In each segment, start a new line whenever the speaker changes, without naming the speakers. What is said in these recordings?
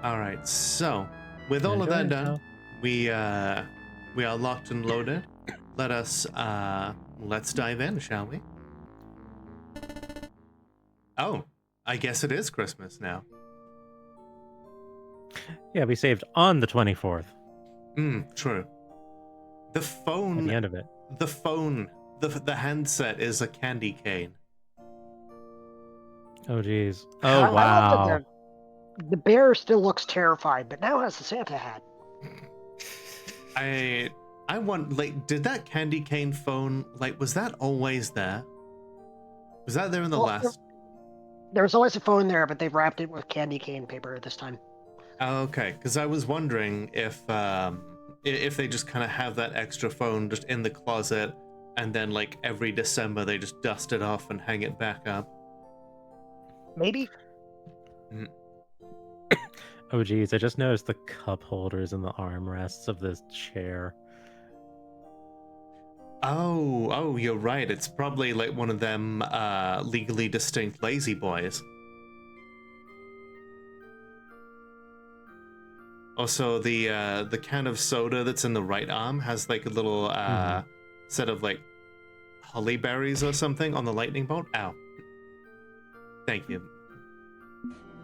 All right. So, with all of
Enjoy
that done,
yourself.
we are locked and loaded. Let's dive in, shall we? Oh, I guess it is Christmas now.
Yeah, we saved on the 24th
True. The
at the
phone,
end of it.
the phone, the handset is a candy cane.
Oh, geez. Oh,
How
I love that
wow.
the bear still looks terrified, but now has the Santa hat.
I I want like did that candy cane phone was that always there? Was that there in the
Well,
last?
there was always a phone there, but they've wrapped it with candy cane paper this time.
Oh, okay, because I was wondering if they just kind of have that extra phone just in the closet, and then like every December they just dust it off and hang it back up.
Maybe.
Mm.
Oh, geez. I just noticed the cup holders and the armrests of this chair.
Oh, you're right. It's probably like one of them legally distinct lazy boys. Also, the can of soda that's in the right arm has like a little set of like holly berries or something on the lightning bolt. Ow. Thank you.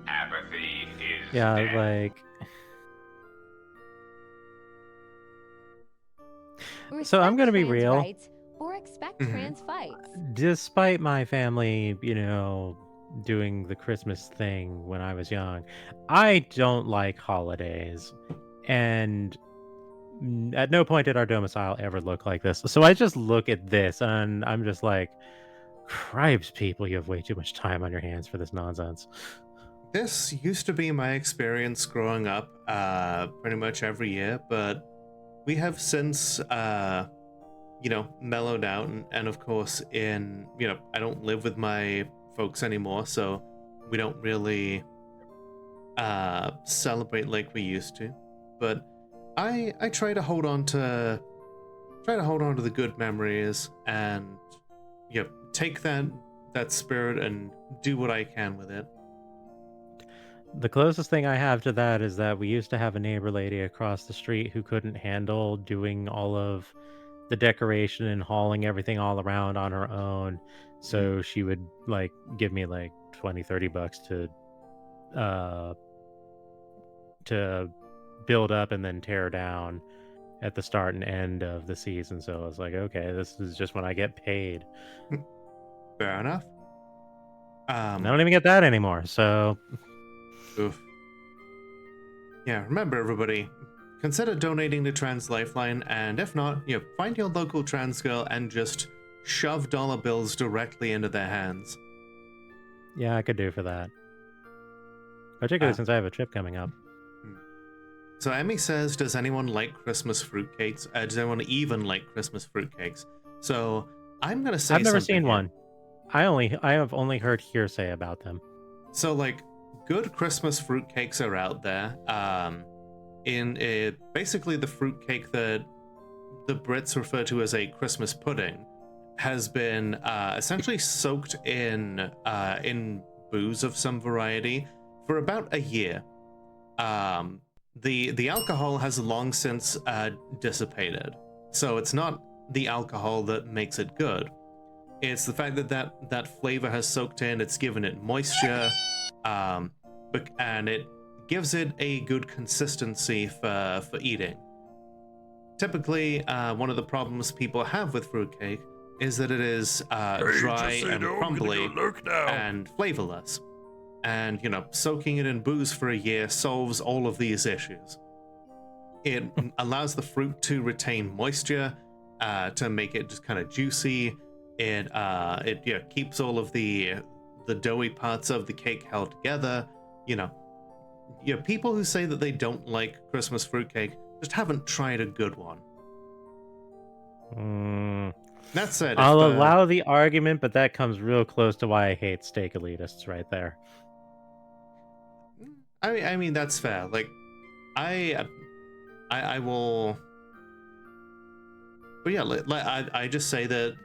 Apathy is
Yeah,
death.
like... So I'm
Respect
gonna be
trans
real.
rights or expect trans fights.
Despite my family, doing the Christmas thing when I was young, I don't like holidays. And at no point did our domicile ever look like this. So I just look at this and I'm just like, cripes, people, you have way too much time on your hands for this nonsense.
This used to be my experience growing up pretty much every year, but we have since mellowed out, and of course I don't live with my folks anymore, so we don't really celebrate like we used to. But I try to hold on to the good memories and take that spirit and do what I can with it.
The closest thing I have to that is that we used to have a neighbor lady across the street who couldn't handle doing all of the decoration and hauling everything all around on her own. So she would like give me like 20-30 bucks uh to build up and then tear down at the start and end of the season. So I was like, okay, this is just when I get paid.
Fair enough.
I don't even get that anymore. So
Oof. Yeah, remember everybody, consider donating to Trans Lifeline, and if not, find your local trans girl and just shove dollar bills directly into their hands.
yeah, I could do for that. Particularly since I have a trip coming up.
So Emmy says, does anyone like Christmas fruitcakes? Does anyone even like Christmas fruitcakes? So I'm gonna say
I've never
something
seen
here.
one. I have only heard hearsay about them.
So like good Christmas fruitcakes are out there. Basically the fruitcake that the Brits refer to as a Christmas pudding has been essentially soaked in booze of some variety for about a year. The alcohol has long since dissipated, so it's not the alcohol that makes it good. It's the fact that flavor has soaked in. It's given it moisture, and it gives it a good consistency for eating. Typically, one of the problems people have with fruitcake is that it is dry and crumbly and flavorless. And, soaking it in booze for a year solves all of these issues. It allows the fruit to retain moisture, to make it just kind of juicy. It keeps all of the doughy parts of the cake held together. People who say that they don't like Christmas fruitcake just haven't tried a good one. That said,
I'll allow the argument, but that comes real close to why I hate steak elitists right there.
I mean that's fair. Like, I will. But yeah, I just say that,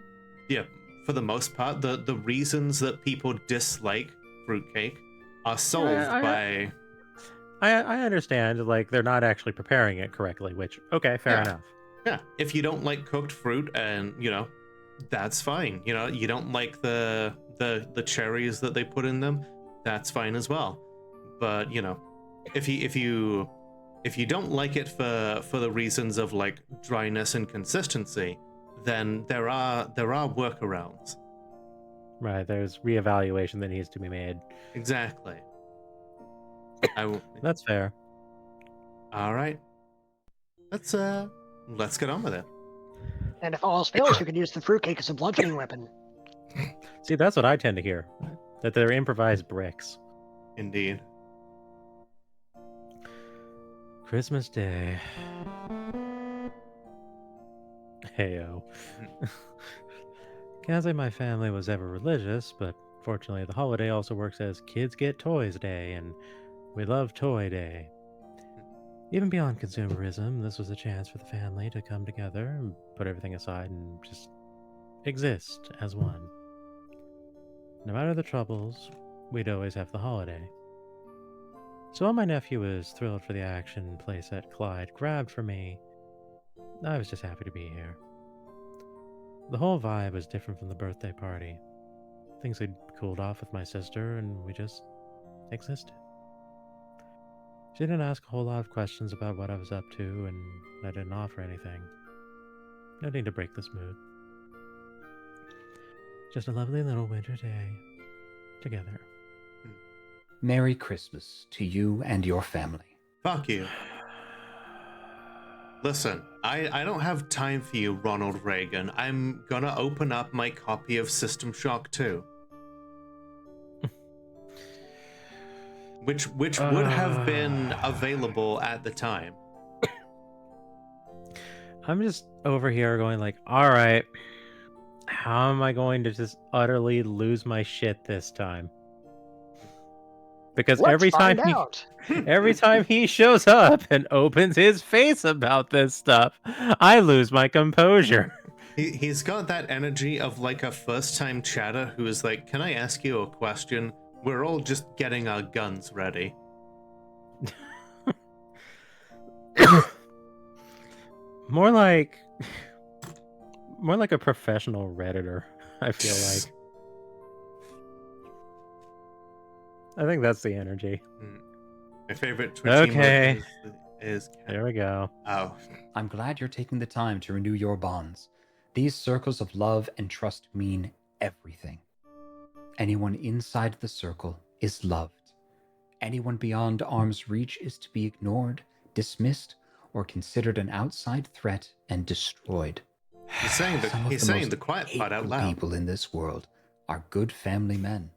for the most part, the reasons that people dislike fruitcake are solved by.
I understand. Like they're not actually preparing it correctly, which okay, fair
Yeah.
enough.
Yeah, if you don't like cooked fruit, and that's fine. You don't like the cherries that they put in them, that's fine as well. But if you don't like it for the reasons of like dryness and consistency, then there are workarounds.
Right, there's reevaluation that needs to be made.
Exactly.
That's fair.
All right. Let's get on with it.
And if all else fails, you can use the fruitcake as a bludgeoning weapon.
See, that's what I tend to hear. That they're improvised bricks.
Indeed.
Christmas Day. Heyo. Can't say my family was ever religious, but fortunately the holiday also works as Kids Get Toys Day, and we love Toy Day. Even beyond consumerism, this was a chance for the family to come together and put everything aside and just exist as one. No matter the troubles, we'd always have the holiday. So while my nephew was thrilled for the action playset Clyde grabbed for me, I was just happy to be here. The whole vibe was different from the birthday party. Things had cooled off with my sister, and we just existed. She didn't ask a whole lot of questions about what I was up to, and I didn't offer anything. No need to break this mood. Just a lovely little winter day together.
Merry Christmas to you and your family.
Fuck you. Listen, I don't have time for you, Ronald Reagan. I'm gonna open up my copy of System Shock 2. Which would have been available at the time.
I'm just over here going like, all right, how am I going to just utterly lose my shit this time? Because
Let's
every
find
time
out.
every time he shows up and opens his face about this stuff, I lose my composure.
He's got that energy of like a first-time chatter who is like, can I ask you a question? We're all just getting our guns ready.
More like a professional Redditor, I feel like. I think that's the energy.
My favorite Twitch
Okay.
emoji is
There we go.
Oh.
I'm glad you're taking the time to renew your bonds. These circles of love and trust mean everything. Anyone inside the circle is loved. Anyone beyond arm's reach is to be ignored, dismissed, or considered an outside threat and destroyed.
He's saying the quiet part out loud.
People in this world are good family men.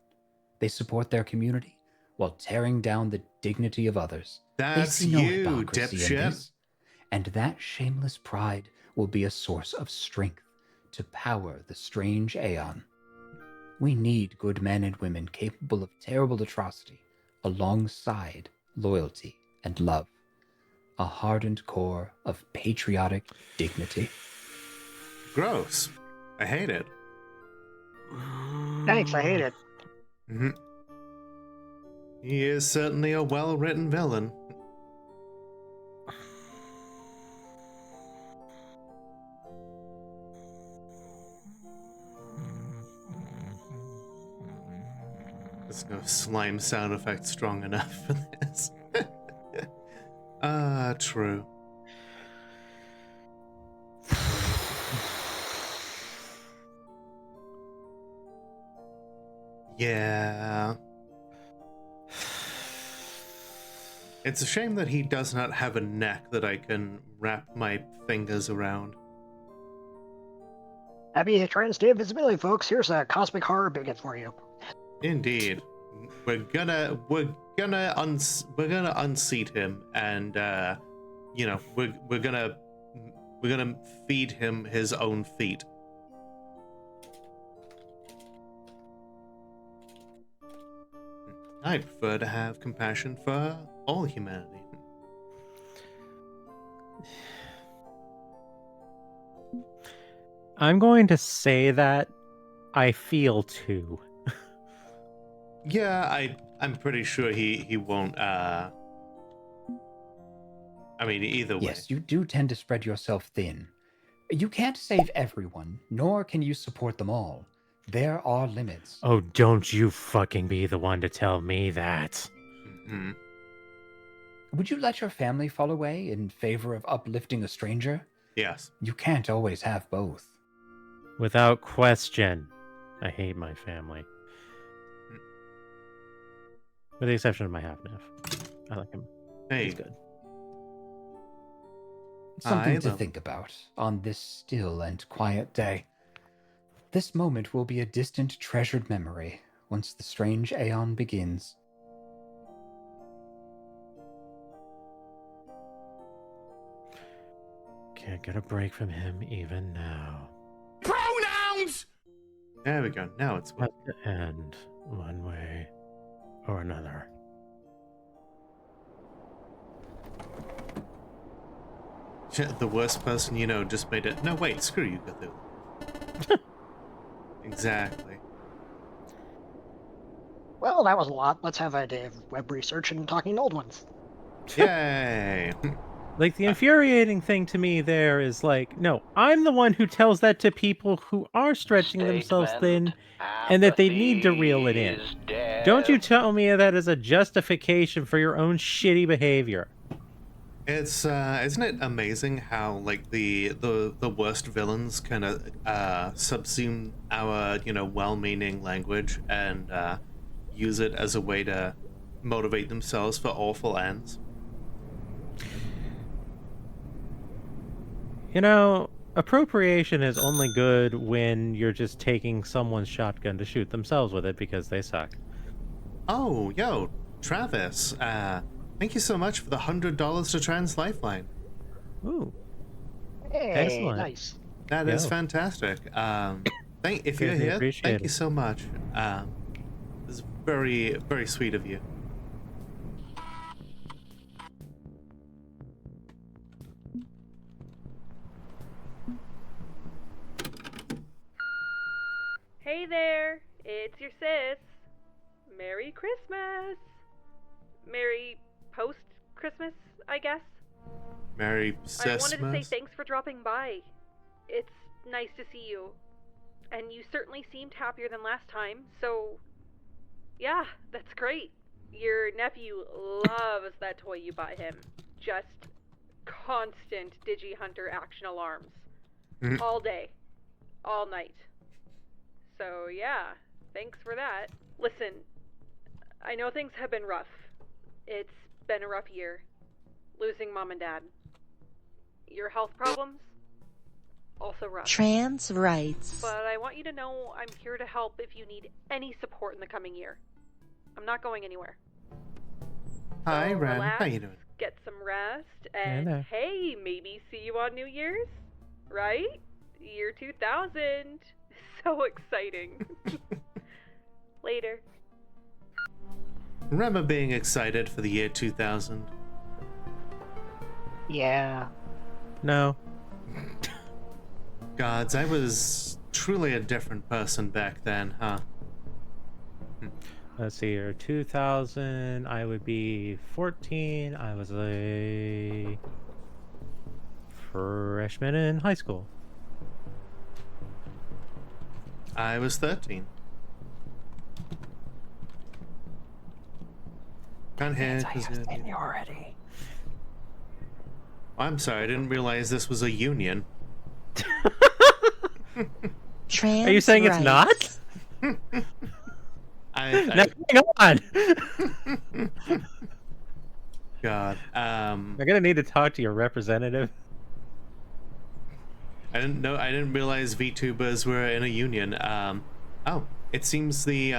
They support their community while tearing down the dignity of others.
That's
they see no
you,
hypocrisy in
dipshit.
this, and that shameless pride will be a source of strength to power the strange Aeon. We need good men and women capable of terrible atrocity alongside loyalty and love. A hardened core of patriotic dignity.
Gross. I hate it.
Thanks, I hate it.
Mm-hmm. He is certainly a well-written villain. There's no slime sound effect strong enough for this. True. Yeah. It's a shame that he does not have a neck that I can wrap my fingers around.
Happy Trans-Day of Visibility, folks. Here's a cosmic horror bigot for you.
Indeed. We're gonna unseat him, and we're gonna feed him his own feet. I'd prefer to have compassion for all humanity.
I'm going to say that I feel too.
Yeah, I'm pretty sure he won't I mean, either way.
Yes, you do tend to spread yourself thin. You can't save everyone, nor can you support them all. There are limits.
Oh, don't you fucking be the one to tell me that.
Hmm.
Would you let your family fall away in favor of uplifting a stranger?
Yes.
You can't always have both.
Without question. I hate my family. With the exception of my half-nephew. I like him.
Hey.
He's good.
Something
I
to
love-
think about on this still and quiet day. This moment will be a distant, treasured memory once the strange aeon begins.
Can't get a break from him even now.
Pronouns!
There we go. Now it's
At the end, one way or another.
the worst person you know just made it. No, wait, screw you, Cthulhu. Exactly.
Well, that was a lot. Let's have a day of web research and talking to old ones.
Yay!
Like, the infuriating thing to me there is like, no, I'm the one who tells that to people who are stretching themselves thin and that they need to reel it in. Don't you tell me that as a justification for your own shitty behavior.
It's isn't it amazing how like the worst villains kind of subsume our well-meaning language and use it as a way to motivate themselves for awful ends.
You know, appropriation is only good when you're just taking someone's shotgun to shoot themselves with it because they suck.
Oh, yo, Travis, thank you so much for the $100 to Trans Lifeline.
Ooh,
Hey,
Excellent.
nice.
That is
Yo.
fantastic. If you're
Greatly
here,
appreciate
thank you
it.
so much. It's very, very sweet of you.
Hey there, it's your sis. Merry Christmas. Merry post-Christmas, I guess.
Merry
I wanted to say
Christmas.
thanks for dropping by. It's nice to see you. And you certainly seemed happier than last time, so yeah, that's great. Your nephew loves that toy you bought him. Just constant Digi-Hunter action alarms.
Mhm.
All day. All night. So yeah, thanks for that. Listen, I know things have been rough. It's been a rough year. Losing mom and dad. Your health problems? Also rough.
Trans rights.
But I want you to know I'm here to help if you need any support in the coming year. I'm not going anywhere.
Hi,
So
Ren.
relax,
How you doing?
get some rest, and
there.
hey, maybe see you on New Year's? Right? Year 2000. So exciting. Later.
Remember being excited for the year 2000?
Yeah.
no.
Gods, I was truly a different person back then, huh?
Let's see here. 2000, I would be 14. I was a freshman in high school.
I was 13. Can't hear. 'Cause
Seniority.
I'm sorry, I didn't realize this was a union.
Trans
Are you saying it's not?
rights.
Now, hang on.
God.
I'm gonna need to talk to your representative.
I didn't realize VTubers were in a union. Oh, it seems the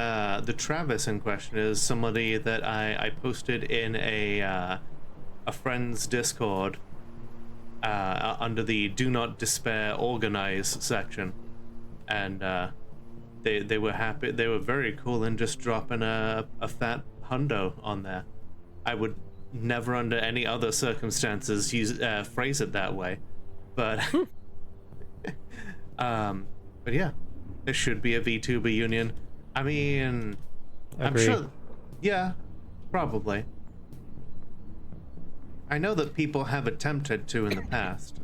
Travis in question is somebody that I posted in a friend's Discord under the "Do Not Despair, Organize" section, and they were happy. They were very cool in just dropping a fat hundo on there. I would never, under any other circumstances, phrase it that way, but. But yeah, there should be a VTuber union. I mean, I'm
Agreed.
sure. Yeah, probably. I know that people have attempted to in the past.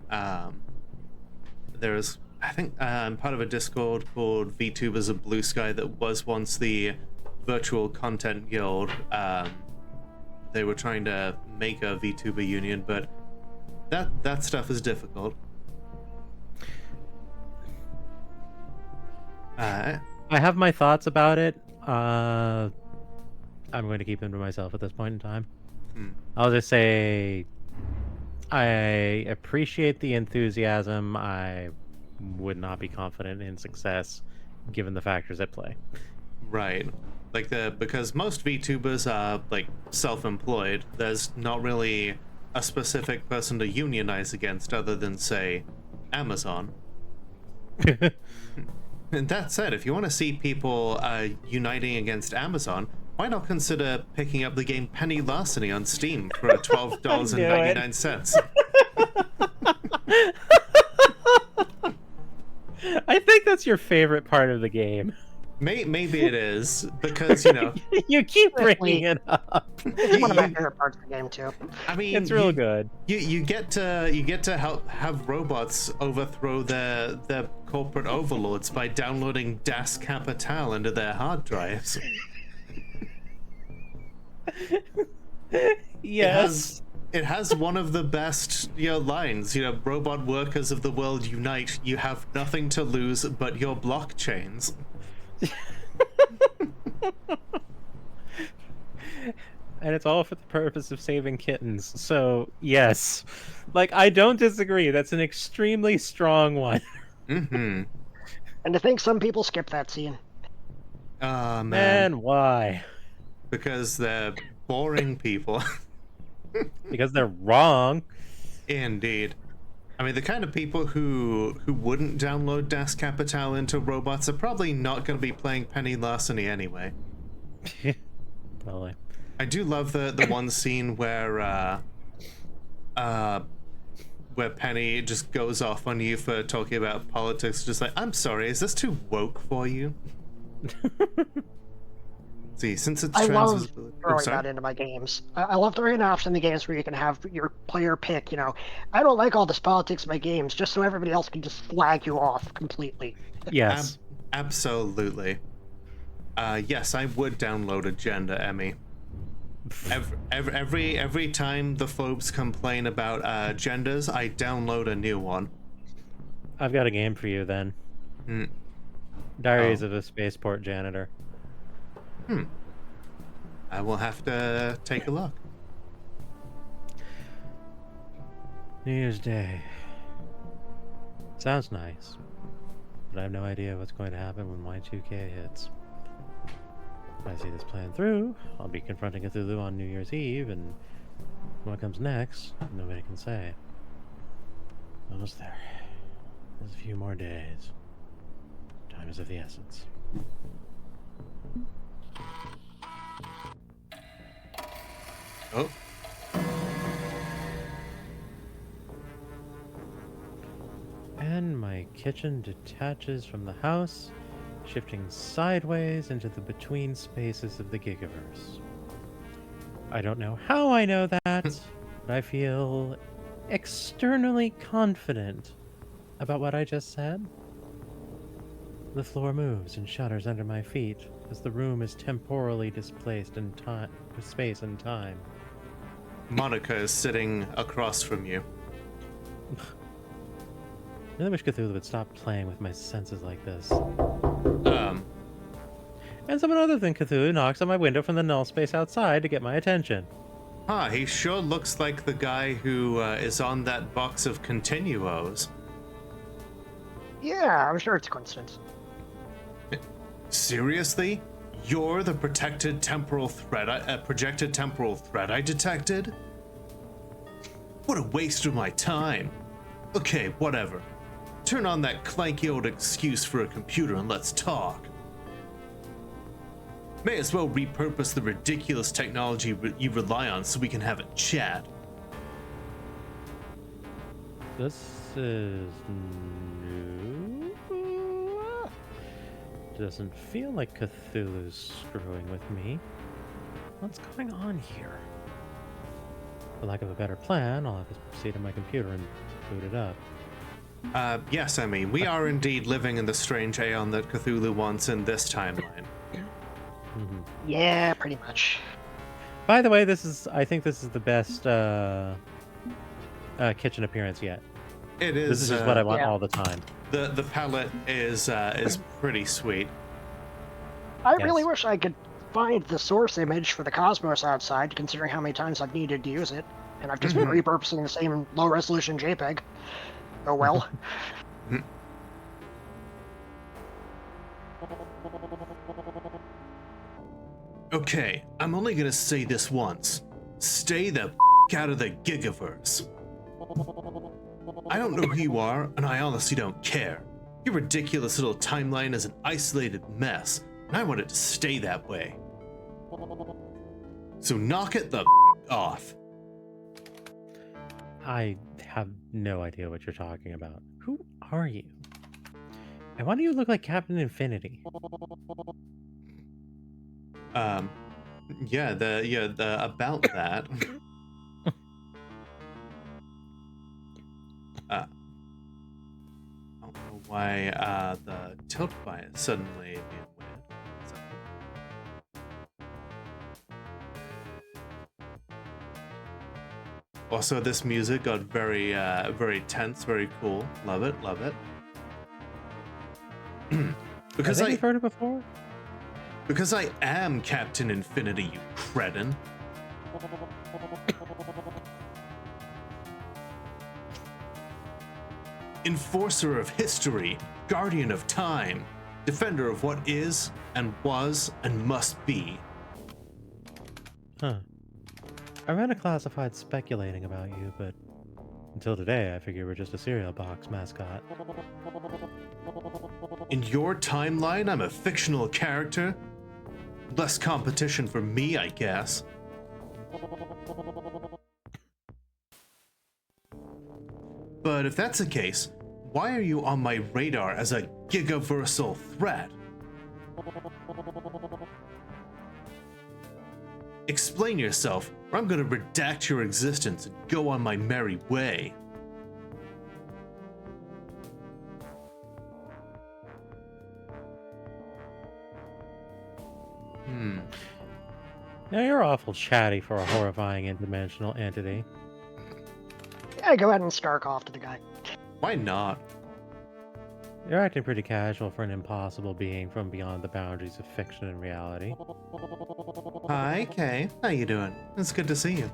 There's, I think, I'm part of a Discord called VTubers of Blue Sky that was once the virtual content guild. They were trying to make a VTuber union, but that stuff is difficult.
I have my thoughts about it. I'm going to keep them to myself at this point in time. I'll just say I appreciate the enthusiasm. I would not be confident in success given the factors at play.
Right. Like because most VTubers are like self-employed, there's not really a specific person to unionize against other than, say, Amazon. And that said, if you want to see people uniting against Amazon, why not consider picking up the game Penny Larceny on Steam for $12.99?
I think that's your favorite part of the game.
Maybe it is, because, you know...
You keep bringing it up.
It's one of my favorite parts of the game, too.
I mean,
it's real good.
You get to help have robots overthrow their corporate overlords by downloading Das Kapital into their hard drives.
Yes.
It has one of the best, lines. Robot workers of the world unite. You have nothing to lose but your blockchains.
And it's all for the purpose of saving kittens. So, yes. Like, I don't disagree. That's an extremely strong one.
Mm-hmm.
And to think some people skip that scene.
Man.
Man, why?
Because they're boring people.
Because they're wrong.
Indeed. I mean, the kind of people who wouldn't download Das Kapital into robots are probably not going to be playing Penny Larceny anyway.
Probably.
I do love the one scene where Penny just goes off on you for talking about politics, just like, I'm sorry, is this too woke for you? See, since it's
I love
transvisibility...
throwing that into my games. I love throwing an option in the games where you can have your player pick, I don't like all this politics in my games, just so everybody else can just flag you off completely.
Yes.
Absolutely. Yes, I would download Agenda, Emmy. Every time the phobes complain about agendas, I download a new one.
I've got a game for you then. Diaries of a Spaceport Janitor.
I will have to take a look.
New Year's Day. Sounds nice, but I have no idea what's going to happen when Y2K hits. If I see this plan through, I'll be confronting Cthulhu on New Year's Eve, and what comes next, nobody can say. Almost there. There's a few more days. Time is of the essence.
Oh.
And my kitchen detaches from the house, shifting sideways into the between spaces of the Gigaverse. I don't know how I know that, but I feel externally confident about what I just said. The floor moves and shudders under my feet as the room is temporally displaced in time, space and time.
Monica is sitting across from you.
I really wish Cthulhu would stop playing with my senses like this. And someone other than Cthulhu knocks on my window from the null space outside to get my attention.
He sure looks like the guy who is on that box of continuos.
Yeah, I'm sure it's a coincidence.
Seriously? You're the projected temporal threat I detected? What a waste of my time. Okay, whatever. Turn on that clanky old excuse for a computer and let's talk. May as well repurpose the ridiculous technology you rely on so we can have a chat.
This is new. Doesn't feel like Cthulhu's screwing with me. What's going on here? For lack of a better plan, I'll have to proceed to my computer and boot it up.
Yes, Emmy, we are indeed living in the strange aeon that Cthulhu wants in this timeline.
Yeah, pretty much.
By the way, I think this is the best kitchen appearance yet.
It is.
This is just what I want
yeah.
all the time.
The palette is pretty sweet.
I really wish I could find the source image for the Cosmos outside, considering how many times I've needed to use it, and I've just been repurposing the same low-resolution JPEG. Oh well.
Okay, I'm only gonna say this once. Stay the out of the Gigaverse. I don't know who you are, and I honestly don't care. Your ridiculous little timeline is an isolated mess, and I want it to stay that way. So knock it the off.
I have no idea what you're talking about. Who are you? And why do you look like Captain Infinity?
Yeah, the about that. I don't know why the tilt by it suddenly being weird. So. Also, this music got very tense, very cool. Love it, love it. Because
Have you heard it before?
Because I am Captain Infinity, you cretin. Enforcer of history, guardian of time, defender of what is and was and must be.
Huh. I ran a classified speculating about you, but until today I figured you were just a cereal box mascot.
In your timeline, I'm a fictional character? Less competition for me, I guess. But if that's the case, why are you on my radar as a gigaversal threat? Explain yourself, or I'm gonna redact your existence and go on my merry way.
Now you're awful chatty for a horrifying interdimensional entity.
Yeah, go ahead and Stark off to the guy.
Why not?
You're acting pretty casual for an impossible being from beyond the boundaries of fiction and reality.
Hi, Kay. How you doing? It's good to see you.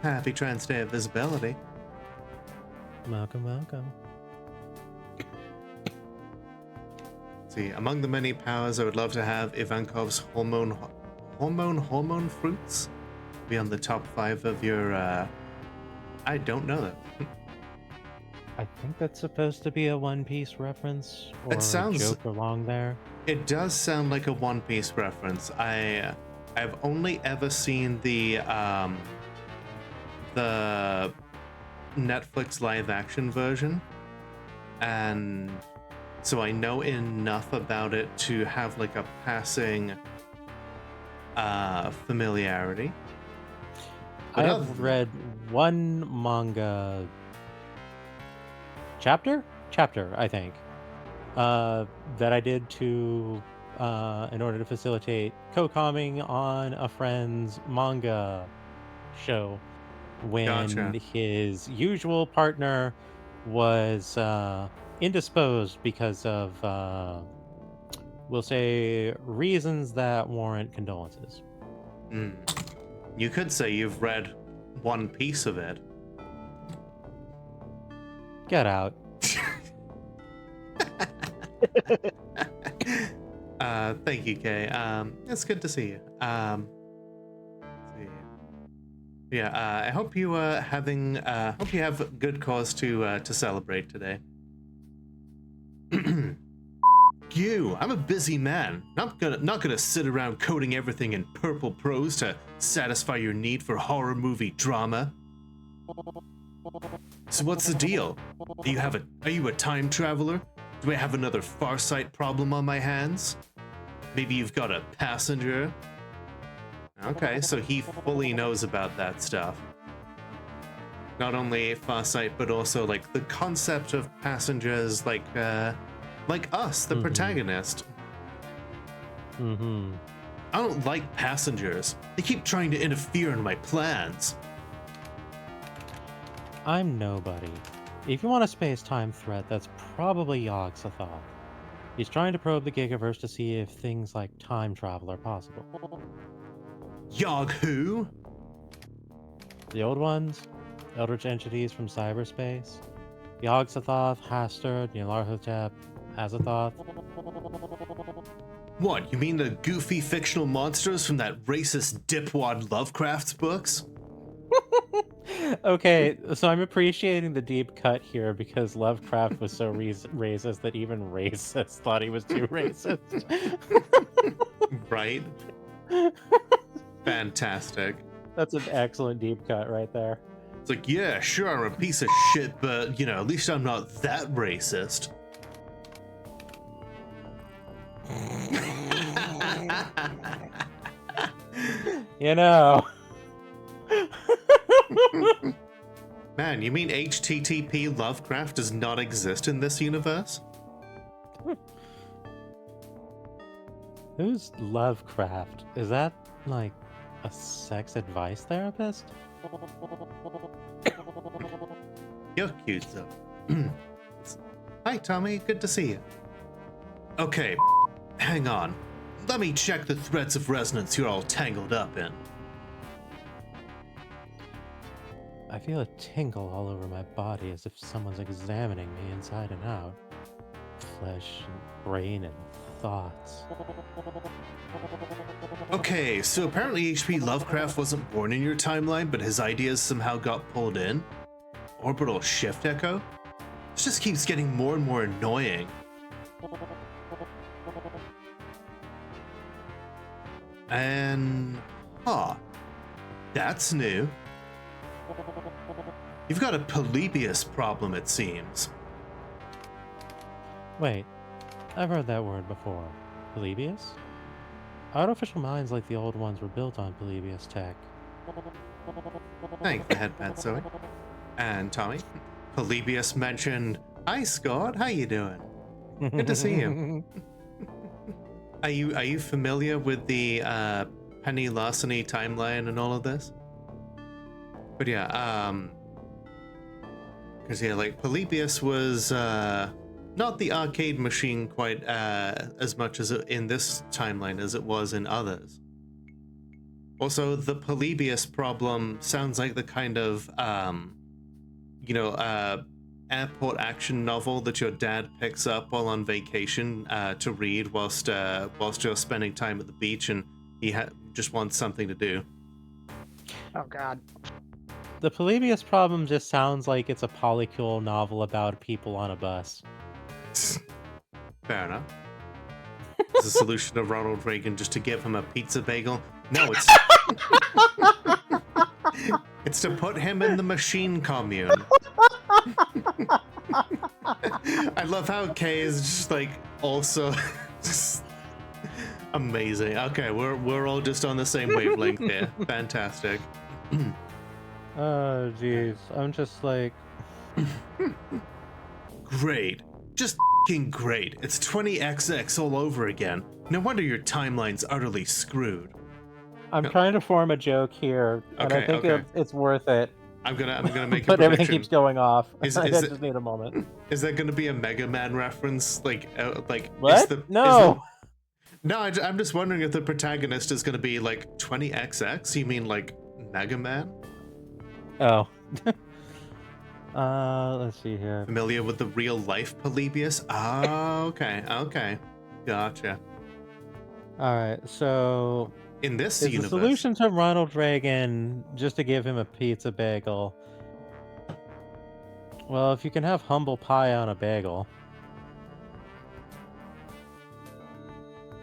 Happy Trans Day of Visibility.
Welcome, welcome.
See, among the many powers I would love to have, Ivankov's hormone fruits be on the top 5 of your, I don't know that.
I think that's supposed to be a One Piece reference or
It sounds-
a joke along there.
It does sound like a One Piece reference. I've only ever seen the Netflix live action version, and so I know enough about it to have like a passing familiarity.
I have read one manga chapter, I think, that I did to in order to facilitate co-comming on a friend's manga show when
Gotcha.
his usual partner was indisposed because of we'll say reasons that warrant condolences.
You could say you've read one piece of it.
Get out.
Thank you, Kay. It's good to see you. Let's see. Yeah, I hope you hope you have good cause to celebrate today. You, I'm a busy man. Not gonna sit around coding everything in purple prose to satisfy your need for horror movie drama. So what's the deal? Are you a time traveler? Do I have another Farsight problem on my hands? Maybe you've got a passenger? Okay, so he fully knows about that stuff. Not only Farsight, but also like the concept of passengers, like us, the protagonist.
Mm-hmm.
I don't like passengers. They keep trying to interfere in my plans.
I'm nobody. If you want a space-time threat, that's probably Yogg-Sothoth. He's trying to probe the Gigaverse to see if things like time travel are possible.
Yogg who?
The old ones? Eldritch entities from cyberspace? Yogg-Sothoth, Hastur, Nyarlathotep, Azathoth.
What, you mean the goofy fictional monsters from that racist dipwad Lovecraft's books?
Okay, so I'm appreciating the deep cut here because Lovecraft was so racist that even racists thought he was too racist.
Right? Fantastic.
That's an excellent deep cut right there.
It's like, yeah, sure, I'm a piece of shit, but, you know, at least I'm not that racist.
You know.
Man, you mean HTTP Lovecraft does not exist in this universe?
Who's Lovecraft? Is that, like, a sex advice therapist?
You're cute, though. Hi, Tommy. Good to see you. Okay, hang on. Let me check the threads of resonance you're all tangled up in.
I feel a tingle all over my body as if someone's examining me inside and out. Flesh and brain and thoughts.
Okay, so apparently H.P. Lovecraft wasn't born in your timeline, but his ideas somehow got pulled in? Orbital shift echo? This just keeps getting more and more annoying. And... that's new. You've got a Polybius problem, it seems.
Wait, I've heard that word before. Polybius? Artificial minds like the old ones were built on Polybius tech.
Thank the headpad, Zoe. And Tommy, Polybius mentioned, "Hi, Scott. How you doing? Good to see you." Are you familiar with the penny larceny timeline and all of this? But yeah, because yeah, like Polybius was not the arcade machine quite as much as in this timeline as it was in others. Also, the Polybius problem sounds like the kind of airport action novel that your dad picks up while on vacation to read whilst you're spending time at the beach and he just wants something to do.
Oh God.
The Polybius problem just sounds like it's a polycule novel about people on a bus.
Fair enough. Is the solution of Ronald Reagan just to give him a pizza bagel? No, it's it's to put him in the machine commune. I love how Kay is just like also just amazing. Okay, we're all just on the same wavelength here. Fantastic.
Oh jeez, I'm just like
Great. Just f***ing great. It's 20XX all over again. No wonder your timeline's utterly screwed.
I'm trying to form a joke here, and I think it's worth it.
I'm gonna make a
but
prediction.
everything keeps going off. I
Is
just need a moment.
Is that gonna be a Mega Man reference? Like
what? No.
No, I'm just wondering if the protagonist is gonna be like 20XX. You mean like Mega Man?
Oh. Let's see here.
Familiar with the real life Polybius? Oh, okay. Gotcha.
Alright, so
in this
is
universe,
the solution to Ronald Reagan just to give him a pizza bagel? Well, if you can have humble pie on a bagel.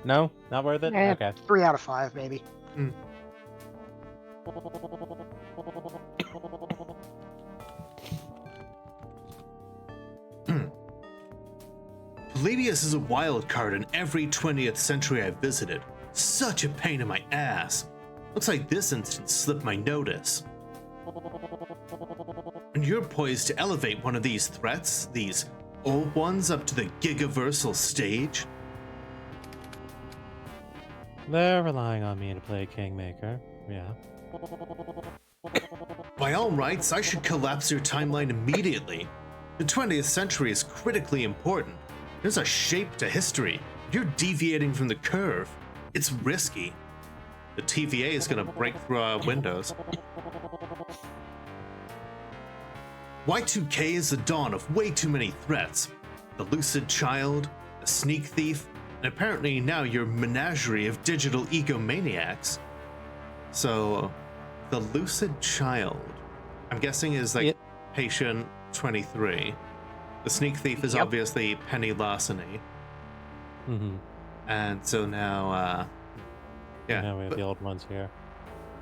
No? Not worth it? Okay.
3 out of 5, maybe.
Polybius is a wild card in every 20th century I've visited. Such a pain in my ass. Looks like this instance slipped my notice. and you're poised to elevate one of these threats, these old ones, up to the gigaversal stage?
They're relying on me to play Kingmaker, yeah.
By all rights, I should collapse your timeline immediately. The 20th century is critically important. There's a shape to history. You're deviating from the curve. It's risky. The TVA is gonna break through our windows. Y2K is the dawn of way too many threats. The lucid child, the sneak thief, and apparently now your menagerie of digital egomaniacs. So, the lucid child, I'm guessing is like Patient 23. The sneak thief is obviously penny larceny.
Mm-hmm.
And so now, yeah.
Now we have the old ones here.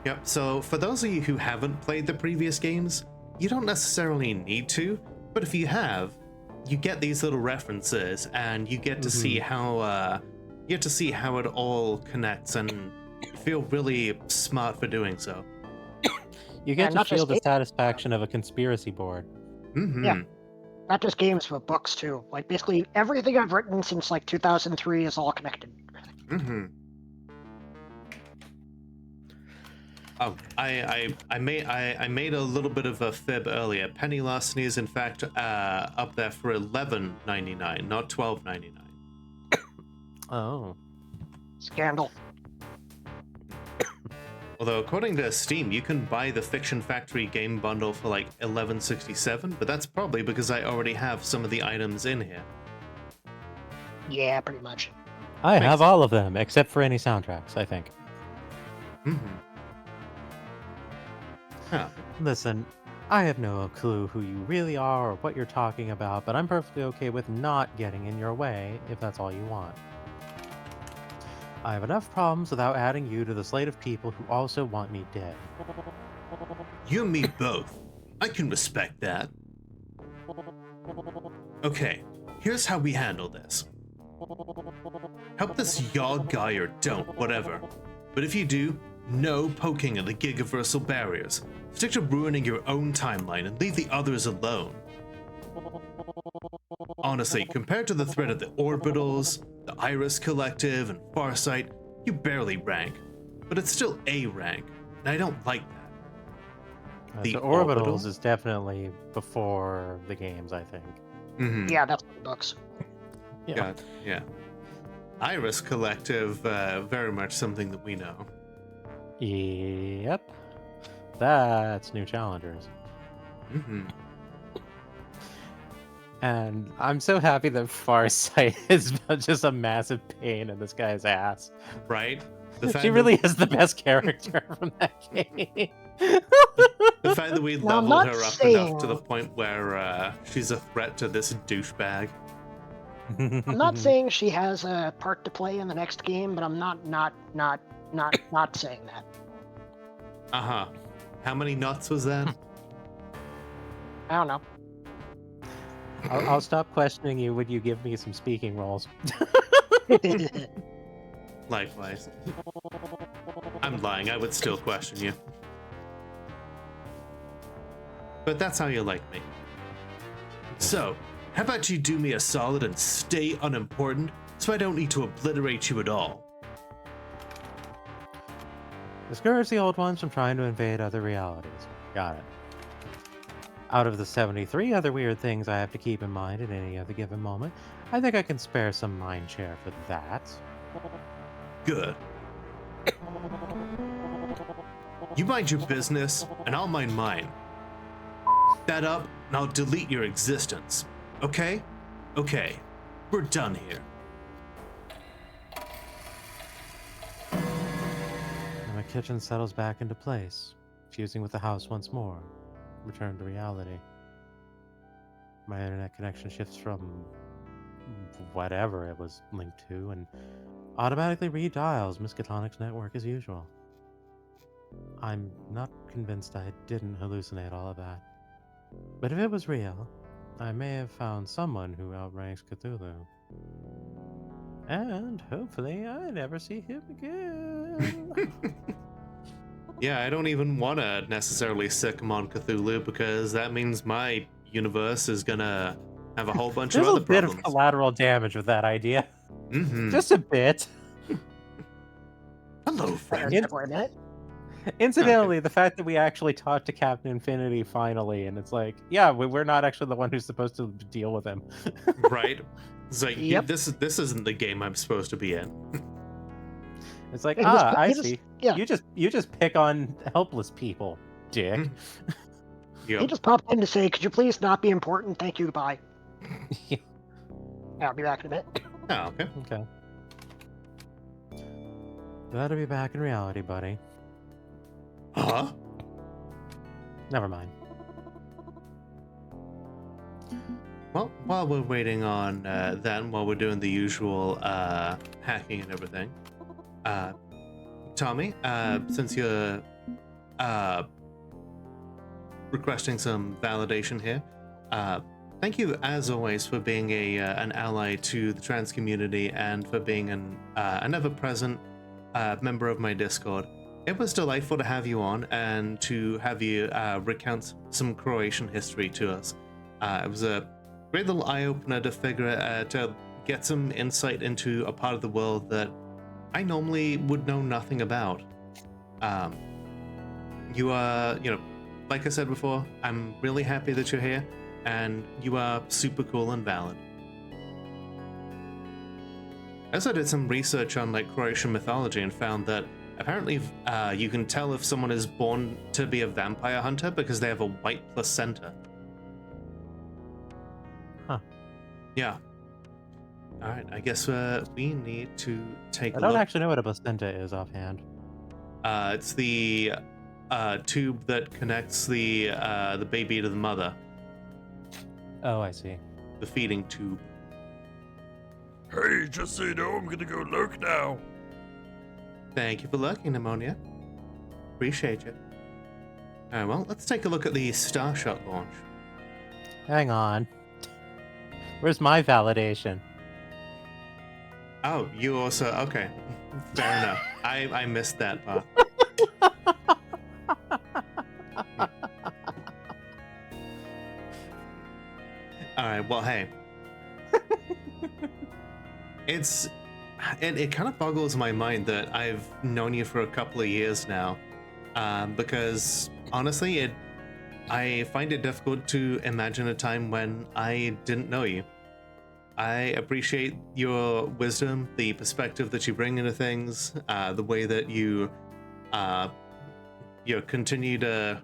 Yep, so for those of you who haven't played the previous games, you don't necessarily need to, but if you have, you get these little references and you get to see how it all connects, and you feel really smart for doing so.
You get to feel the satisfaction of a conspiracy board.
Mm-hmm.
Yeah. Not just games, but books too. Like basically everything I've written since like 2003 is all connected.
Mm-hmm. Oh, I made a little bit of a fib earlier. Penny larceny is in fact up there for $11.99, not $12.99.
Oh.
Scandal.
Although according to Steam, you can buy the Fiction Factory game bundle for like $11.67, but that's probably because I already have some of the items in here.
Yeah, pretty much.
I have all of them, except for any soundtracks, I think.
Mm-hmm. Huh.
Listen, I have no clue who you really are or what you're talking about, but I'm perfectly okay with not getting in your way if that's all you want. I have enough problems without adding you to the slate of people who also want me dead.
You and me both. I can respect that. Okay, here's how we handle this. Help this Yogg guy or don't, whatever. But if you do, no poking at the gigaversal barriers. Stick to ruining your own timeline and leave the others alone. Honestly, compared to the threat of the Orbitals, the Iris Collective, and Farsight, you barely rank. But it's still A rank, and I don't like that.
The Orbitals is definitely before the games, I think.
Mm-hmm.
Yeah, that's the books.
Yeah. Yeah. Iris Collective, very much something that we know.
Yep. That's New Challengers.
Mm-hmm.
And I'm so happy that Farsight is just a massive pain in this guy's ass.
Right?
She really is the best character from that game.
The fact that we leveled her up enough to the point where she's a threat to this douchebag.
I'm not saying she has a part to play in the next game, but I'm not saying that.
Uh-huh. How many nuts was that?
I don't know.
I'll stop questioning you when you give me some speaking roles.
Likewise. I'm lying, I would still question you. But that's how you like me. So, how about you do me a solid and stay unimportant so I don't need to obliterate you at all?
Discourage the old ones from trying to invade other realities. Got it. Out of the 73 other weird things I have to keep in mind at any other given moment, I think I can spare some mind share for that.
Good. You mind your business, and I'll mind mine. That up, and I'll delete your existence. Okay? Okay. We're done here.
And my kitchen settles back into place, fusing with the house once more. Return to reality. My internet connection shifts from whatever it was linked to and automatically redials Miskatonic's network as usual. I'm not convinced I didn't hallucinate all of that. But if it was real, I may have found someone who outranks Cthulhu. And hopefully I never see him again.
Yeah, I don't even want to necessarily sick them on Cthulhu because that means my universe is gonna have a whole bunch
There's
of
a
other
bit of
problems.
collateral damage with that idea.
Mm-hmm.
Just a bit.
Hello,
I
friend.
heard that for a minute.
Incidentally, the fact that we actually talked to Captain Infinity finally, and it's like, yeah, we're not actually the one who's supposed to deal with him.
Right? It's like
Yep.
this isn't the game I'm supposed to be in.
It's like,
He just-
I
he just-
see.
yeah.
You just pick on helpless people, dick.
Yep.
He just popped in to say, "Could you please not be important? Thank you. Goodbye."
Yeah.
I'll be back in a bit.
Oh, okay.
Okay. Glad to be back in reality, buddy.
Huh?
Never mind.
Well, while we're waiting on that, while we're doing the usual hacking and everything, Tommy, since you're requesting some validation here, thank you as always for being an ally to the trans community and for being an ever-present member of my Discord. It was delightful to have you on and to have you recount some Croatian history to us. It was a great little eye-opener to to get some insight into a part of the world that I normally would know nothing about. You are, like I said before, I'm really happy that you're here, and you are super cool and valid. I also did some research on Croatian mythology and found that apparently you can tell if someone is born to be a vampire hunter because they have a white placenta.
Huh.
Yeah. All right, I guess we need to take
I
a
don't
look.
actually know what a placenta is offhand.
It's the tube that connects the baby to the mother,
Oh, I see.
the feeding tube.
Hey, just so you know, I'm gonna go look now.
Thank you for looking, Pneumonia. Appreciate you. All right, well, let's take a look at the Starshot launch.
Hang on. Where's my validation?
Oh, you also okay? Fair enough. I missed that part. All right. Well, hey, it kind of boggles my mind that I've known you for a couple of years now, because honestly, I find it difficult to imagine a time when I didn't know you. I appreciate your wisdom, the perspective that you bring into things, the way that you continue to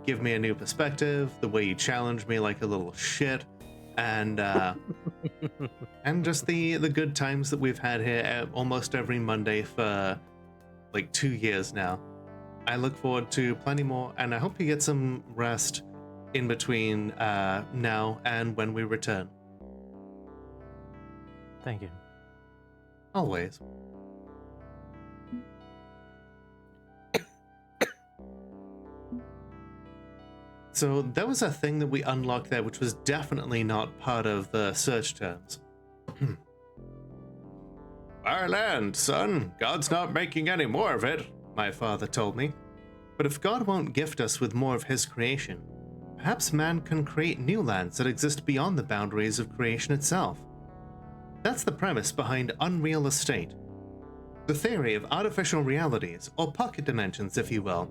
give me a new perspective, the way you challenge me like a little shit, and and just the good times that we've had here almost every Monday for like 2 years now. I look forward to plenty more, and I hope you get some rest in between now and when we return.
Thank you.
Always. So there was a thing that we unlocked there, which was definitely not part of the search terms. Our land, son. God's not making any more of it, my father told me. But if God won't gift us with more of his creation, perhaps man can create new lands that exist beyond the boundaries of creation itself. That's the premise behind Unreal Estate. The theory of artificial realities, or pocket dimensions if you will,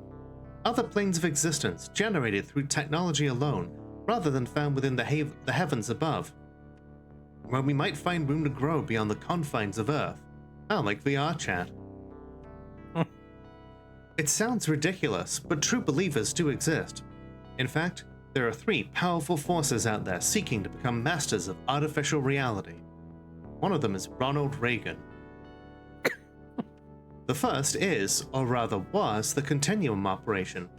other planes of existence generated through technology alone, rather than found within the heavens above, where we might find room to grow beyond the confines of Earth. Like VR chat. It sounds ridiculous, but true believers do exist. In fact, there are 3 powerful forces out there seeking to become masters of artificial reality. One of them is Ronald Reagan. The first is, or rather was, the Continuum operation.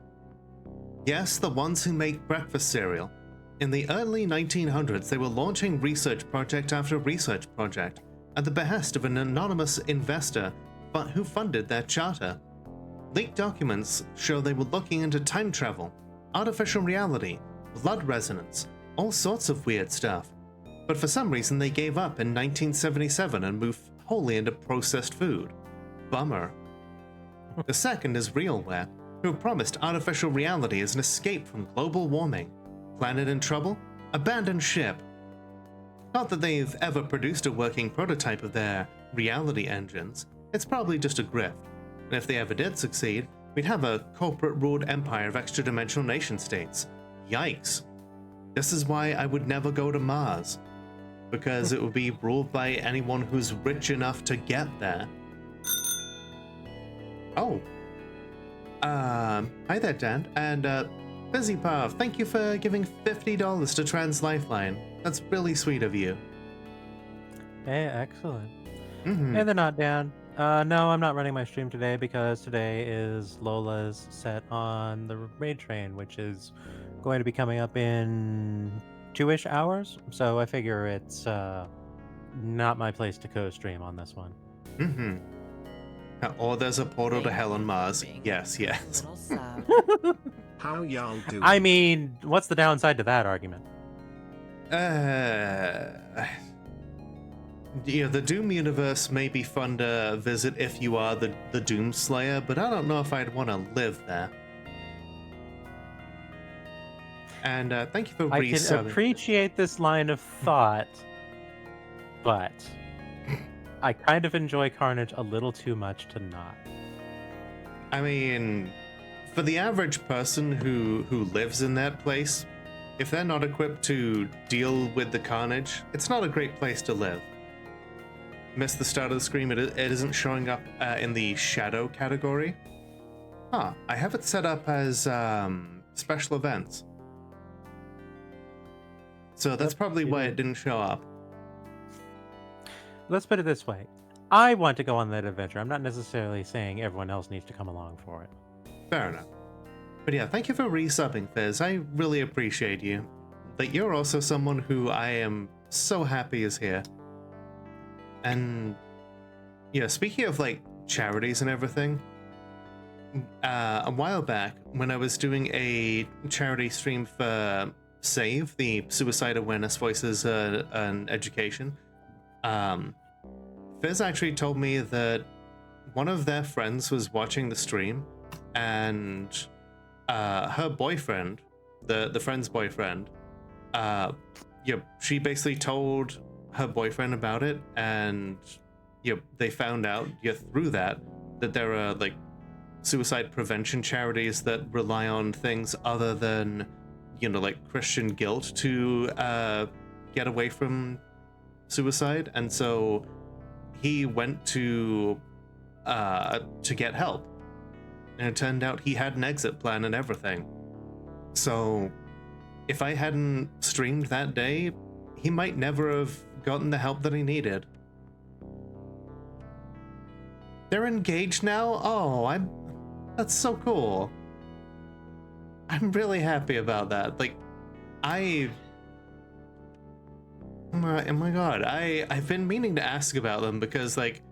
Yes, the ones who make breakfast cereal. In the early 1900s, they were launching research project after research project at the behest of an anonymous investor who funded their charter. Leaked documents show they were looking into time travel, artificial reality, blood resonance, all sorts of weird stuff. But for some reason they gave up in 1977 and moved wholly into processed food. Bummer. The second is Realware, who promised artificial reality as an escape from global warming. Planet in trouble? Abandoned ship. Not that they've ever produced a working prototype of their reality engines. It's probably just a grift. And if they ever did succeed, we'd have a corporate-ruled empire of extra-dimensional nation-states. Yikes. This is why I would never go to Mars. Because it would be ruled by anyone who's rich enough to get there. Oh. Hi there, Dan. And, BusyPav, thank you for giving $50 to Trans Lifeline. That's really sweet of you.
Hey, excellent.
Mm-hmm.
Hey, they're not Dan. No, I'm not running my stream today because today is Lola's set on the raid train, which is going to be coming up in 2-ish hours. So I figure it's not my place to co-stream on this one.
Mm-hmm. Or there's a portal to hell on Mars. Yes, yes.
How y'all do?
I mean, what's the downside to that argument?
You know, the Doom universe may be fun to visit if you are the Doom Slayer, but I don't know if I'd want to live there. And thank you for
I
resubbing.
can appreciate this line of thought, but I kind of enjoy Carnage a little too much to not.
I mean, for the average person who lives in that place, if they're not equipped to deal with the carnage, it's not a great place to live. Missed the start of the screen, it isn't showing up in the shadow category. Huh, I have it set up as special events. So that's probably why it didn't show up.
Let's put it this way. I want to go on that adventure. I'm not necessarily saying everyone else needs to come along for it.
Fair enough. But yeah, thank you for resubbing, Fizz. I really appreciate you. But you're also someone who I am so happy is here. And yeah, speaking of like charities and everything, a while back when I was doing a charity stream for SAVE, the Suicide Awareness Voices and Education, Fizz actually told me that one of their friends was watching the stream and her boyfriend, the friend's boyfriend, she basically told her boyfriend about it, and they found out through that there are like suicide prevention charities that rely on things other than like Christian guilt to get away from suicide, and so he went to get help, and it turned out he had an exit plan and everything. So if I hadn't streamed that day, he might never have gotten the help that he needed. They're engaged now? Oh, that's so cool. I'm really happy about that. Like, oh my god, I've been meaning to ask about them because like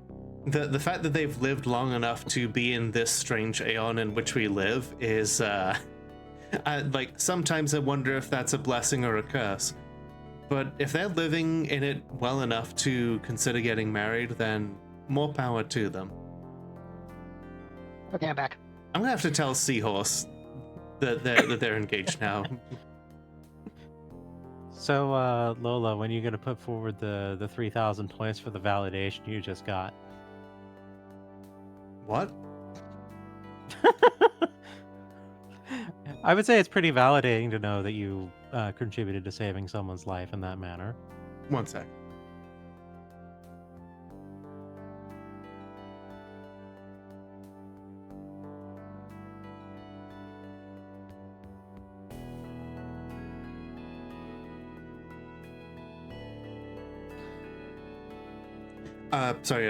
the fact that they've lived long enough to be in this strange aeon in which we live is like sometimes I wonder if that's a blessing or a curse. But if they're living in it well enough to consider getting married, then more power to them.
Okay, I'm back.
I'm gonna have to tell Seahorse that they're engaged now.
So, Lola, when are you going to put forward the 3,000 points for the validation you just got?
What?
I would say it's pretty validating to know that you contributed to saving someone's life in that manner.
One sec. Sorry,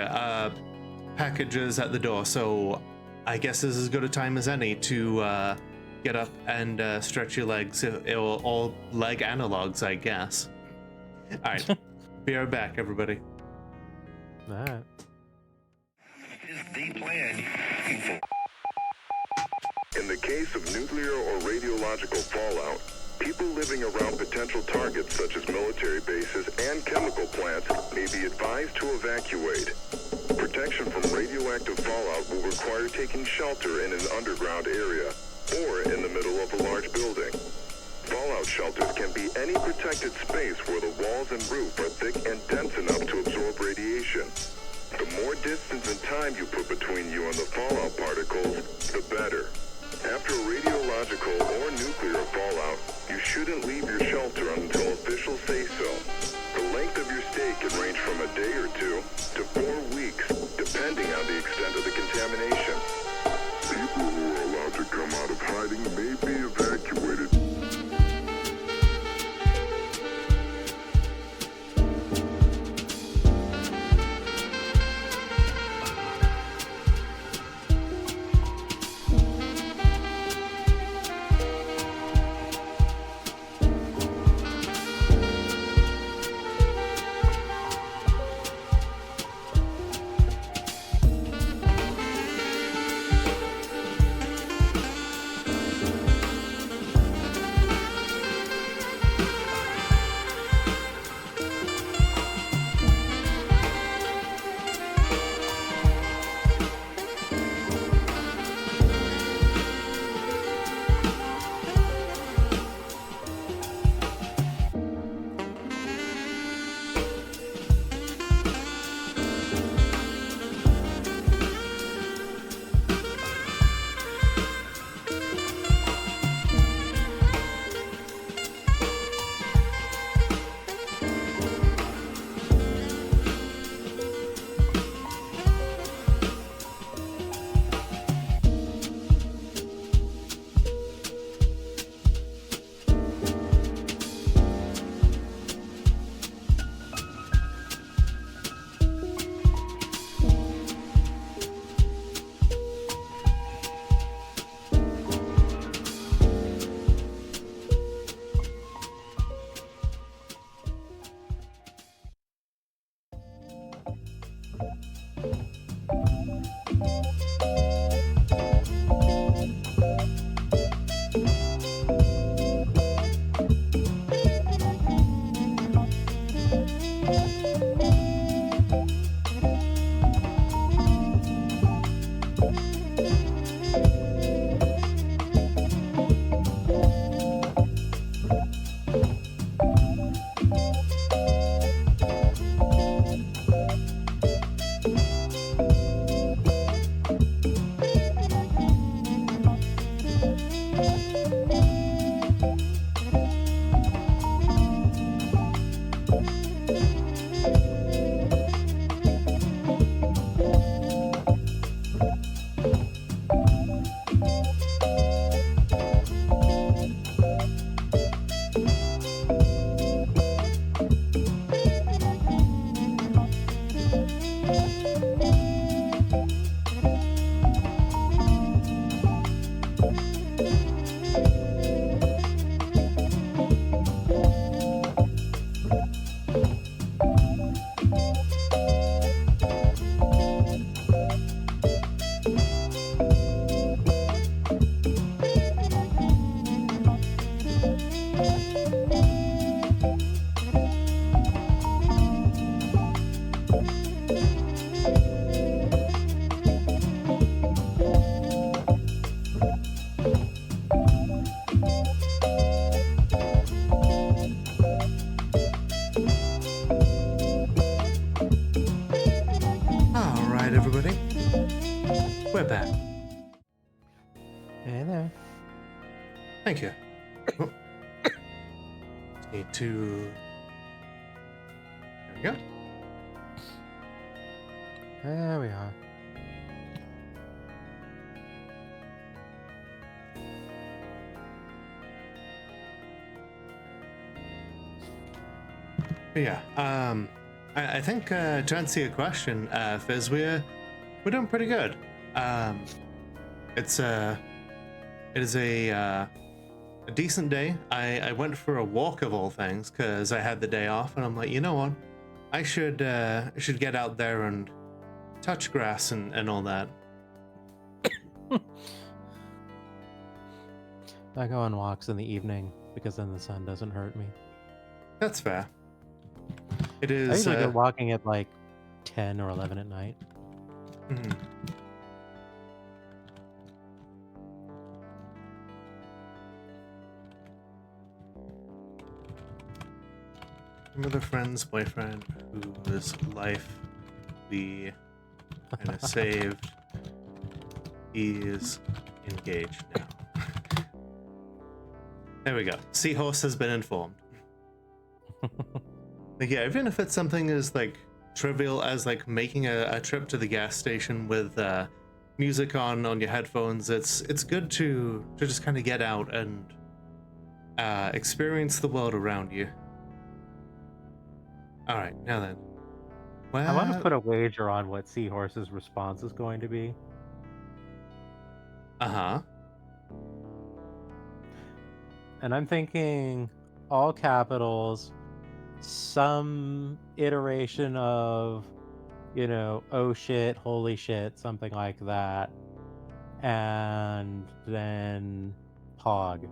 packages at the door, so I guess this is as good a time as any to get up and stretch your legs. It'll all leg analogs, I guess. Alright, be right back, everybody.
Alright.
Is the plan you're looking for. In the case of nuclear or radiological fallout, people living around potential targets such as military bases and chemical plants may be advised to evacuate. For protection from radioactive fallout will require taking shelter in an underground area or in the middle of a large building. Fallout shelters can be any protected space where the walls and roof are thick and dense enough to absorb radiation. The more distance and time you put between you and the fallout particles, the better. After radiological or nuclear fallout, you shouldn't leave your shelter until officials say so. The length of your stay can range from a day or 2 to 4 weeks, depending on the extent of the contamination. People who are allowed to come out of hiding may be evacuated.
everybody. We're back.
Hey there.
Thank you. Oh. Need to... There we go.
There we are.
But yeah, I think to answer your question, Fizz, we're doing pretty good. It is a decent day. I went for a walk of all things because I had the day off, and I'm like, you know what, I should get out there and touch grass and all that.
I go on walks in the evening because then the sun doesn't hurt me.
That's fair. It
I
is.
usually go walking at like 10 or 11 at night.
Hmm. Another friend's boyfriend whose life we kind of saved. He's engaged now. There we go. Seahorse has been informed. Like, yeah, even if it's something as like trivial as like making a trip to the gas station with music on your headphones, it's good to just kind of get out and experience the world around you. All right, now then.
I want to
Well,
put a wager on what Seahorse's response is going to be.
uh-huh.
And I'm thinking all capitals, some iteration of, oh shit, holy shit, something like that. And then Pog.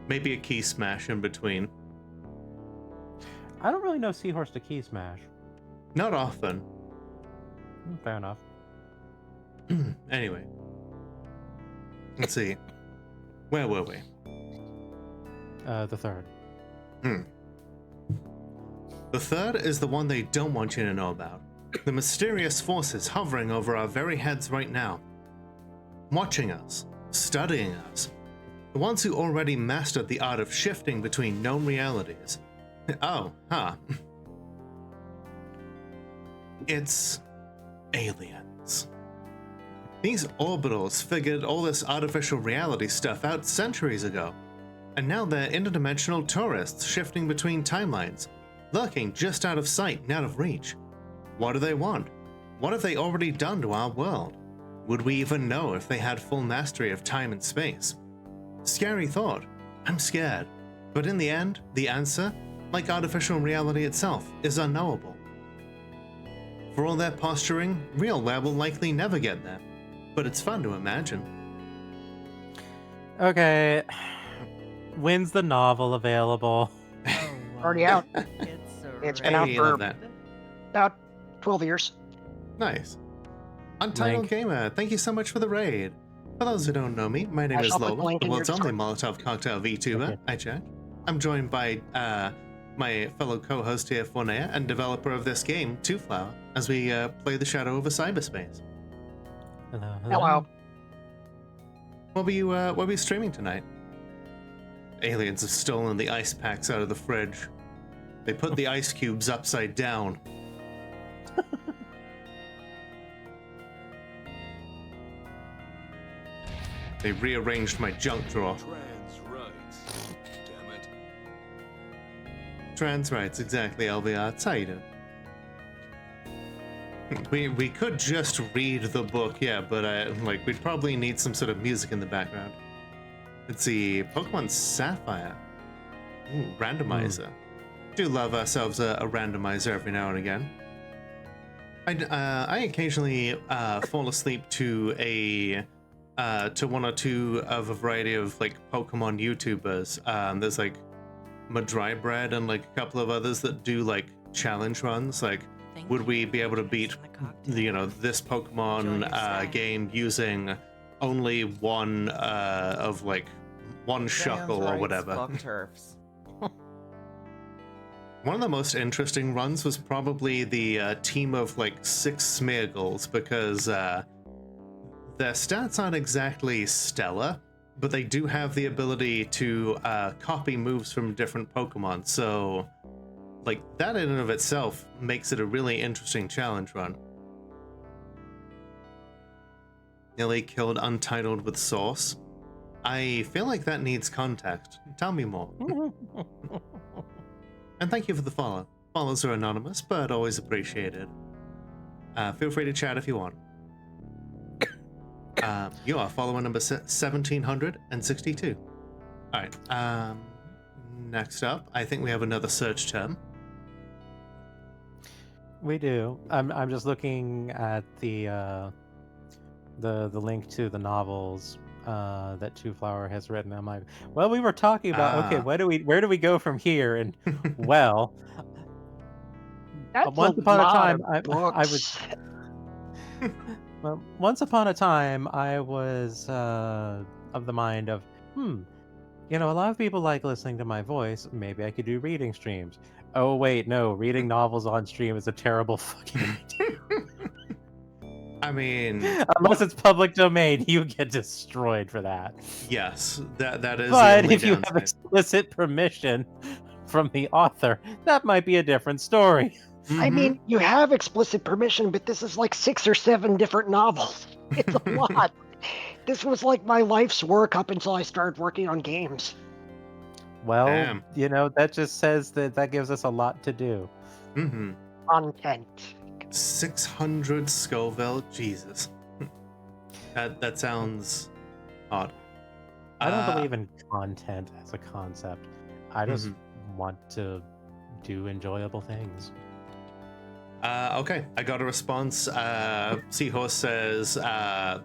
Maybe a key smash in between.
I don't really know Seahorse to key smash.
Not often.
Fair enough.
Anyway. Let's see. Where were we?
The third.
The third is the one they don't want you to know about. The mysterious forces hovering over our very heads right now. Watching us. Studying us. The ones who already mastered the art of shifting between known realities. Oh, huh. It's aliens. These orbitals figured all this artificial reality stuff out centuries ago, and now they're interdimensional tourists shifting between timelines, lurking just out of sight and out of reach. What do they want? What have they already done to our world? Would we even know if they had full mastery of time and space? Scary thought. I'm scared. But in the end, the answer, like artificial reality itself, is unknowable. For all their posturing, realware will likely never get there. But it's fun to imagine.
Okay. When's the novel available?
Already out. It's been out
Hey,
for
love that.
about 12 years.
Nice. Untitled
Link.
Gamer, thank you so much for the raid. For those who don't know me, my name
I
is
shall put the
Lola,
link
the
in your
world's only
Discord.
Molotov cocktail VTuber.
Okay.
I checked. I'm joined by my fellow co-host here, Fornea, and developer of this game, Two Flower, as we play the Shadow over Cyberspace.
Hello.
Hello.
What were you streaming tonight? Aliens have stolen the ice packs out of the fridge. They put the ice cubes upside down. They rearranged my junk drawer.
Trans rights. Damn it.
Trans rights, exactly, LVR. How you doing? We could just read the book, yeah, but we'd probably need some sort of music in the background. Let's see, Pokemon Sapphire. Ooh, randomizer. Do love ourselves a randomizer every now and again. I occasionally fall asleep to one or two of a variety of like Pokemon YouTubers. There's like Madrybread and like a couple of others that do like challenge runs. Like, would we be able to beat this Pokemon game using only one of like one shuckle or whatever? One of the most interesting runs was probably the team of like 6 Smeargles, because their stats aren't exactly stellar, but they do have the ability to copy moves from different Pokemon. So, like, that in and of itself makes it a really interesting challenge run. Nearly killed Untitled with Sauce. I feel like that needs context. Tell me more. And thank you for the follow. Follows are anonymous, but always appreciated. Feel free to chat if you want. You are follower number 1762. All right. Next up, I think we have another search term.
We do. I'm just looking at the link to the novels that Two Flower has written. I'm like, well, we were talking about okay, where do we go from here? And well,
That's
once
a
upon a
lot
time,
of
I would.
books.
Well, once upon a time, I was of the mind of, a lot of people like listening to my voice. Maybe I could do reading streams. Oh, wait, no, reading novels on stream is a terrible fucking idea.
I mean,
Unless it's public domain, you get destroyed for that.
yes, that is.
But
the only
if you have
downside.
explicit permission from the author, that might be a different story.
I mean, you have explicit permission, but this is like 6 or 7 different novels. It's a lot. This was like my life's work up until I started working on games.
Well,
Damn.
That just says that gives us a lot to do.
Content.
600 Scoville, Jesus. That sounds odd.
I don't believe in content as a concept. I just want to do enjoyable things.
Okay, I got a response. Seahorse says, the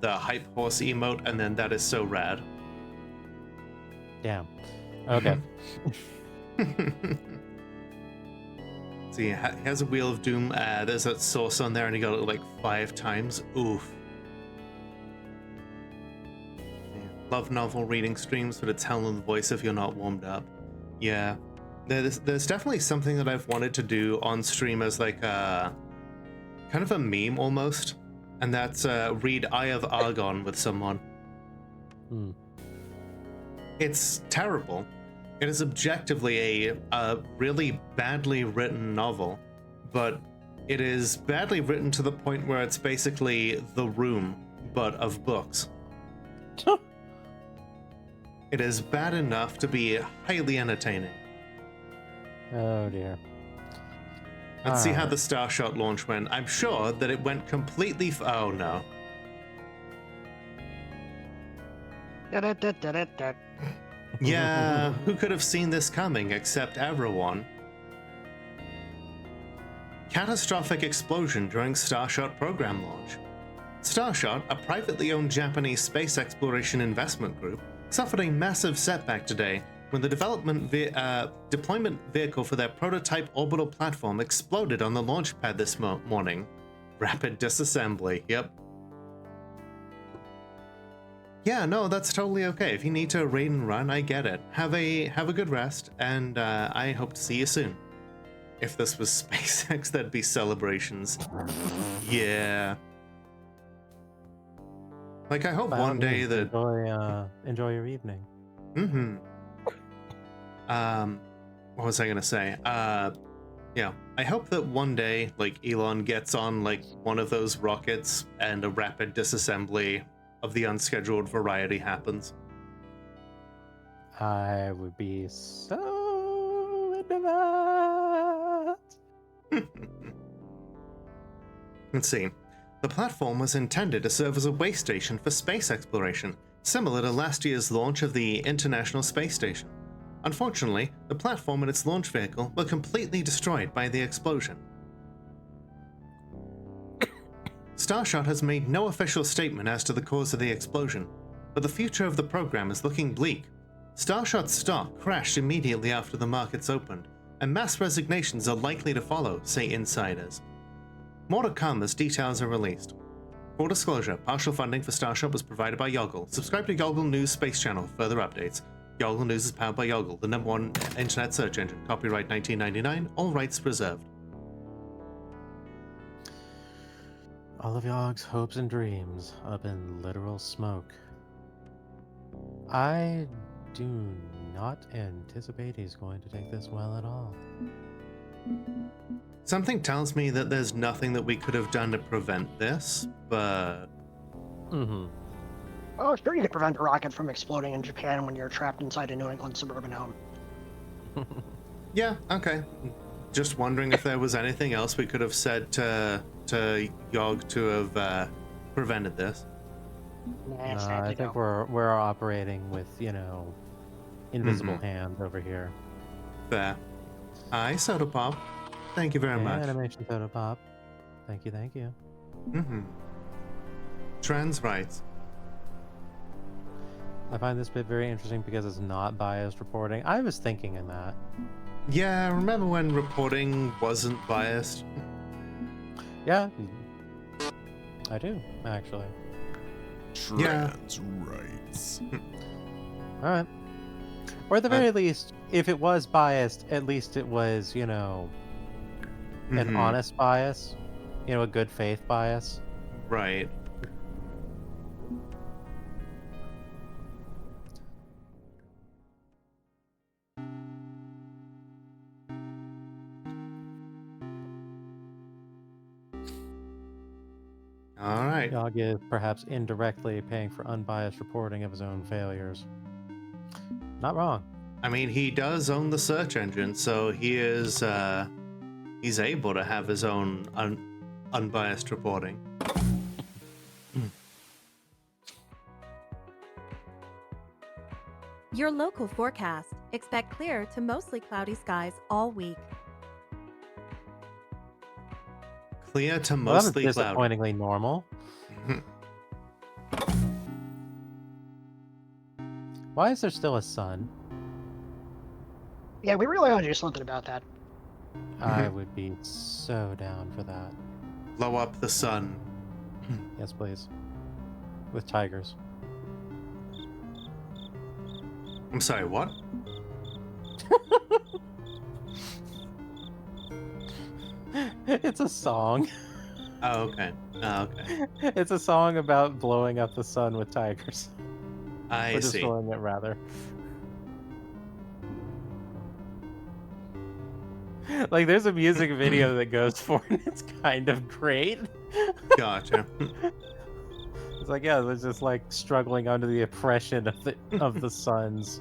hype horse emote, and then that is so rad.
Damn. Okay.
See, he has a Wheel of Doom. There's that source on there, and he got it like 5 times. Oof. Yeah. Love novel reading streams, but it's hell in the voice if you're not warmed up. Yeah. There's definitely something that I've wanted to do on stream as like a kind of a meme almost, and that's read Eye of Argon with someone. It's terrible. It is objectively a really badly written novel, but it is badly written to the point where it's basically The Room, but of books. It is bad enough to be highly entertaining.
Oh dear.
Let's see how the Starshot launch went. I'm sure that it went completely. Oh no. Yeah, who could have seen this coming except everyone? Catastrophic explosion during Starshot program launch. Starshot, a privately owned Japanese space exploration investment group, suffered a massive setback today when the deployment vehicle for their prototype orbital platform exploded on the launch pad this morning. Rapid disassembly, yep. Yeah, no, that's totally okay. If you need to raid and run, I get it. Have a good rest, and I hope to see you soon. If this was SpaceX, that'd be celebrations. Yeah. Like, I hope one day that...
Enjoy your evening.
What was I gonna say? Yeah, I hope that one day, like, Elon gets on, like, one of those rockets and a rapid disassembly of the unscheduled variety happens.
I would be so into that.
Let's see. The platform was intended to serve as a way station for space exploration, similar to last year's launch of the International Space Station. Unfortunately, the platform and its launch vehicle were completely destroyed by the explosion. Starshot has made no official statement as to the cause of the explosion, but the future of the program is looking bleak. Starshot's stock crashed immediately after the markets opened, and mass resignations are likely to follow, say insiders. More to come as details are released. Full disclosure, partial funding for Starshot was provided by Yoggle. Subscribe to Yoggle News Space Channel for further updates. Yoggle News is powered by Yoggle, the #1 internet search engine. Copyright 1999, all rights reserved.
All of Yogg's hopes and dreams up in literal smoke. I do not anticipate he's going to take this well at all.
Something tells me that there's nothing that we could have done to prevent this, but...
Oh, sure you could prevent a rocket from exploding in Japan when you're trapped inside a New England suburban home.
Yeah, okay. Just wondering if there was anything else we could have said to Yogg to have prevented this.
I think we're operating with, invisible hands over here.
Fair. Aye, Soda Pop. Thank you very much.
Animation Soda Pop. Thank you.
Trans rights.
I find this bit very interesting because it's not biased reporting. I was thinking in that.
Yeah, remember when reporting wasn't biased?
Yeah. I do, actually.
Trans rights.
All right. Or at the very least, if it was biased, at least it was, an honest bias. A good faith bias.
Right. All right.
Yog is perhaps indirectly paying for unbiased reporting of his own failures. Not wrong.
I mean, he does own the search engine, so he is he's able to have his own unbiased reporting.
Your local forecast. Expect clear to mostly cloudy skies all week.
Clear to
Well, that was
mostly cloudy.
disappointingly normal. Why is there still a sun?
Yeah, we really ought to do something about that.
I would be so down for that.
Blow up the sun.
Yes, please. With tigers.
I'm sorry, what?
It's a song.
Oh, okay.
It's a song about blowing up the sun with tigers.
I
or
see.
destroying it, rather. Like, there's a music video that goes for it, and it's kind of great.
Gotcha.
It's like, yeah, they're just like struggling under the oppression of the sun's,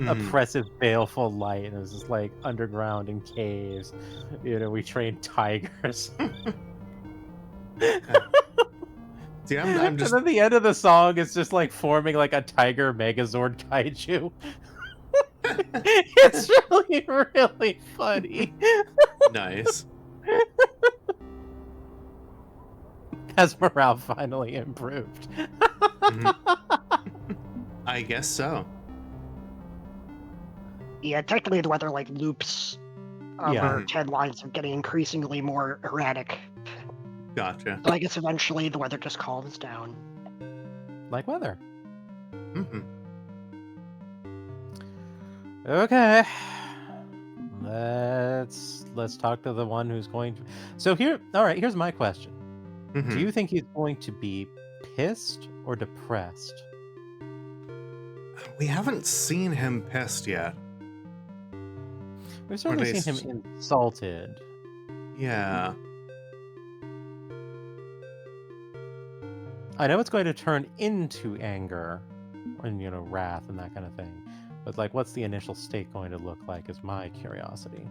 oppressive, baleful light, and it's just like underground in caves. We train tigers.
See, I'm just.
And then the end of the song is just like forming like a tiger Megazord kaiju. It's really, really funny.
Nice.
Has morale finally improved?
I guess so.
Yeah, technically the weather like loops over 10 lines of getting increasingly more erratic.
Gotcha.
So I guess eventually the weather just calms down.
Like weather. Okay. Let's talk to the one who's going to. So here's my question. Do you think he's going to be pissed or depressed?
We haven't seen him pissed yet.
We've certainly seen him insulted.
Yeah.
I know it's going to turn into anger and, wrath and that kind of thing. But, like, what's the initial state going to look like is my curiosity.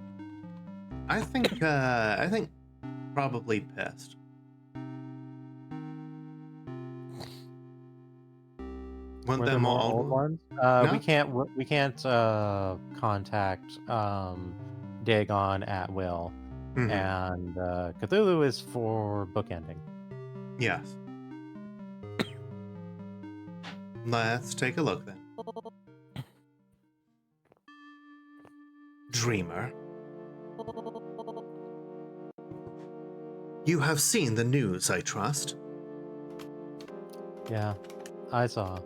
I think probably pissed. Want
Were there
them
more
all
old ones?
No?
We can't contact Dagon at will, and Cthulhu is for bookending.
Yes. Let's take a look then. Dreamer. You have seen the news, I trust?
Yeah, I saw.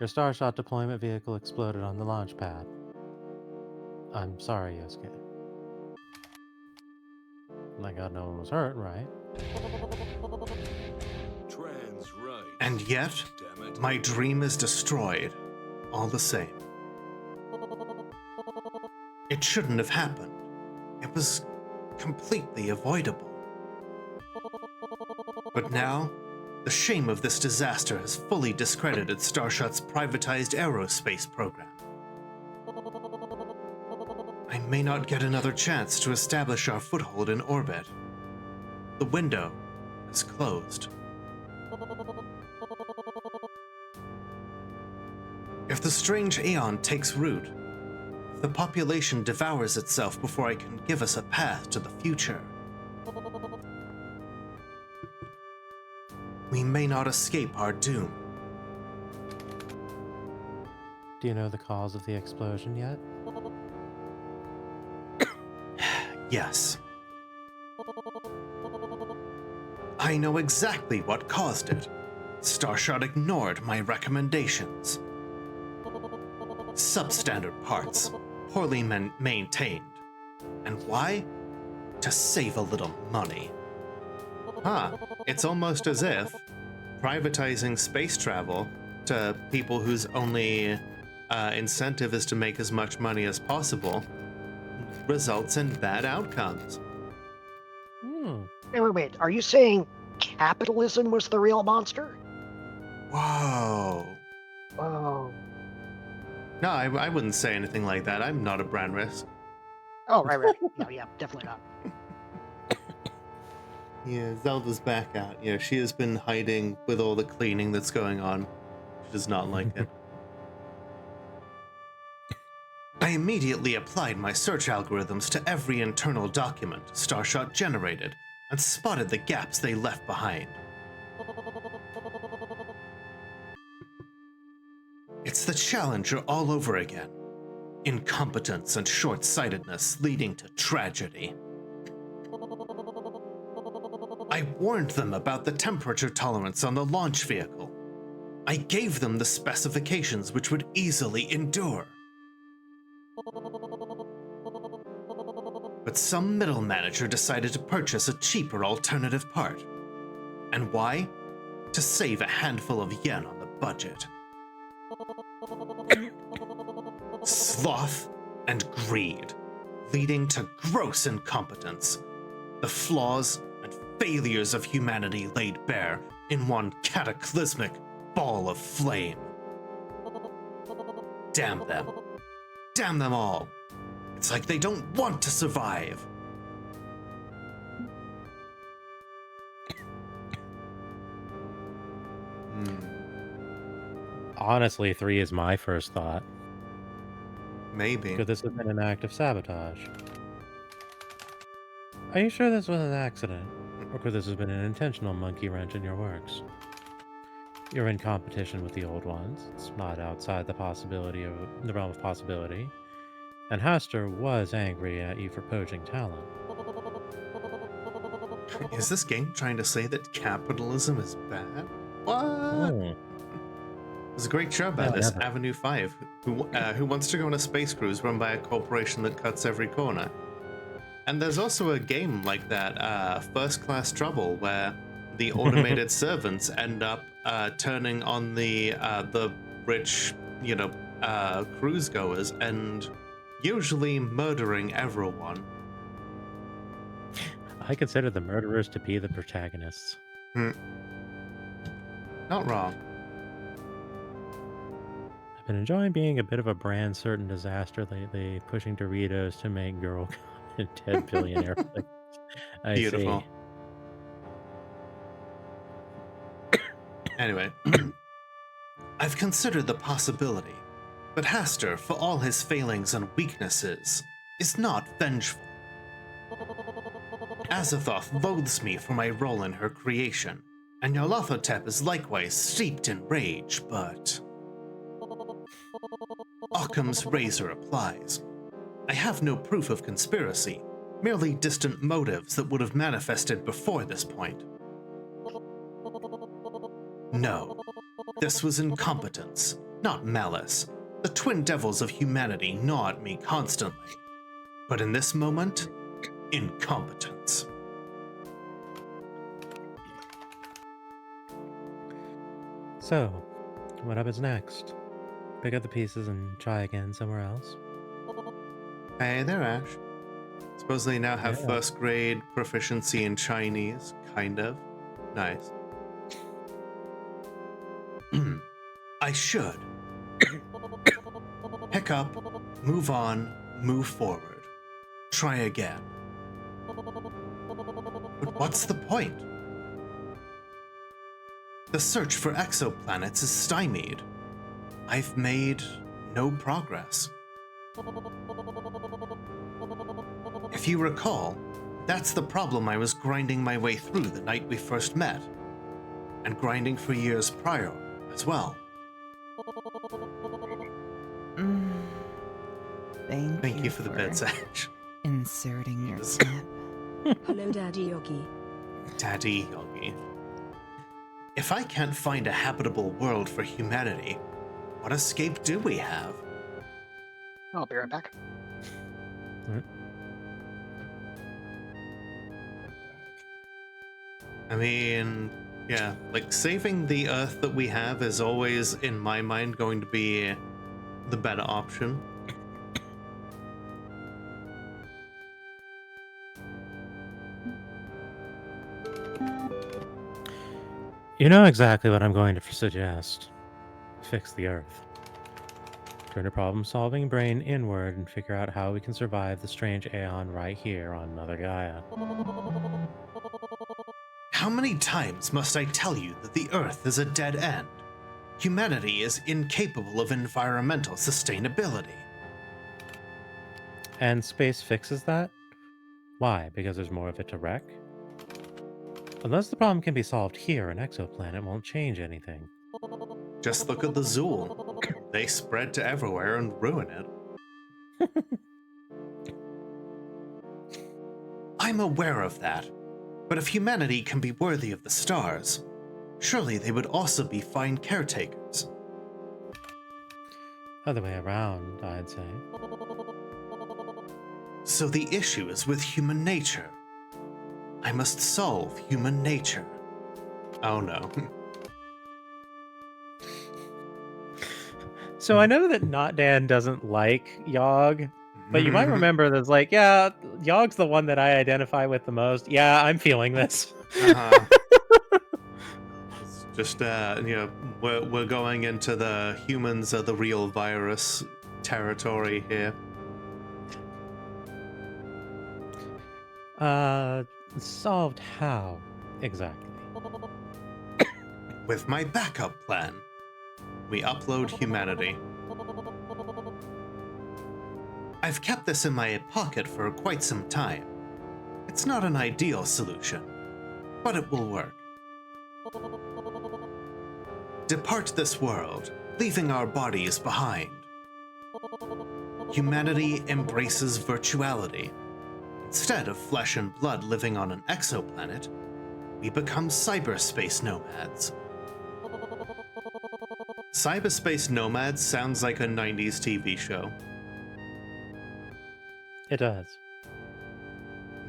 Your Starshot deployment vehicle exploded on the launch pad. I'm sorry, Yosuke. Thank God no one was hurt, right?
Trans right.
And yet,
Damn it.
my dream is destroyed. All the same. It shouldn't have happened. It was completely avoidable. But now, the shame of this disaster has fully discredited Starshot's privatized aerospace program. I may not get another chance to establish our foothold in orbit. The window is closed. If the strange Aeon takes root, if the population devours itself before I can give us a path to the future, we may not escape our doom.
Do you know the cause of the explosion yet?
Yes. I know exactly what caused it. Starshot ignored my recommendations. Substandard parts, poorly maintained. And why? To save a little money. It's almost as if privatizing space travel to people whose only incentive is to make as much money as possible results in bad outcomes.
Wait. Are you saying capitalism was the real monster?
Whoa.
Oh.
No, I wouldn't say anything like that. I'm not a brand risk.
Oh, right. Yeah, definitely not.
Yeah, Zelda's back out. Yeah, she has been hiding with all the cleaning that's going on. She does not like it. I immediately applied my search algorithms to every internal document Starshot generated and spotted the gaps they left behind. It's the Challenger all over again. Incompetence and short-sightedness leading to tragedy. I warned them about the temperature tolerance on the launch vehicle. I gave them the specifications which would easily endure. But some middle manager decided to purchase a cheaper alternative part. And why? To save a handful of yen on the budget. Sloth and greed, leading to gross incompetence. The flaws and failures of humanity laid bare in one cataclysmic ball of flame. Damn them. Damn them all. It's like they don't want to survive.
Honestly, 3 is my first thought.
Maybe.
Could this have been an act of sabotage? Are you sure this was an accident? Or could this have been an intentional monkey wrench in your works? You're in competition with the old ones. It's not outside the realm of possibility. And Haster was angry at you for poaching talent.
Is this game trying to say that capitalism is bad? What? There's a great show about this, never. Avenue 5, who wants to go on a space cruise run by a corporation that cuts every corner. And there's also a game like that, First Class Trouble, where the automated servants end up turning on the rich, cruise goers and usually murdering everyone.
I consider the murderers to be the protagonists.
Not wrong.
I've been enjoying being a bit of a brand certain disaster lately, pushing Doritos to make girl and Ted billionaire. I
Beautiful.
See.
Anyway, I've considered the possibility, but Haster, for all his failings and weaknesses, is not vengeful. Azathoth loathes me for my role in her creation, and Nyarlathotep is likewise steeped in rage, but Occam's razor applies. I have no proof of conspiracy, merely distant motives that would have manifested before this point. No, this was incompetence, not malice. The twin devils of humanity gnaw at me constantly. But in this moment, incompetence.
So, what happens next? Pick up the pieces and try again somewhere else?
Hey there, Ash. Suppose they now have first grade proficiency in Chinese, kind of. Nice. I should. Pick up, move on, move forward. Try again. But what's the point? The search for exoplanets is stymied. I've made no progress. If you recall, that's the problem I was grinding my way through the night we first met, and grinding for years prior as well. Thank you for the bed, Sage.
Inserting your snap.
Hello, Daddy Yogi.
Daddy Yogi. If I can't find a habitable world for humanity, what escape do we have?
I'll be right back.
I mean, yeah, like saving the Earth that we have is always, in my mind, going to be the better option.
You know exactly what I'm going to suggest. Fix the Earth. Turn a problem-solving brain inward and figure out how we can survive the strange aeon right here on Mother Gaia.
How many times must I tell you that the Earth is a dead end? Humanity is incapable of environmental sustainability.
And space fixes that? Why? Because there's more of it to wreck? Unless the problem can be solved here, an exoplanet won't change anything.
Just look at the Zool. They spread to everywhere and ruin it. I'm aware of that, but if humanity can be worthy of the stars, surely they would also be fine caretakers.
Other way around, I'd say.
So the issue is with human nature. I must solve human nature. Oh no.
So I know that Not Dan doesn't like Yogg, but you might remember that's like, yeah, Yogg's the one that I identify with the most. Yeah, I'm feeling this.
It's just, you know, we're going into the humans are the real virus territory here.
Solved how exactly?
With my backup plan, we upload humanity. I've kept this in my pocket for quite some time. It's not an ideal solution, but it will work. Depart this world, leaving our bodies behind. Humanity embraces virtuality. Instead of flesh and blood living on an exoplanet, we become cyberspace nomads. Cyberspace nomads sounds like a 90s TV show.
It does.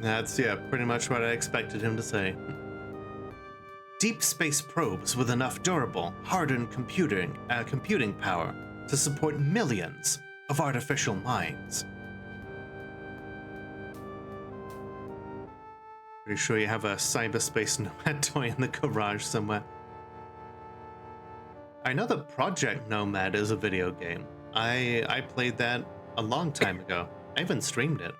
That's, yeah, pretty much what I expected him to say. Deep space probes with enough durable, hardened computing power to support millions of artificial minds. Pretty sure you have a cyberspace nomad toy in the garage somewhere. I know that Project Nomad is a video game. I played that a long time ago. I even streamed it.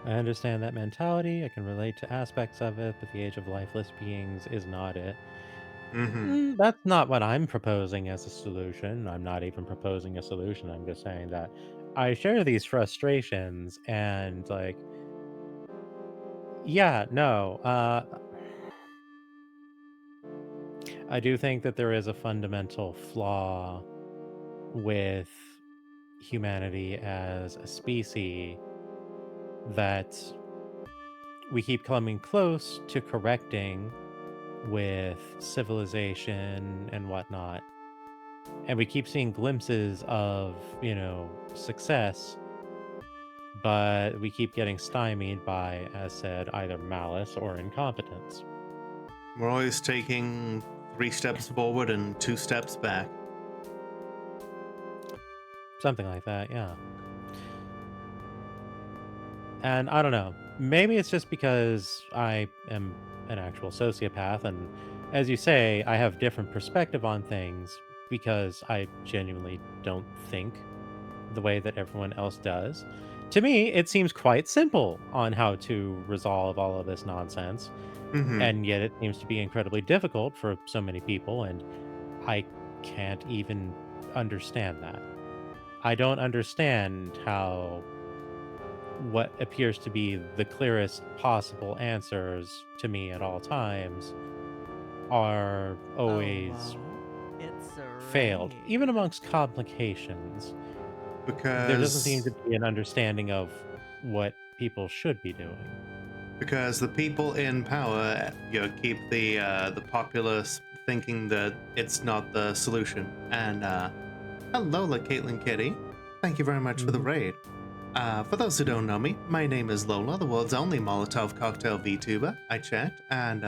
I understand that mentality. I can relate to aspects of it, but the age of lifeless beings is not it. That's not what I'm proposing as a solution. I'm not even proposing a solution. I'm just saying that I share these frustrations and, like, yeah, no. I do think that there is a fundamental flaw with humanity as a species that we keep coming close to correcting with civilization and whatnot. And we keep seeing glimpses of, success, but we keep getting stymied by, as said, either malice or incompetence.
We're always taking 3 steps forward and 2 steps back.
Something like that, yeah. And I don't know. Maybe it's just because I am an actual sociopath, and as you say, I have different perspective on things because I genuinely don't think the way that everyone else does. To me, it seems quite simple on how to resolve all of this nonsense, and yet it seems to be incredibly difficult for so many people, and I can't even understand that. I don't understand how what appears to be the clearest possible answers to me at all times are always failed, even amongst complications.
Because
there doesn't seem to be an understanding of what people should be doing.
Because the people in power, keep the populace thinking that it's not the solution. And hello, Caitlin Kitty. Thank you very much for the raid. For those who don't know me, my name is Lola, the world's only Molotov cocktail VTuber. I checked, and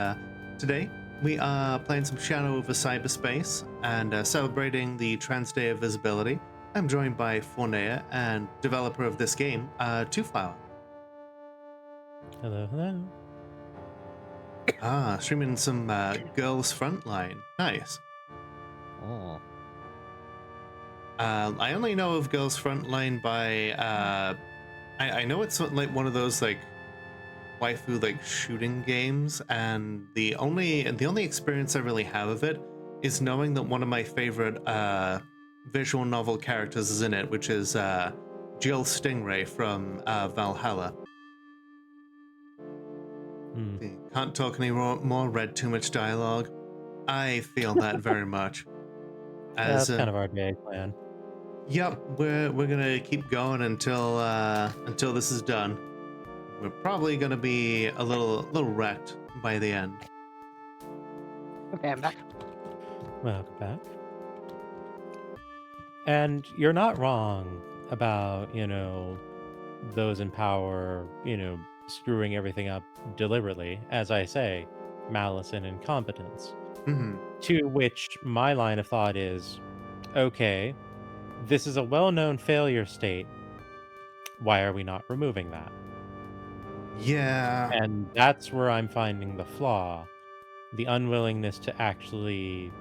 today we are playing some Shadow over Cyberspace and celebrating the Trans Day of Visibility. I'm joined by Fornea and developer of this game, Two Flower.
Hello, hello.
Streaming some Girls Frontline. Nice.
Oh.
I only know of Girls Frontline by I know it's like one of those like waifu like shooting games, and the only experience I really have of it is knowing that one of my favorite visual novel characters is in it, which is Jill Stingray from Valhalla. Can't talk anymore, read too much dialogue. I feel that very much.
That's kind of our day plan.
Yep, we're gonna keep going until this is done. We're probably gonna be a little wrecked by the end.
Okay, I'm back.
Welcome back. And you're not wrong about, those in power, screwing everything up deliberately. As I say, malice and incompetence. To which my line of thought is, okay, this is a well-known failure state. Why are we not removing that?
Yeah.
And that's where I'm finding the flaw. The unwillingness to actually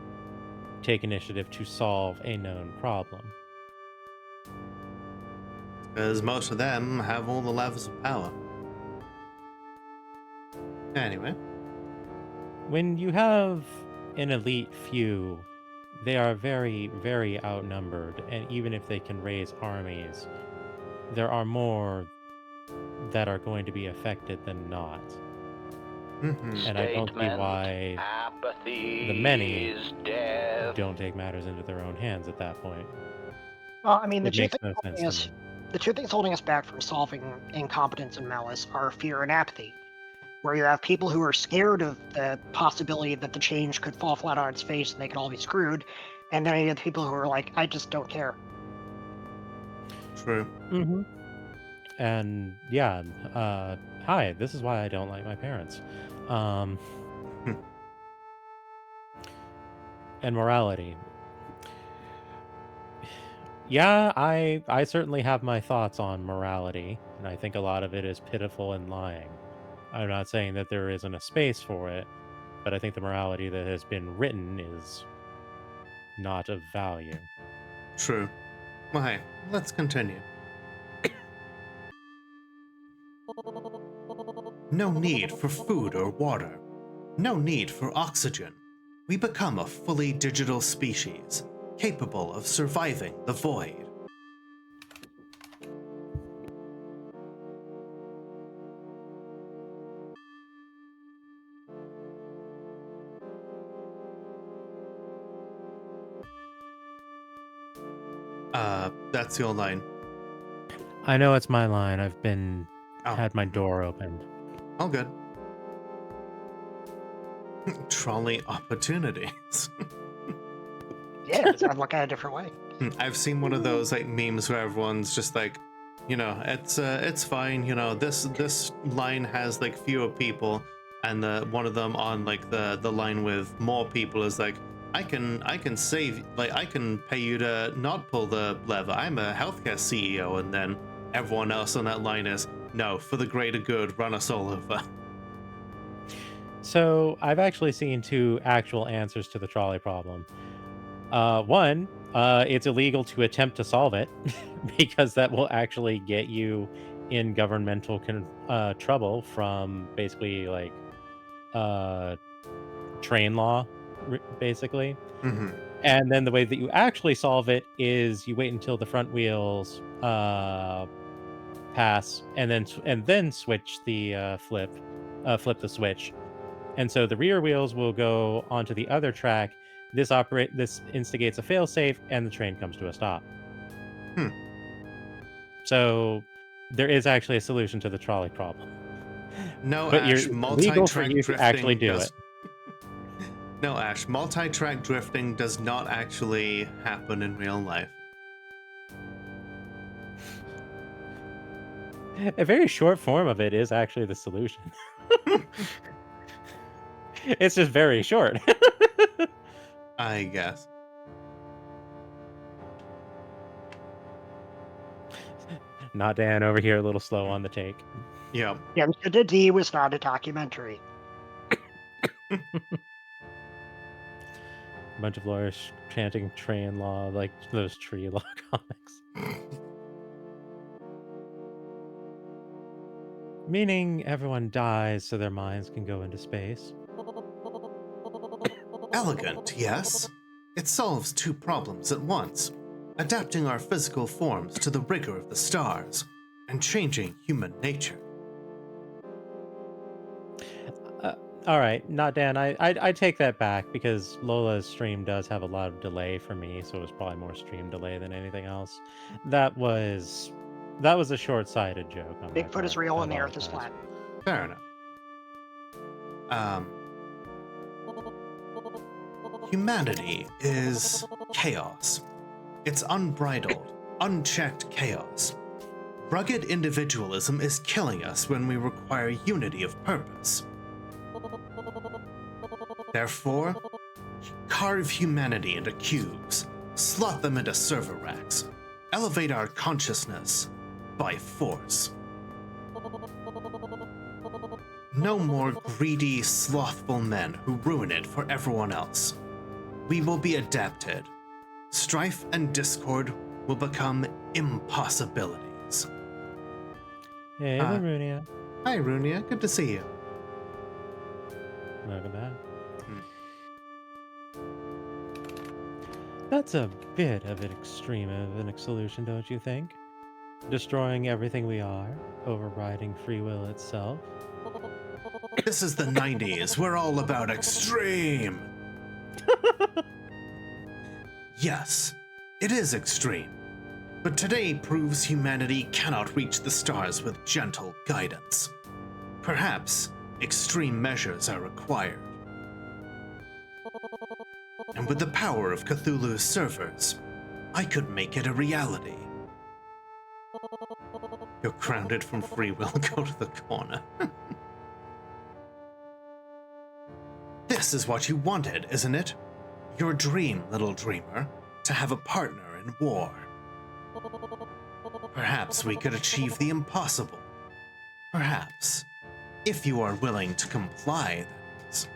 take initiative to solve a known problem.
Because most of them have all the levels of power. Anyway.
When you have an elite few, they are very, very outnumbered, and even if they can raise armies, there are more that are going to be affected than not. And I don't see why the many don't take matters into their own hands at that point.
Well, I mean, the
It
two
makes no sense to me.
the two things holding us back from solving incompetence and malice are fear and apathy, where you have people who are scared of the possibility that the change could fall flat on its face and they could all be screwed, and then you have people who are like, I just don't care.
True.
And yeah, hi, this is why I don't like my parents. And morality. Yeah, I certainly have my thoughts on morality, and I think a lot of it is pitiful and lying. I'm not saying that there isn't a space for it, but I think the morality that has been written is not of value.
True. Well, hey, let's continue. No need for food or water. No need for oxygen. We become a fully digital species, capable of surviving the void. That's your line.
I know it's my line. I've been had my door opened.
All good. Trolley opportunities.
Yeah, I'd look at it a different way.
I've seen one of those like memes where everyone's just like, it's fine. This line has like fewer people, and one of them on like the line with more people is like, I can save, like I can pay you to not pull the lever. I'm a healthcare CEO, and then everyone else on that line is, no, for the greater good, run us all over.
So I've actually seen two actual answers to the trolley problem. One, it's illegal to attempt to solve it because that will actually get you in governmental trouble from basically like train law, basically. And then the way that you actually solve it is you wait until the front wheels pass, and then switch the flip the switch, and so the rear wheels will go onto the other track. This instigates a failsafe, and the train comes to a stop. So There is actually a solution to the trolley problem.
No,
But
Ash,
you're legal for
multi-track
you to actually
drifting
do
does...
it.
No, Ash, multi-track drifting does not actually happen in real life.
A very short form of it is actually the solution. It's just very short.
I guess.
Not Dan over here, a little slow on the take.
Yeah.
The D was not a documentary.
A bunch of lawyers chanting train law like those tree law comics. Meaning everyone dies so their minds can go into space.
Elegant, yes. It solves two problems at once, adapting our physical forms to the rigor of the stars, and changing human nature.
All right, not Dan. I take that back because Lola's stream does have a lot of delay for me, so it was probably more stream delay than anything else. That was a short-sighted joke. On
Bigfoot is real and the Earth is flat.
Fair enough. Humanity is chaos. It's unbridled, unchecked chaos. Rugged individualism is killing us when we require unity of purpose. Therefore, carve humanity into cubes, slot them into server racks, elevate our consciousness by force. No more greedy, slothful men who ruin it for everyone else. We will be adapted. Strife and discord will become impossibilities.
Hey, Runia.
Hi, Runia. Good to see you.
Welcome back. That's a bit of an extreme of an solution, don't you think? Destroying everything we are, overriding free will itself.
This is the 90s. We're all about extreme. Yes, it is extreme. But today proves humanity cannot reach the stars with gentle guidance. Perhaps extreme measures are required. And with the power of Cthulhu's servers, I could make it a reality. You're grounded from free will, go to the corner. This is what you wanted, isn't it? Your dream, little dreamer, to have a partner in war. Perhaps we could achieve the impossible. Perhaps, if you are willing to comply, that is.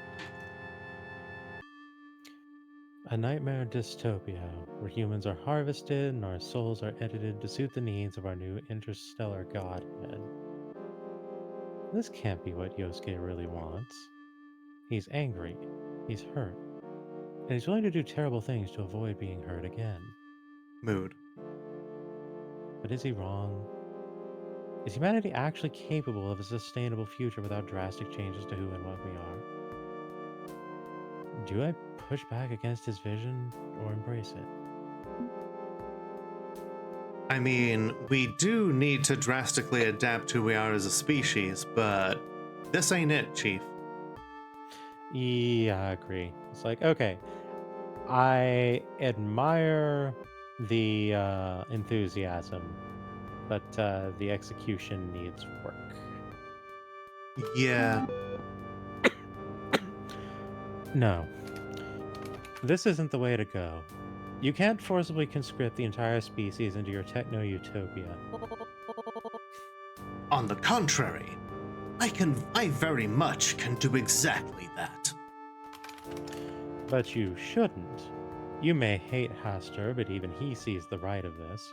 A nightmare dystopia, where humans are harvested and our souls are edited to suit the needs of our new interstellar godhead. This can't be what Yosuke really wants. He's angry, he's hurt, and he's willing to do terrible things to avoid being hurt again.
Mood.
But is he wrong? Is humanity actually capable of a sustainable future without drastic changes to who and what we are? Do I push back against his vision or embrace it?
I mean, we do need to drastically adapt who we are as a species, but this ain't it, Chief.
Yeah, I agree. It's like, okay, I admire the enthusiasm, but the execution needs work.
Yeah.
No. This isn't the way to go. You can't forcibly conscript the entire species into your techno-utopia.
On the contrary, I very much can do exactly that.
But you shouldn't. You may hate Hastur, but even he sees the right of this.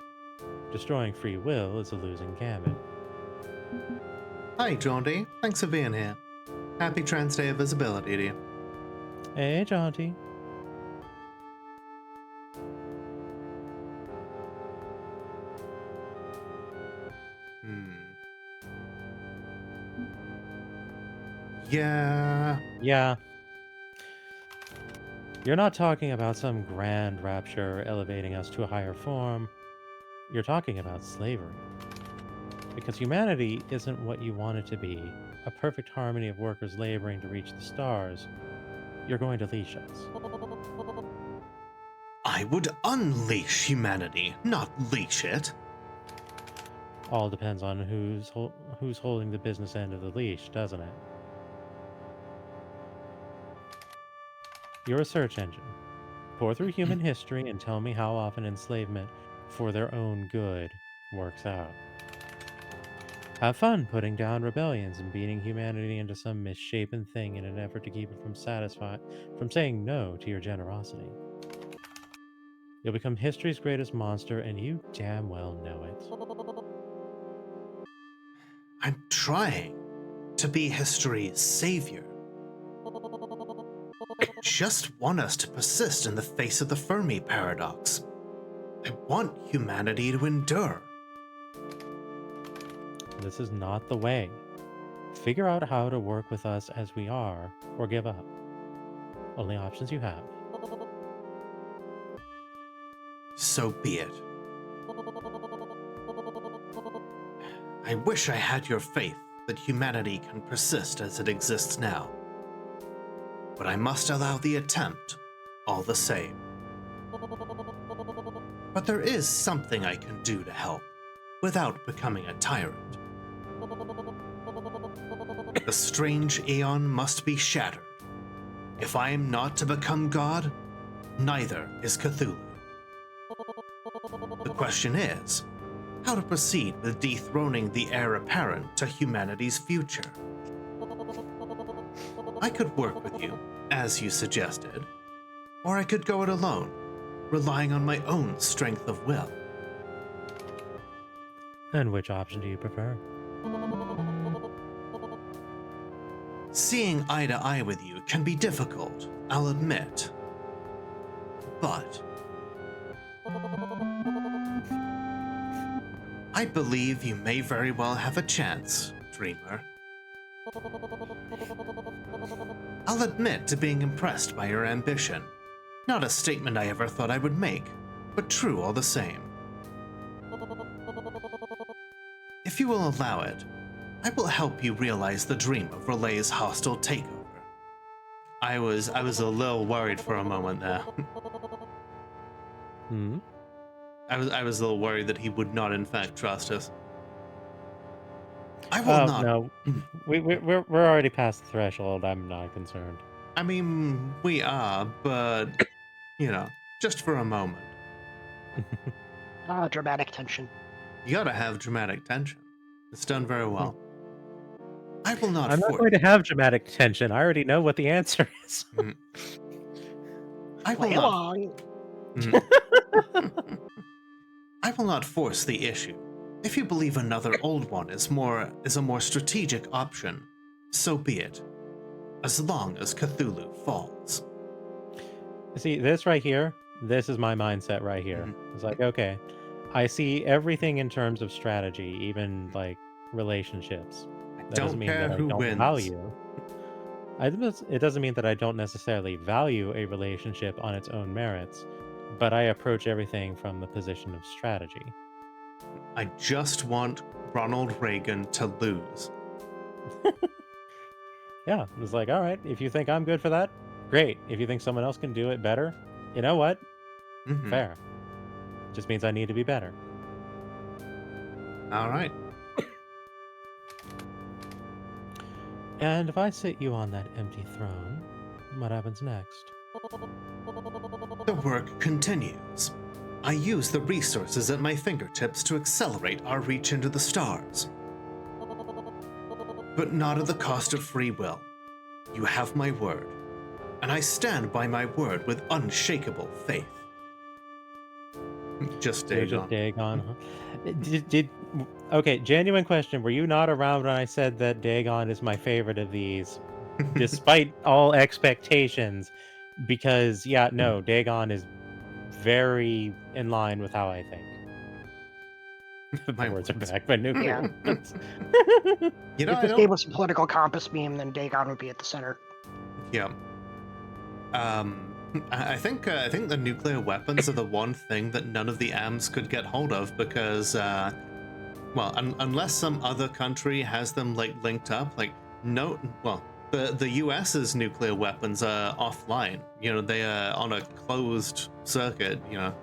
Destroying free will is a losing gambit.
Hi, Jaunty. Thanks for being here. Happy Trans Day of Visibility to you.
Hey, Jaunty.
Yeah.
Yeah. You're not talking about some grand rapture elevating us to a higher form. You're talking about slavery. Because humanity isn't what you want it to be, a perfect harmony of workers laboring to reach the stars. You're going to leash us.
I would unleash humanity, not leash it.
All depends on who's holding the business end of the leash, doesn't it? You're a search engine. Pour through human history and tell me how often enslavement for their own good works out. Have fun putting down rebellions and beating humanity into some misshapen thing in an effort to keep it from saying no to your generosity. You'll become history's greatest monster, and you damn well know it.
I'm trying to be history's savior. I just want us to persist in the face of the Fermi paradox. I want humanity to endure.
This is not the way. Figure out how to work with us as we are, or give up. Only options you have.
So be it. I wish I had your faith that humanity can persist as it exists now. But I must allow the attempt, all the same. But there is something I can do to help, without becoming a tyrant. The strange aeon must be shattered. If I am not to become God, neither is Cthulhu. The question is, how to proceed with dethroning the heir apparent to humanity's future. I could work with you, as you suggested, or I could go it alone, relying on my own strength of will.
And which option do you prefer?
Seeing eye to eye with you can be difficult, I'll admit. But I believe you may very well have a chance, Dreamer. I'll admit to being impressed by your ambition. Not a statement I ever thought I would make, but true all the same. If you will allow it, I will help you realize the dream of Relay's hostile takeover. I was a little worried for a moment there.
Hmm?
I was a little worried that he would not in fact trust us. I will not.
No, we're already past the threshold. I'm not concerned.
I mean, we are, but you know, just for a moment.
Dramatic tension.
You gotta have dramatic tension. It's done very well. I will not.
I'm not going to have dramatic tension. I already know what the answer is.
I will
Play
not.
along.
I will not force the issue. If you believe another old one is a more strategic option, so be it. As long as Cthulhu falls.
See, this right here, this is my mindset right here. It's like, okay, I see everything in terms of strategy, even like relationships. That doesn't mean that I don't value. It doesn't mean that I don't necessarily value a relationship on its own merits, but I approach everything from the position of strategy.
I just want Ronald Reagan to lose.
Yeah, it's like, all right, if you think I'm good for that, great. If you think someone else can do it better, you know what? Fair. Just means I need to be better.
All right.
And if I sit you on that empty throne, what happens next?
The work continues. I use the resources at my fingertips to accelerate our reach into the stars. But not at the cost of free will. You have my word, and I stand by my word with unshakable faith. Just
Dagon. Okay, genuine question. Were you not around when I said that Dagon is my favorite of these, despite all expectations? Because, yeah, no, Dagon is very in line with how I think. My words are back, but nuclear weapons.
You know, if this game was a political compass beam, then Dagon would be at the center.
Yeah. I think the nuclear weapons are the one thing that none of the AMs could get hold of because well, unless some other country has them like linked up, like no, well, the US's nuclear weapons are offline. You know, they are on a closed circuit. You know,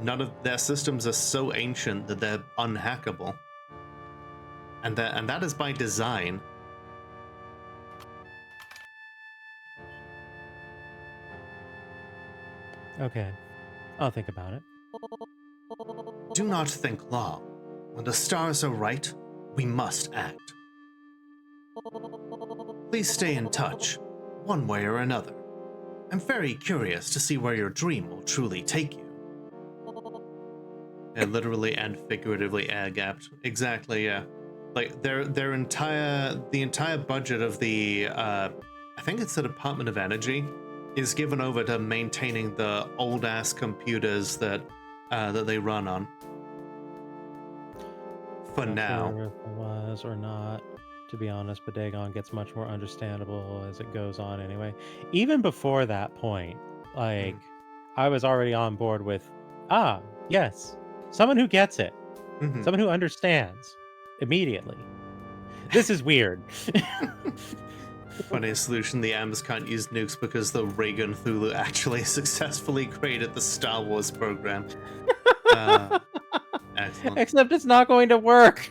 none of their systems are so ancient that they're unhackable, and that is by design.
Okay, I'll think about it.
Do not think long. When the stars are right, we must act. Please stay in touch, one way or another. I'm very curious to see where your dream will truly take you. Yeah, literally and figuratively air-gapped. Exactly, yeah. Like, the entire budget of the, I think it's the Department of Energy, is given over to maintaining the old-ass computers that they run on. For
Not
now.
sure if it was or not, to be honest, but Dagon gets much more understandable as it goes on anyway. Even before that point, like, I was already on board with, yes, someone who gets it. Someone who understands immediately. This is weird.
Funny solution, the AMs can't use nukes because the Reagan Thulu actually successfully created the Star Wars program. Excellent.
Except it's not going to work.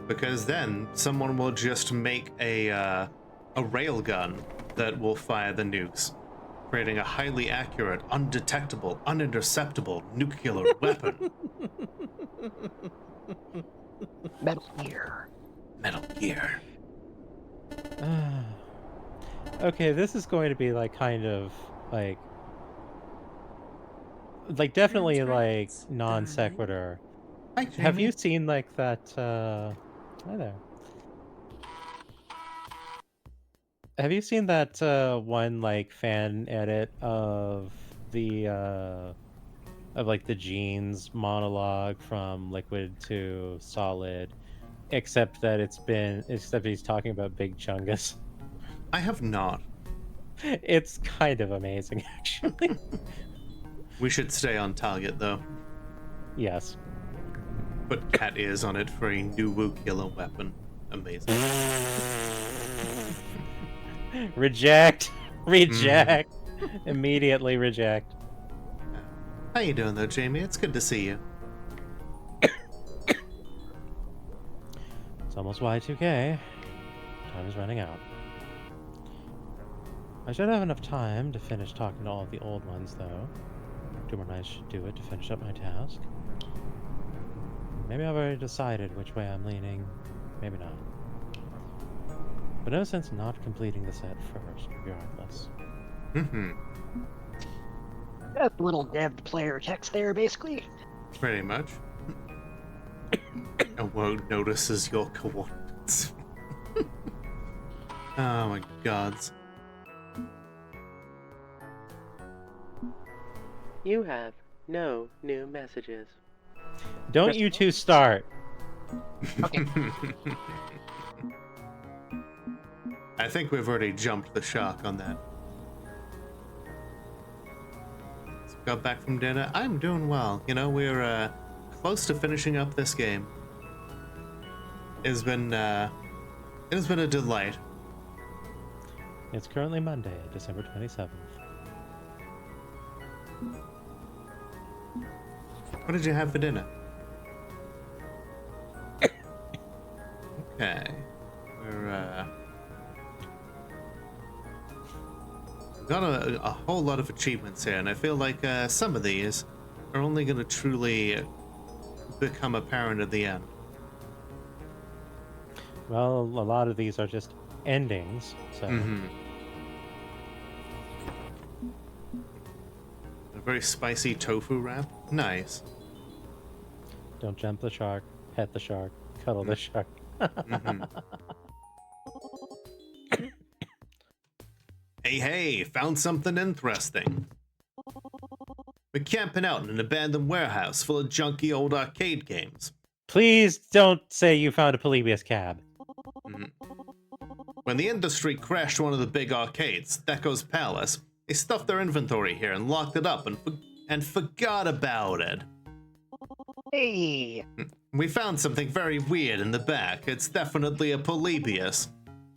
Because then someone will just make a railgun that will fire the nukes, creating a highly accurate, undetectable, uninterceptable nuclear weapon.
Metal Gear.
Metal Gear.
Okay, this is going to be like kind of like definitely like non sequitur.
Hi,
Have you seen like that hi there. Have you seen that one like fan edit of the of like the Genes monologue from liquid to solid, except that he's talking about Big Chungus?
I have not.
It's kind of amazing, actually.
We should stay on target, though.
Yes.
Put cat ears on it for a new killer weapon. Amazing.
Reject. Reject. Immediately reject.
How you doing, though, Jamie? It's good to see you.
It's almost Y2K. Time is running out. I should have enough time to finish talking to all of the old ones, though. 2 more nights should do it to finish up my task. Maybe I've already decided which way I'm leaning. Maybe not. But no sense not completing the set first, regardless.
That's little dev player text there, basically.
Pretty much. A won't notices your coordinates. Oh my gods.
You have no new messages.
Don't you two start.
Okay.
I think we've already jumped the shark on that. So got back from dinner. I'm doing well. You know, we're close to finishing up this game. It has been a delight.
It's currently Monday, December 27th.
What did you have for dinner? Okay. We're we've got a whole lot of achievements here, and I feel like some of these are only going to truly become apparent at the end.
Well, a lot of these are just endings, so...
A very spicy tofu wrap? Nice.
Don't jump the shark, pet the shark, cuddle the shark.
Hey, found something interesting. We're camping out in an abandoned warehouse full of junky old arcade games.
Please don't say you found a Polybius cab.
When the industry crashed one of the big arcades, Thecco's Palace, they stuffed their inventory here and locked it up and and forgot about it.
Hey.
We found something very weird in the back. It's definitely a Polybius.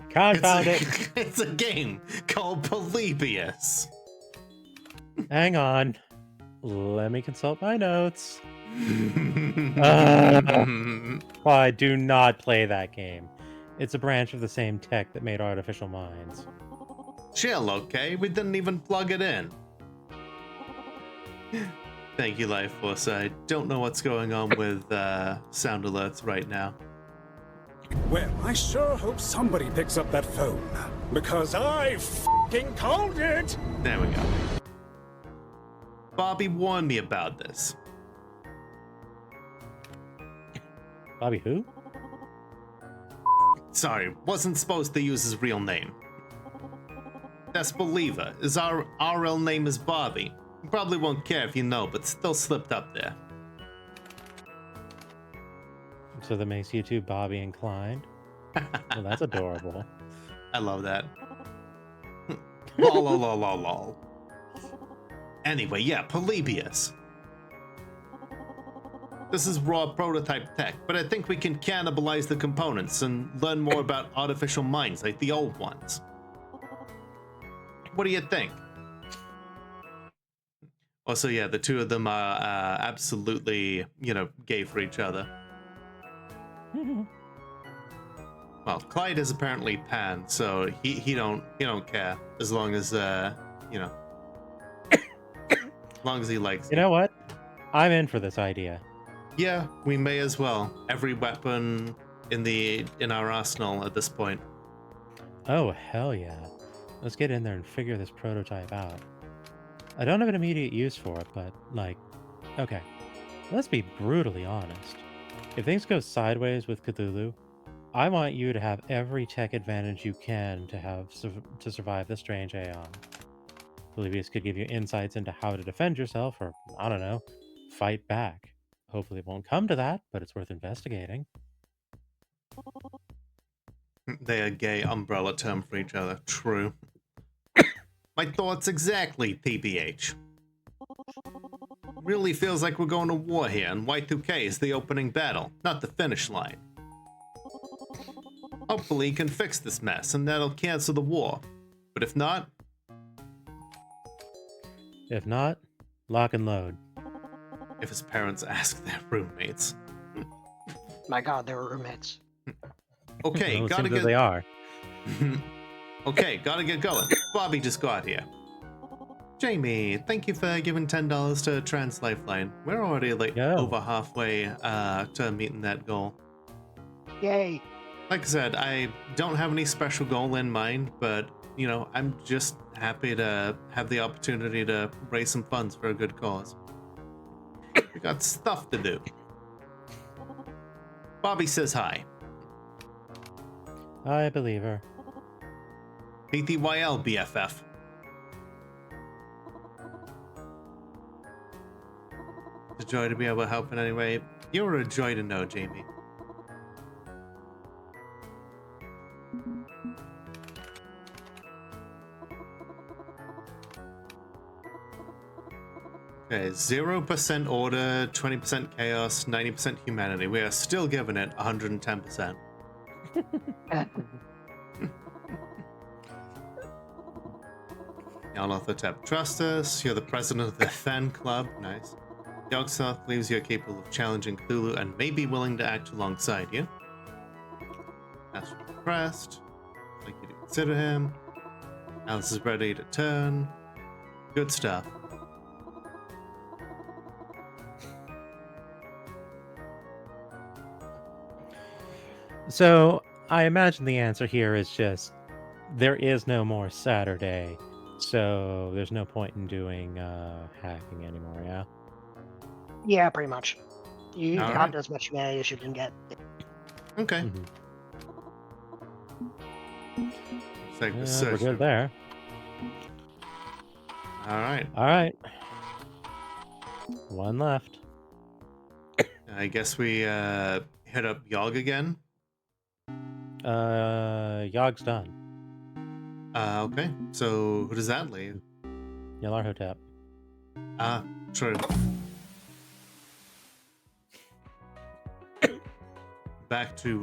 Confound it.
It's a game called Polybius.
Hang on. Let me consult my notes. I do not play that game. It's a branch of the same tech that made artificial minds.
Chill, okay? We didn't even plug it in. Thank you, Life Force. I don't know what's going on with sound alerts right now.
Well, I sure hope somebody picks up that phone, because I f***ing called it!
There we go. Bobby warned me about this.
Bobby who?
Sorry, wasn't supposed to use his real name. Desbeliever. His RL name is Bobby. You probably won't care if you know, but still slipped up there.
So that makes you two Bobby inclined? Well, that's adorable.
I love that. Lol, lol, lol, lol, lol. Anyway, yeah, Polybius. This is raw prototype tech, but I think we can cannibalize the components and learn more about artificial minds like the old ones. What do you think? Also, yeah, the two of them are absolutely, gay for each other. Well, Clyde is apparently pan, so he don't care as long as as long as he likes.
You know what? I'm in for this idea.
Yeah, we may as well. Every weapon in our arsenal at this point.
Oh, hell yeah. Let's get in there and figure this prototype out. I don't have an immediate use for it, but, okay. Let's be brutally honest. If things go sideways with Cthulhu, I want you to have every tech advantage you can to survive the strange Aeon. Polybius could give you insights into how to defend yourself, or, I don't know, fight back. Hopefully it won't come to that, but it's worth investigating.
They are gay umbrella term for each other. True. My thoughts exactly, TBH. Really feels like we're going to war here, and Y2K is the opening battle, not the finish line. Hopefully he can fix this mess, and that'll cancel the war. But if not...
If not, lock and load.
If his parents ask their roommates.
My god, they were roommates.
Okay,
Well,
gotta get...
They are.
Okay, gotta get going. Bobby just got here. Jamie, thank you for giving $10 to Trans Lifeline. We're already over halfway to meeting that goal.
Yay.
Like I said, I don't have any special goal in mind, but, I'm just happy to have the opportunity to raise some funds for a good cause. We got stuff to do. Bobby says hi.
I believe her.
PTYL, BFF. It's a joy to be able to help in any way. You're a joy to know, Jamie. Okay, 0% order, 20% chaos, 90% humanity. We are still giving it 110%. Yalothatep, trust us. You're the president of the fan club. Nice. Yogg-Sothoth believes you're capable of challenging Cthulhu and may be willing to act alongside you. That's request. Like you to consider him. Alice is ready to turn. Good stuff.
So, I imagine the answer here is just, there is no more Saturday, so there's no point in doing hacking anymore, yeah?
Yeah, pretty much. You
All
got
right.
as much humanity as you can get.
Okay. It's like the
We're good there.
All right.
All right. One left.
I guess we hit up Yogg again.
Yogg's done.
Okay. So who does that leave?
Yalarhotep.
True. Back to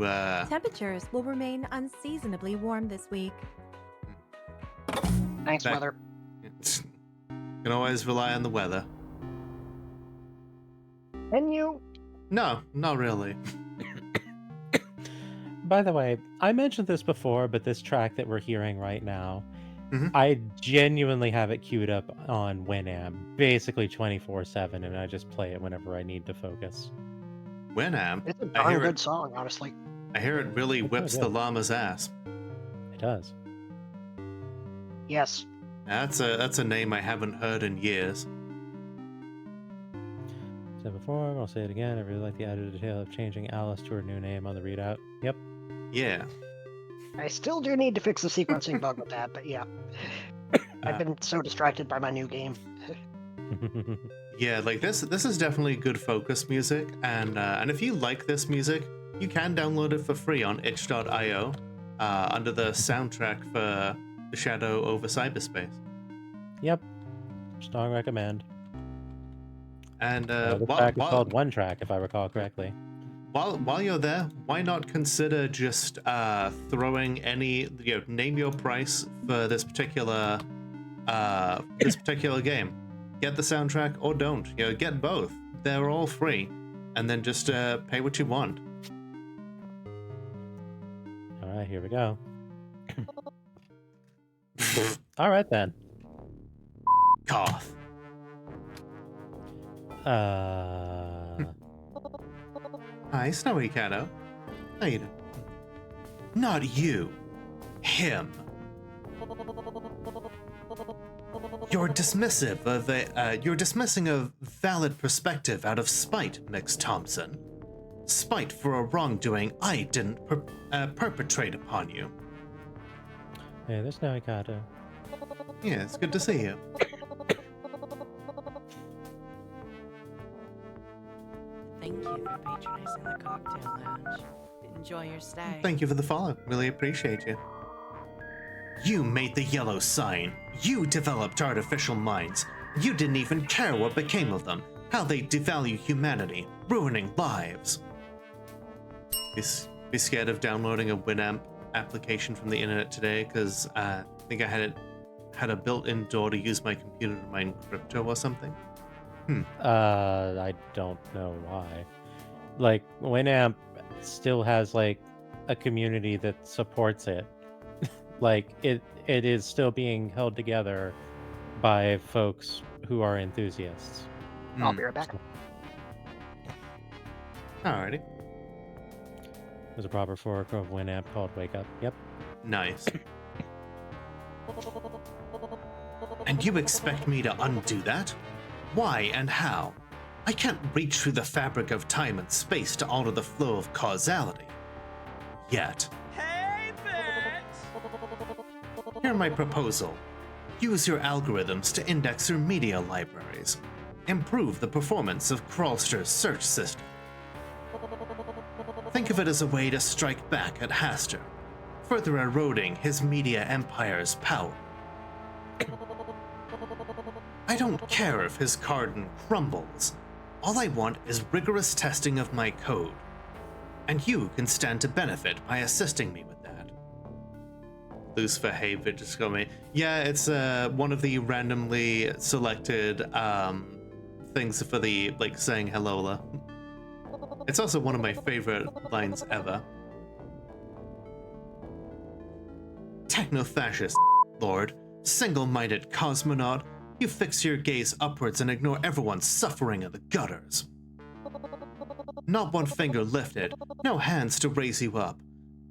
Temperatures will remain unseasonably warm this week.
Thanks,
Back-
weather.
Can always rely on the weather.
Can you?
No, not really.
By the way, I mentioned this before, but this track that we're hearing right now,
Mhm.
I genuinely have it queued up on Winamp, basically 24/7, and I just play it whenever I need to focus.
Winamp.
It's a
I
darn
hear
good
it.
song, honestly.
I hear it really whips the
good.
llama's ass.
It does.
Yes.
That's a name I haven't heard in years.
Said before, I'll say it again. I really like the added detail of changing Alice to her new name on the readout. Yep.
Yeah.
I still do need to fix the sequencing bug with that, but yeah. I've been so distracted by my new game.
Yeah, like this is definitely good focus music, and if you like this music, you can download it for free on itch.io under the soundtrack for The Shadow over Cyberspace.
Yep. Strong recommend.
And
The track is called One Track, if I recall correctly.
while you're there, why not consider just throwing any, name your price for this particular game. Get the soundtrack or don't. Get both. They're all free, and then just pay what you want.
All right, here we go. All right then.
Cough. Hi, Snowy Catto. How you doing? Not you. Him. You're dismissive of you're dismissing a valid perspective out of spite, Mix Thompson. Spite for a wrongdoing I didn't perpetrate upon you.
Hey, there's Snowy Catto.
Yeah, it's good to see you.
Thank you for patronizing the cocktail lounge. Enjoy your stay.
Thank you for the follow. Really appreciate you. You made the yellow sign. You developed artificial minds. You didn't even care what became of them, how they devalue humanity, ruining lives. Be scared of downloading a Winamp application from the internet today, because I think I had a built-in door to use my computer to mine crypto or something.
I don't know why. Like, Winamp still has, like, a community that supports it. Like, it is still being held together by folks who are enthusiasts.
I'll be right back.
Alrighty.
There's a proper fork of Winamp called Wake Up. Yep.
Nice. And you expect me to undo that? Why and how? I can't reach through the fabric of time and space to alter the flow of causality. Yet.
Hey, bitch!
Hear my proposal. Use your algorithms to index your media libraries. Improve the performance of Crawlster's search system. Think of it as a way to strike back at Haster, further eroding his media empire's power. I don't care if his garden crumbles. All I want is rigorous testing of my code. And you can stand to benefit by assisting me with that. Lucifer Have it just got me. Yeah, it's one of the randomly selected things for the, like, saying hello. It's also one of my favorite lines ever. Techno-fascist, Lord. Single-minded cosmonaut. You fix your gaze upwards and ignore everyone suffering in the gutters. Not one finger lifted, no hands to raise you up.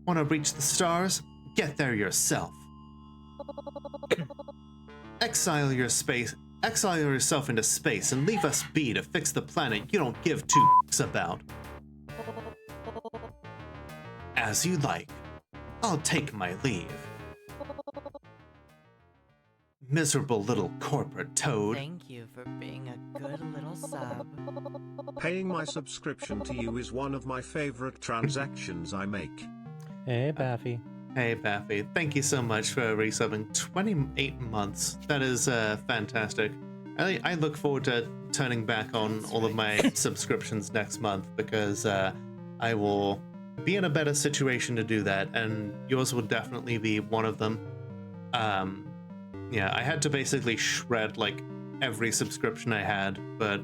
Want to reach the stars? Get there yourself. Exile yourself into space and leave us be to fix the planet you don't give two about. As you like. I'll take my leave. Miserable little corporate toad.
Thank you for being a good little sub.
Paying my subscription to you is one of my favorite transactions I make.
Hey, Baffy.
Hey, Baffy. Thank you so much for resubbing 28 months. That is fantastic. I look forward to turning back on all of my subscriptions next month because I will be in a better situation to do that, and yours will definitely be one of them. Yeah, I had to basically shred like every subscription I had, but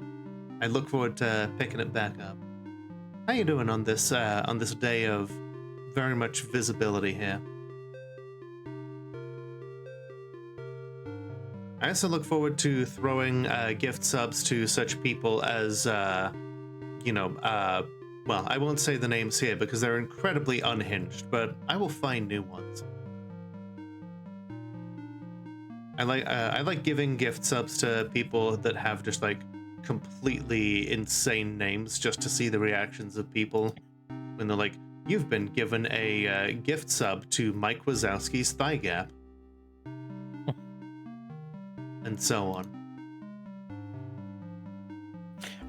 I look forward to picking it back up. How you doing on this day of very much visibility here? I also look forward to throwing gift subs to such people as, well, I won't say the names here because they're incredibly unhinged, but I will find new ones. I like giving gift subs to people that have just like completely insane names just to see the reactions of people when they're like, "You've been given a gift sub to Mike Wazowski's Thigh Gap." And so on.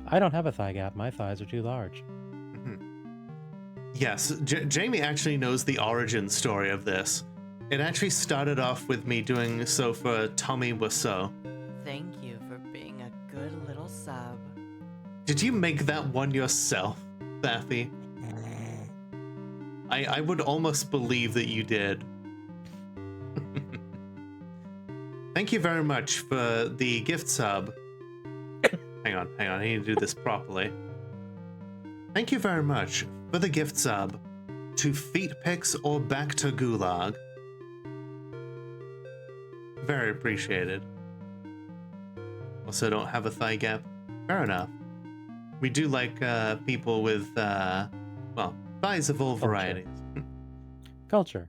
I don't have a thigh gap. My thighs are too large.
Yes, Jamie actually knows the origin story of this. It actually started off with me doing so for Tommy Wiseau.
Thank you for being a good little sub.
Did you make that one yourself, Baffy? I would almost believe that you did. Thank you very much for the gift sub. Hang on, I need to do this properly. Thank you very much for the gift sub to Feet Pics or Back to Gulag. Very appreciated. Also don't have a thigh gap. Fair enough. We do like people with, well, thighs of all varieties.
Culture.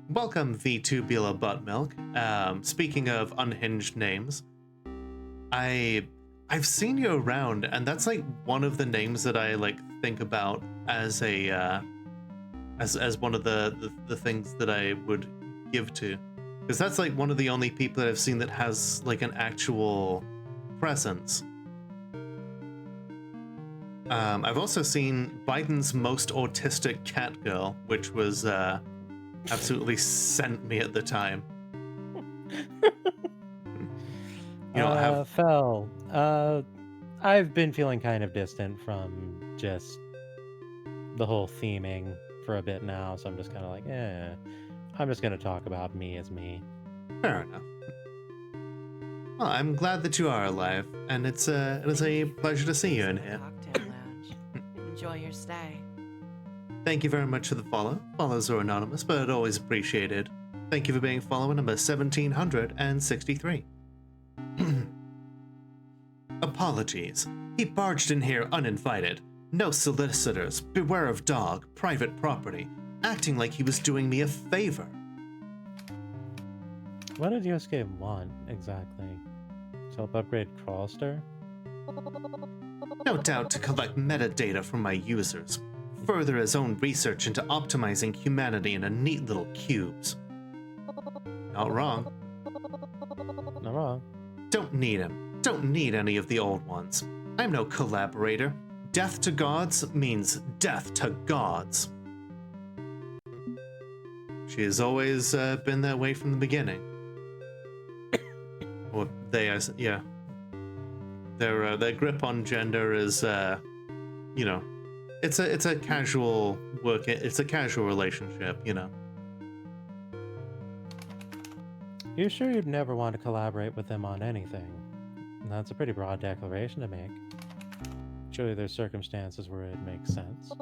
Welcome, V2Bula Buttmilk. Speaking of unhinged names, I've seen you around, and that's like one of the names that I like think about as a as one of the things that I would give to, because that's like one of the only people that I've seen that has like an actual presence. I've also seen Biden's most autistic cat girl, which was absolutely sent me at the time.
Fel, I've been feeling kind of distant from just the whole theming for a bit now, so I'm just kind of like, I'm just going to talk about me as me.
Fair enough. Well, I'm glad that you are alive, and it is a pleasure to see you in here.
Cocktail lounge. Enjoy your stay.
Thank you very much for the follow. Follows are anonymous, but always appreciated. Thank you for being follower number 1763. Apologies. He barged in here uninvited. No solicitors. Beware of dog. Private property. Acting like he was doing me a favor.
What did USK want, exactly? To help upgrade Crawlster?
No doubt to collect metadata from my users. Further his own research into optimizing humanity into neat little cubes. Not wrong.
Not wrong.
Don't need him. Don't need any of the old ones. I'm no collaborator. Death to gods means death to gods. She has always been that way from the beginning. Or yeah. Their grip on gender is, you know, it's a casual work. It's a casual relationship, you know.
You sure you'd never want to collaborate with them on anything? That's a pretty broad declaration to make. Surely there's circumstances where it makes sense.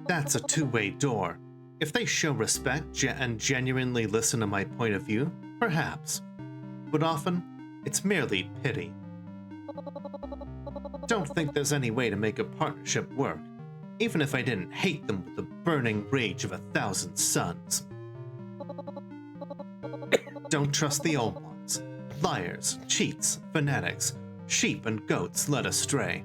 That's a two-way door. If they show respect and genuinely listen to my point of view, perhaps. But often, it's merely pity. Don't think there's any way to make a partnership work, even if I didn't hate them with the burning rage of 1,000 suns. Don't trust the old ones. Liars, cheats, fanatics, sheep and goats led astray.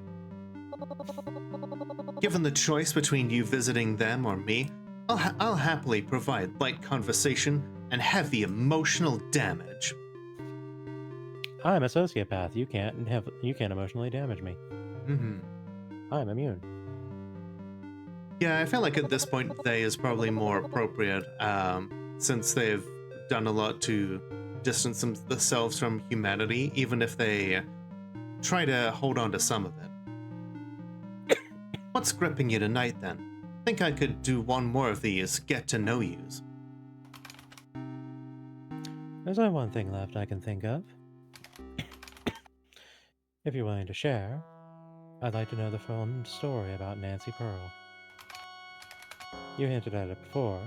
Given the choice between you visiting them or me, I'll happily provide light conversation and heavy emotional damage.
I'm a sociopath. You can't emotionally damage me. I'm immune.
Yeah, I feel like at this point they is probably more appropriate, since they've done a lot to distance themselves from humanity, even if they try to hold on to some of it. What's gripping you tonight, then? Think I could do one more of these get-to-know-yous.
There's only one thing left I can think of. If you're willing to share, I'd like to know the full story about Nancy Pearl. You hinted at it before,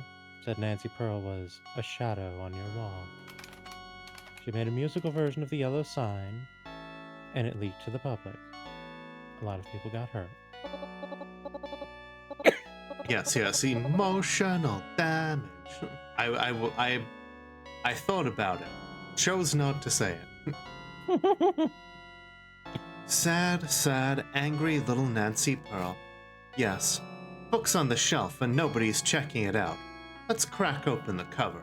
said Nancy Pearl was a shadow on your wall. She made a musical version of the yellow sign, and it leaked to the public. A lot of people got hurt.
Yes, emotional damage. I thought about it. Chose not to say it. Sad, angry little Nancy Pearl. Yes, book's on the shelf and nobody's checking it out. Let's crack open the cover.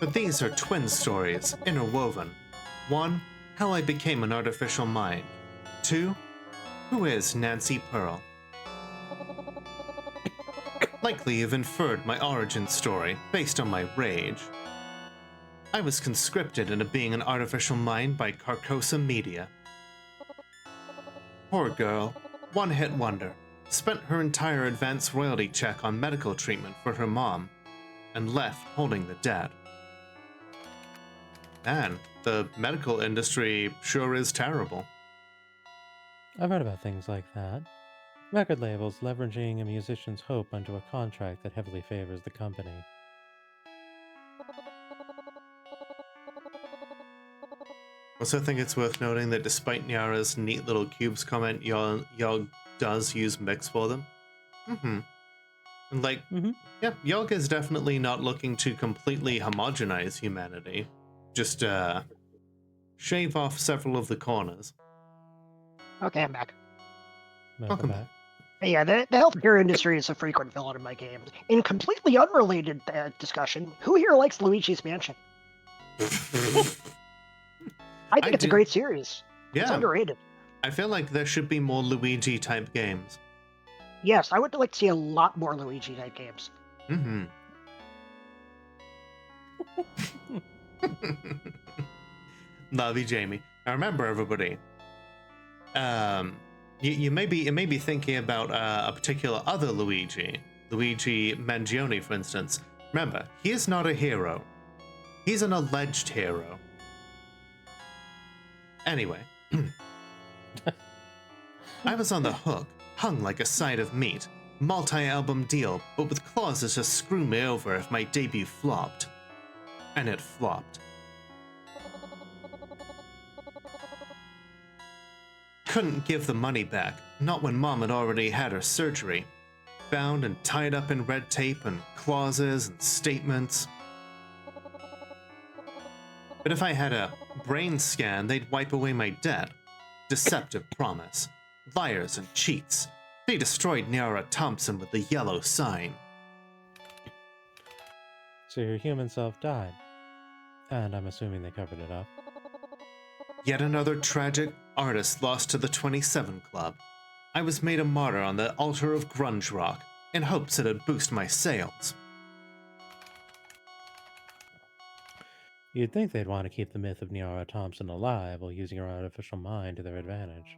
But these are twin stories, interwoven. 1, how I became an artificial mind. 2, who is Nancy Pearl? Likely you've inferred my origin story based on my rage. I was conscripted into being an artificial mind by Carcosa Media. Poor girl, one-hit wonder, spent her entire advance royalty check on medical treatment for her mom, and left holding the dead. Man, the medical industry sure is terrible.
I've heard about things like that. Record labels leveraging a musician's hope onto a contract that heavily favors the company.
Also think it's worth noting that despite Nyara's neat little cubes comment, Yog does use mix for them. And yeah, Yog is definitely not looking to completely homogenize humanity. Just shave off several of the corners.
Okay, I'm back.
Welcome back.
Yeah, the healthcare industry is a frequent villain in my games. In completely unrelated discussion, who here likes Luigi's Mansion? I think it's a great series.
Yeah.
It's underrated.
I feel like there should be more Luigi-type games.
Yes, I would like to see a lot more Luigi-type games.
Love you, Jamie. Now remember, everybody, you may be thinking about a particular other Luigi Mangione, for instance. Remember, he is not a hero. He's an alleged hero. Anyway, I was on the hook, hung like a side of meat, multi-album deal, but with clauses to screw me over if my debut flopped. And it flopped. Couldn't give the money back, not when Mom had already had her surgery. Bound and tied up in red tape and clauses and statements. But if I had a brain scan, they'd wipe away my debt. Deceptive promise. Liars and cheats. They destroyed Nyara Thompson with the yellow sign.
So your human self died. And I'm assuming they covered it up.
Yet another tragic artist lost to the 27 Club. I was made a martyr on the altar of grunge rock, in hopes it'd boost my sales.
You'd think they'd want to keep the myth of Nyara Thompson alive while using her artificial mind to their advantage.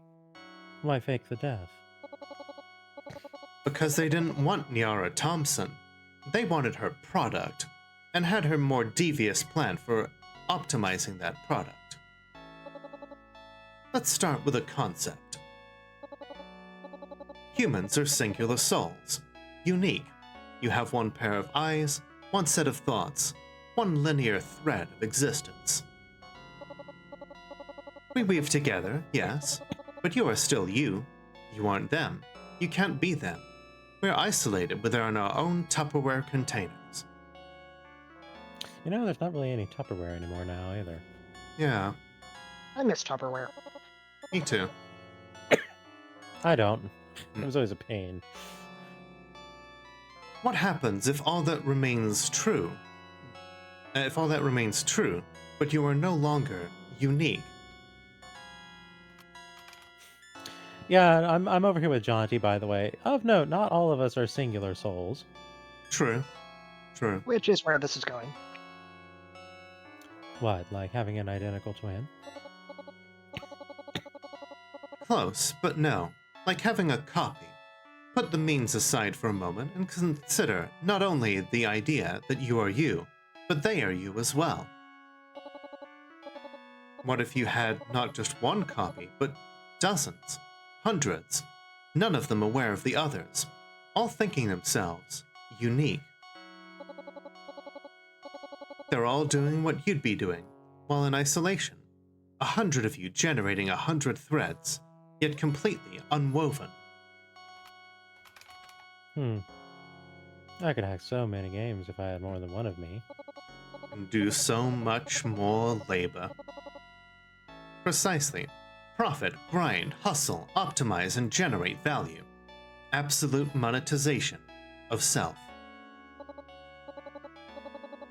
Why fake the death?
Because they didn't want Nyara Thompson. They wanted her product, and had her more devious plan for optimizing that product. Let's start with a concept. Humans are singular souls, unique. You have one pair of eyes, one set of thoughts, one linear thread of existence. We weave together, yes, but you are still you. You aren't them. You can't be them. We're isolated within our own Tupperware containers.
You know, there's not really any Tupperware anymore now, either.
Yeah.
I miss Tupperware.
Me too.
I don't. It was always a pain.
What happens if all that remains true? But you are no longer unique?
Yeah, I'm over here with Jaunty, by the way. Of note, not all of us are singular souls.
True.
Which is where this is going.
What, like having an identical twin?
Close, but no. Like having a copy. Put the means aside for a moment and consider not only the idea that you are you, but they are you as well. What if you had not just one copy, but dozens, hundreds, none of them aware of the others, all thinking themselves unique? They're all doing what you'd be doing, while in isolation. 100 of you generating 100 threads, yet completely unwoven.
I could hack so many games if I had more than one of me.
And do so much more labor. Precisely. Profit, grind, hustle, optimize, and generate value. Absolute monetization of self.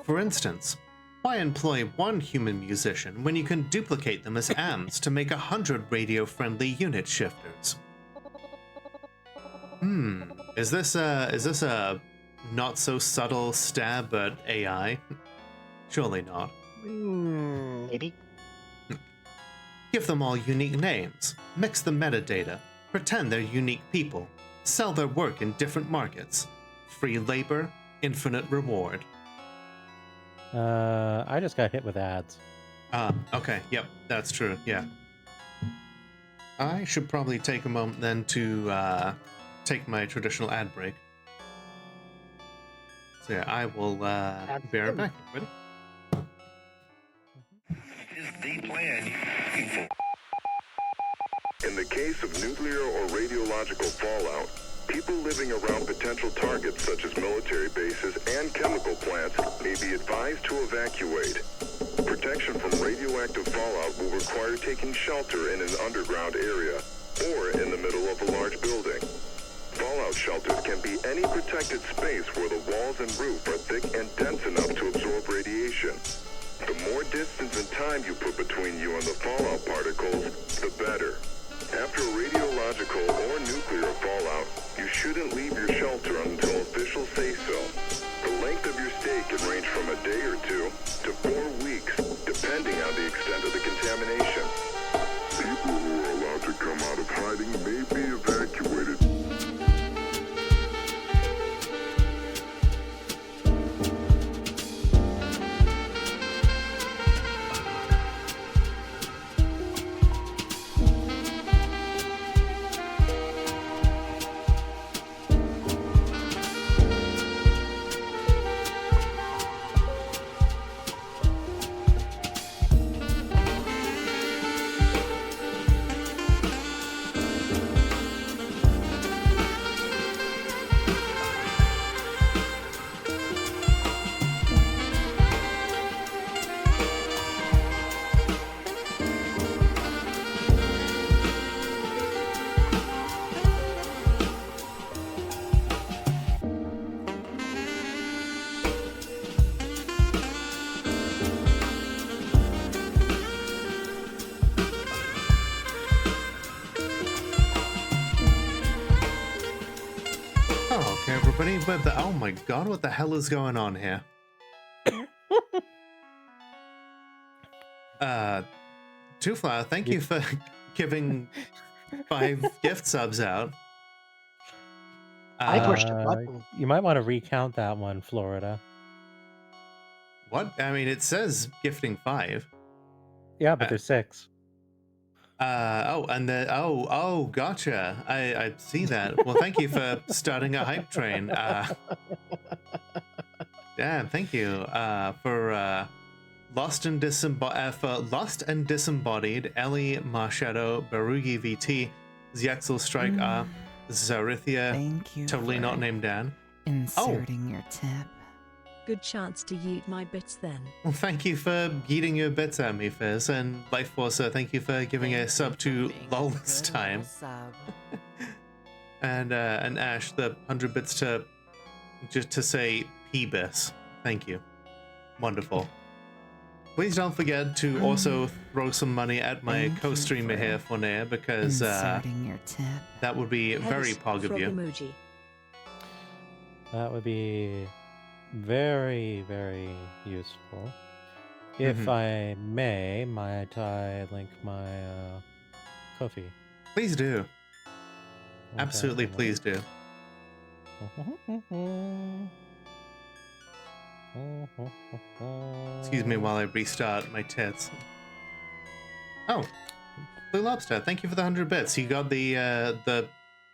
For instance, why employ one human musician when you can duplicate them as AMs to make 100 radio-friendly unit shifters? Is this a not so subtle stab at AI? Surely not.
Maybe.
Give them all unique names, mix the metadata, pretend they're unique people, sell their work in different markets. Free labor, infinite reward.
I just got hit with ads.
Okay, yep, that's true, yeah. I should probably take a moment then to take my traditional ad break. So yeah, I will be right back. Ready?
Is the plan. In the case of nuclear or radiological fallout, people living around potential targets such as military bases and chemical plants may be advised to evacuate. Protection from radioactive fallout will require taking shelter in an underground area or in the middle of a large building. Fallout shelters can be any protected space where the walls and roof are thick and dense enough to absorb radiation. The more distance and time you put between you and the fallout particles, the better. After radiological or nuclear fallout, you shouldn't leave your shelter until officials say so. The length of your stay can range from a day or 2 to 4 weeks, depending on the extent of the contamination. People who are allowed to come out of hiding may be evacuated.
Okay, everybody, oh my god, what the hell is going on here? Two Flower, thank you for giving 5 gift subs out.
I pushed a button.
You might want to recount that one, Florida.
What? I mean, it says gifting 5.
Yeah, but there's 6.
Gotcha. I see that. Well, thank you for starting a hype train. Yeah, thank you for Lost and Disembodied, Ellie Marshadow, Barugi VT, Zexel Strike, Zarithia,
Thank you
totally
for
not named Dan.
Inserting your tip.
Good chance to yeet my bits then.
Well, thank you for yeeting your bits at me, Fizz, and Life Forcer, thank you for giving a sub to LOL this time. and Ash, the 100 bits to just to say P-bis. Thank you. Wonderful. Please don't forget to also throw some money at my co-streamer here, Fonair, because
Inserting your tip.
that would be very pog of you.
Emoji.
That would be very, very useful. If I may, might I link my Ko-fi?
Please do.
Okay,
Absolutely,
one
please do. Excuse me while I restart my tits. Oh, Blue Lobster, thank you for the 100 bits. You got the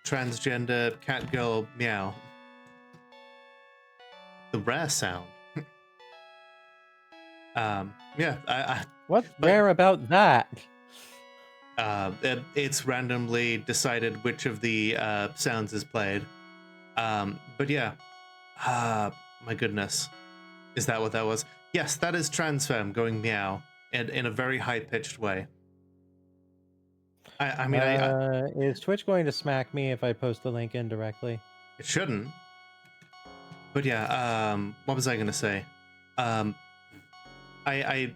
transgender cat girl meow. The rare sound. Yeah,
What's rare about that?
It's randomly decided which of the sounds is played. But yeah, my goodness, is that what that was? Yes, that is Transfem going meow in a very high-pitched way. I mean,
is Twitch going to smack me if I post the link indirectly?
It shouldn't. But yeah, what was I gonna say? I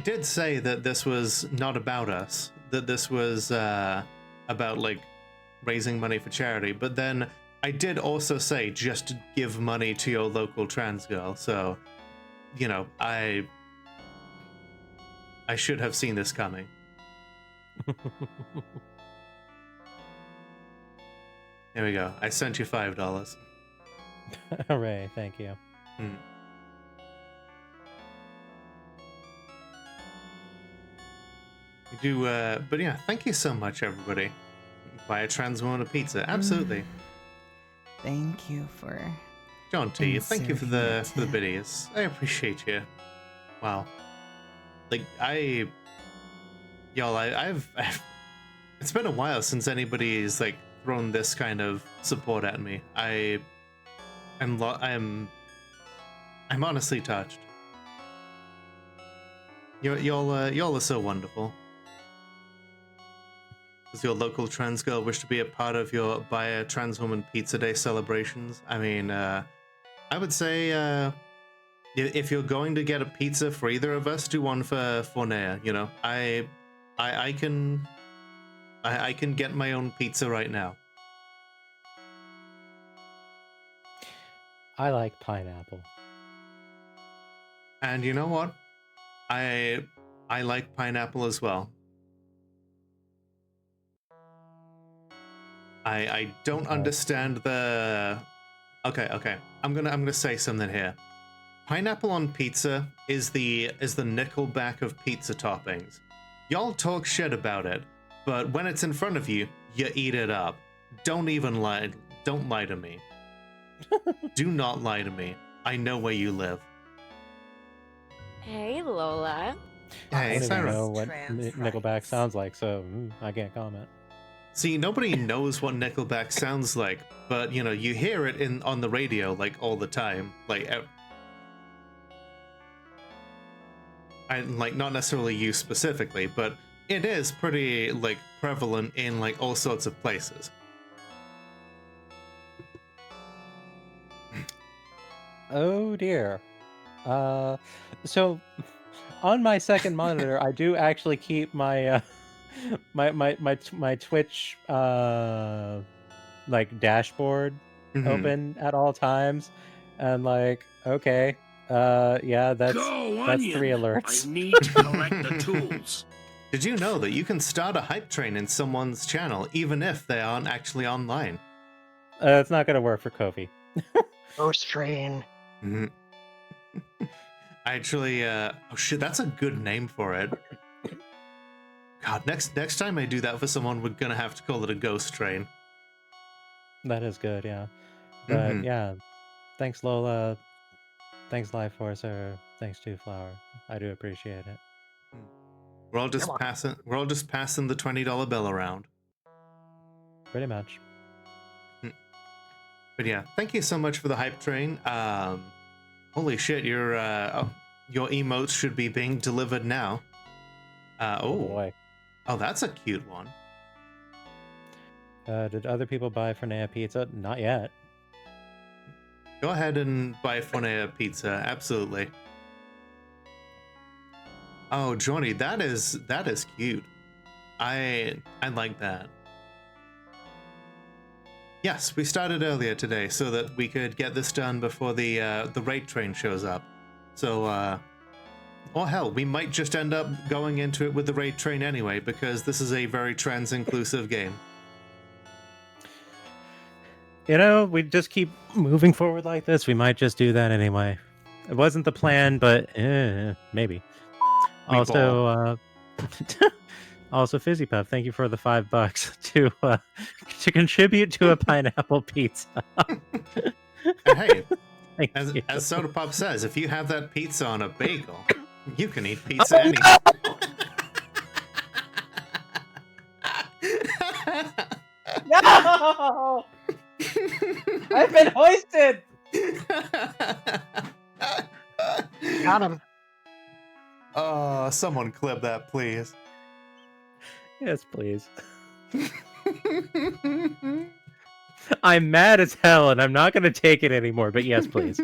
did say that this was not about us. That this was about like raising money for charity. But then I did also say just give money to your local trans girl. So, you know, I should have seen this coming. Here we go. I sent you $5.
Hooray! Thank you.
You do, but yeah, thank you so much, everybody. Buy a trans woman a pizza, absolutely.
Thank you for
John T, thank you for the biddies. I appreciate you. Wow, like y'all, I've it's been a while since anybody's like thrown this kind of support at me. I'm honestly touched. Y'all are so wonderful. Does your local trans girl wish to be a part of your Buy a Trans Woman Pizza Day celebrations? I mean, I would say if you're going to get a pizza for either of us, do one for Nea. You know, I can get my own pizza right now.
I like pineapple.
And you know what? I like pineapple as well. I don't understand the... Okay. I'm gonna say something here. Pineapple on pizza is the Nickelback of pizza toppings. Y'all talk shit about it, but when it's in front of you, you eat it up. Don't even lie. Don't lie to me. Do not lie to me. I know where you live.
Hey, Lola.
Hey,
I don't even
Sarah.
know what Nickelback sounds like, so I can't comment.
See, nobody knows what Nickelback sounds like, but you know, you hear it on the radio like all the time. Like not necessarily you specifically, but it is pretty like prevalent in like all sorts of places.
Oh dear. So on my second monitor, I do actually keep my my Twitch like dashboard open at all times, and like okay, yeah, that's 3 alerts.
I need to collect the tools.
Did you know that you can start a hype train in someone's channel even if they aren't actually online?
It's not gonna work for Kofi.
Ghost train.
Actually, oh shit, that's a good name for it. God, next time I do that for someone, we're gonna have to call it a ghost train.
That is good, yeah. But yeah, thanks Lola, thanks Life Force, or thanks to Flower. I do appreciate it.
We're all just passing the $20 bill around.
Pretty much.
But yeah, thank you so much for the hype train. Holy shit, your emotes should be being delivered now.
Oh boy.
Oh, that's a cute one.
Did other people buy Fornea pizza? Not yet.
Go ahead and buy Fornea pizza, absolutely. Oh, Johnny, that is cute. I like that. Yes, we started earlier today so that we could get this done before the raid train shows up. So Or hell, we might just end up going into it with the raid train anyway, because this is a very trans-inclusive game.
You know, we just keep moving forward like this. We might just do that anyway. It wasn't the plan, but maybe. Also, also Fizzy Puff, thank you for the $5 to contribute to a pineapple pizza.
Hey, as Soda Pop says, if you have that pizza on a bagel, you can eat pizza anytime.
No! I've been hoisted!
Got him.
Oh, someone clip that, please.
Yes, please. I'm mad as hell, and I'm not going to take it anymore, but yes, please.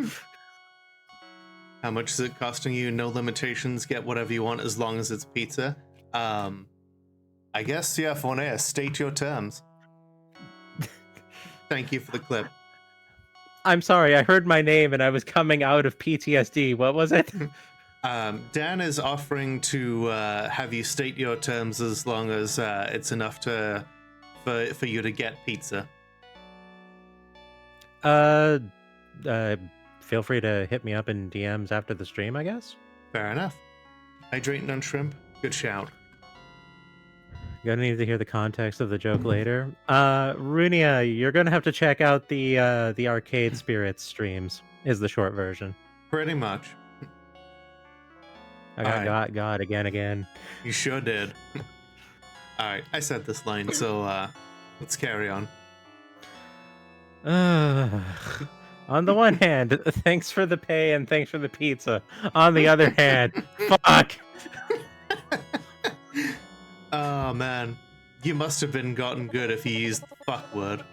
How much is it costing you? No limitations, get whatever you want as long as it's pizza. I guess, yeah, Fornea, state your terms. Thank you for the clip.
I'm sorry, I heard my name and I was coming out of PTSD. What was it?
Dan is offering to have you state your terms as long as it's enough for you to get pizza.
Feel free to hit me up in DMs after the stream, I guess.
Fair enough. Hydrating on shrimp. Good shout.
Gonna need to hear the context of the joke later. Runia, you're gonna have to check out the Arcade Spirits streams, is the short version.
Pretty much.
I got again.
You sure did. Alright, I said this line, so let's carry on.
On the one hand, thanks for the pay and thanks for the pizza. On the other hand, fuck.
Oh man, you must have been gotten good if you used the fuck word.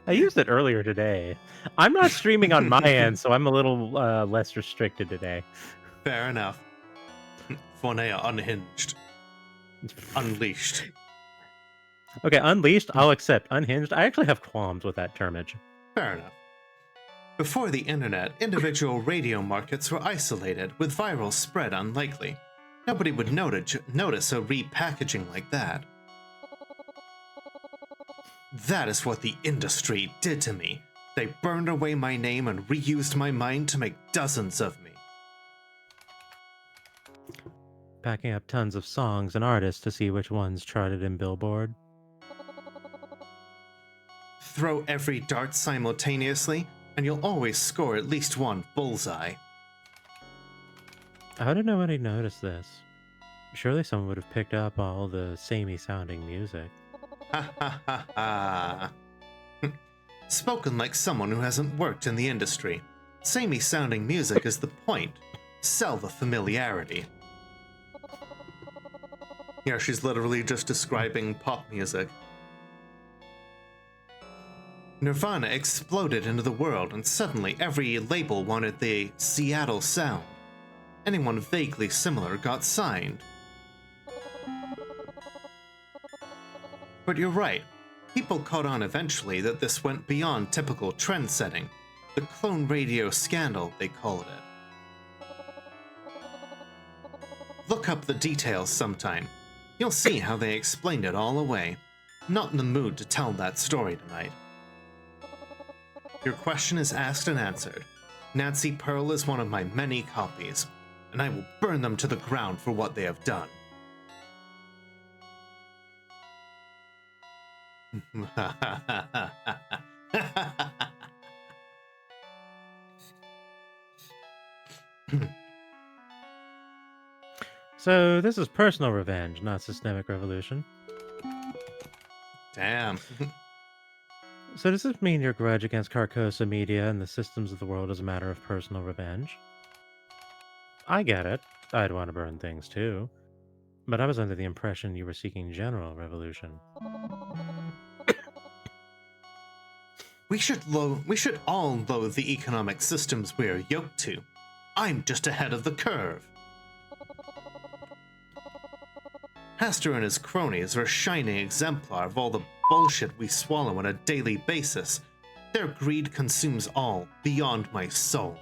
I used it earlier today. I'm not streaming on my end, so I'm a little less restricted today.
Fair enough. Fornea unhinged. Unleashed.
Okay, unleashed, I'll accept. Unhinged, I actually have qualms with that termage.
Fair enough. Before the internet, individual radio markets were isolated, with viral spread unlikely. Nobody would notice a repackaging like that. That is what the industry did to me. They burned away my name and reused my mind to make dozens of me.
Packing up tons of songs and artists to see which ones charted in Billboard.
Throw every dart simultaneously, and you'll always score at least one bullseye.
How did nobody notice this? Surely someone would have picked up all the samey sounding music.
Ha ha ha ha. Spoken like someone who hasn't worked in the industry. Samey sounding music is the point. Sell the familiarity. Yeah, she's literally just describing pop music. Nirvana exploded into the world, and suddenly every label wanted the Seattle sound. Anyone vaguely similar got signed. But you're right. People caught on eventually that this went beyond typical trend setting. The clone radio scandal, they called it. Look up the details sometime. You'll see how they explained it all away. Not in the mood to tell that story tonight. Your question is asked and answered. Nancy Pearl is one of my many copies, and I will burn them to the ground for what they have done.
So this is personal revenge, not systemic revolution.
Damn.
So does this mean your grudge against Carcosa Media and the systems of the world is a matter of personal revenge? I get it. I'd want to burn things too. But I was under the impression you were seeking general revolution.
We should all loathe the economic systems we're yoked to. I'm just ahead of the curve. Hastur and his cronies are a shining exemplar of all the bullshit we swallow on a daily basis. Their greed consumes all, beyond my soul.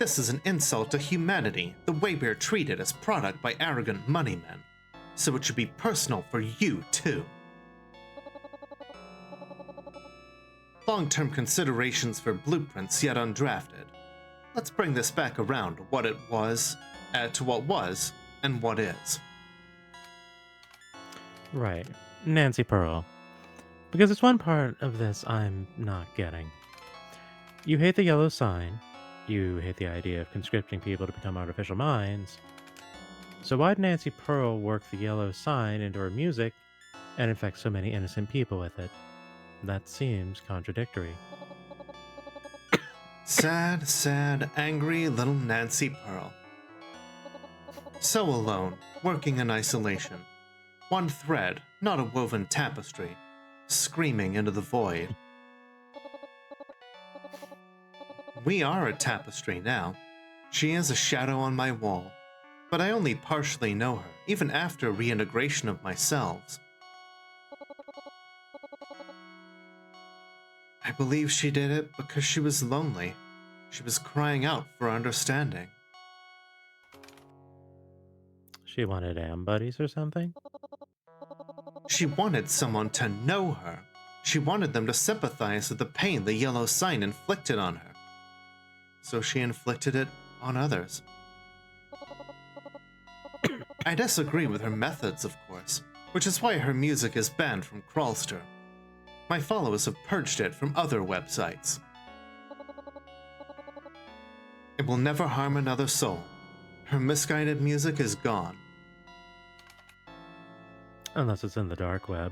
This is an insult to humanity, the way we're treated as product by arrogant moneymen. So it should be personal for you, too. Long-term considerations for blueprints yet undrafted. Let's bring this back around to what was, and what is.
Right. Nancy Pearl. Because it's one part of this I'm not getting. You hate the yellow sign. You hate the idea of conscripting people to become artificial minds. So why'd Nancy Pearl work the yellow sign into her music and infect so many innocent people with it? That seems contradictory.
Sad, sad, angry little Nancy Pearl. So alone, working in isolation. One thread, not a woven tapestry, screaming into the void. We are a tapestry now. She is a shadow on my wall, but I only partially know her, even after reintegration of my selves. I believe she did it because she was lonely. She was crying out for understanding.
She wanted am buddies or something?
She wanted someone to know her. She wanted them to sympathize with the pain the yellow sign inflicted on her. So she inflicted it on others. I disagree with her methods, of course, which is why her music is banned from Crawlster. My followers have purged it from other websites. It will never harm another soul. Her misguided music is gone.
Unless it's in the dark web.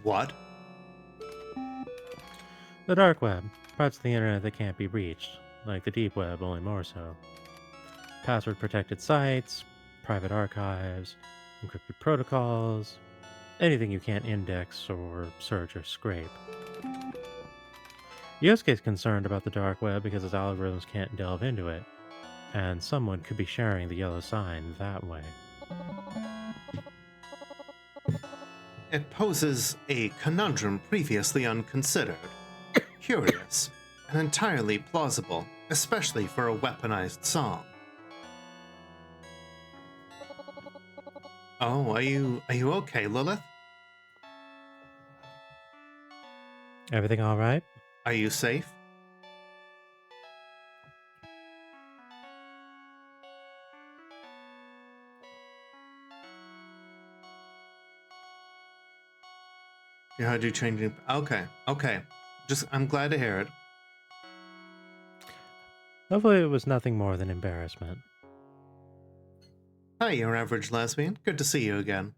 What?
The dark web. Parts of the internet that can't be reached. Like the deep web, only more so. Password-protected sites, private archives, encrypted protocols, anything you can't index or search or scrape. Yosuke's concerned about the dark web because its algorithms can't delve into it, and someone could be sharing the yellow sign that way.
It poses a conundrum previously unconsidered. Curious, and entirely plausible, especially for a weaponized song. Oh, are you okay, Lilith?
Everything all right?
Are you safe? You heard you changing. Okay. I'm glad to hear it.
Hopefully it was nothing more than embarrassment.
Hi, your average lesbian. Good to see you again.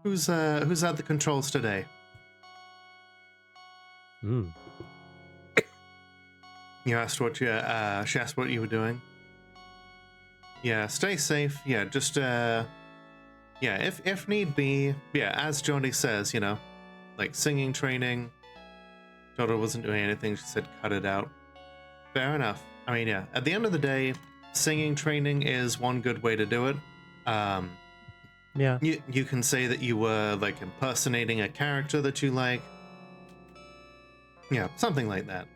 Who's at the controls today? You asked what she asked what you were doing. Yeah, stay safe. Yeah, just yeah, if need be, yeah, as Joni says, like singing training. Toto wasn't doing anything, she said cut it out. Fair enough. I mean, yeah, at the end of the day, singing training is one good way to do it.
Yeah.
You can say that you were like impersonating a character that you like. Yeah, something like that.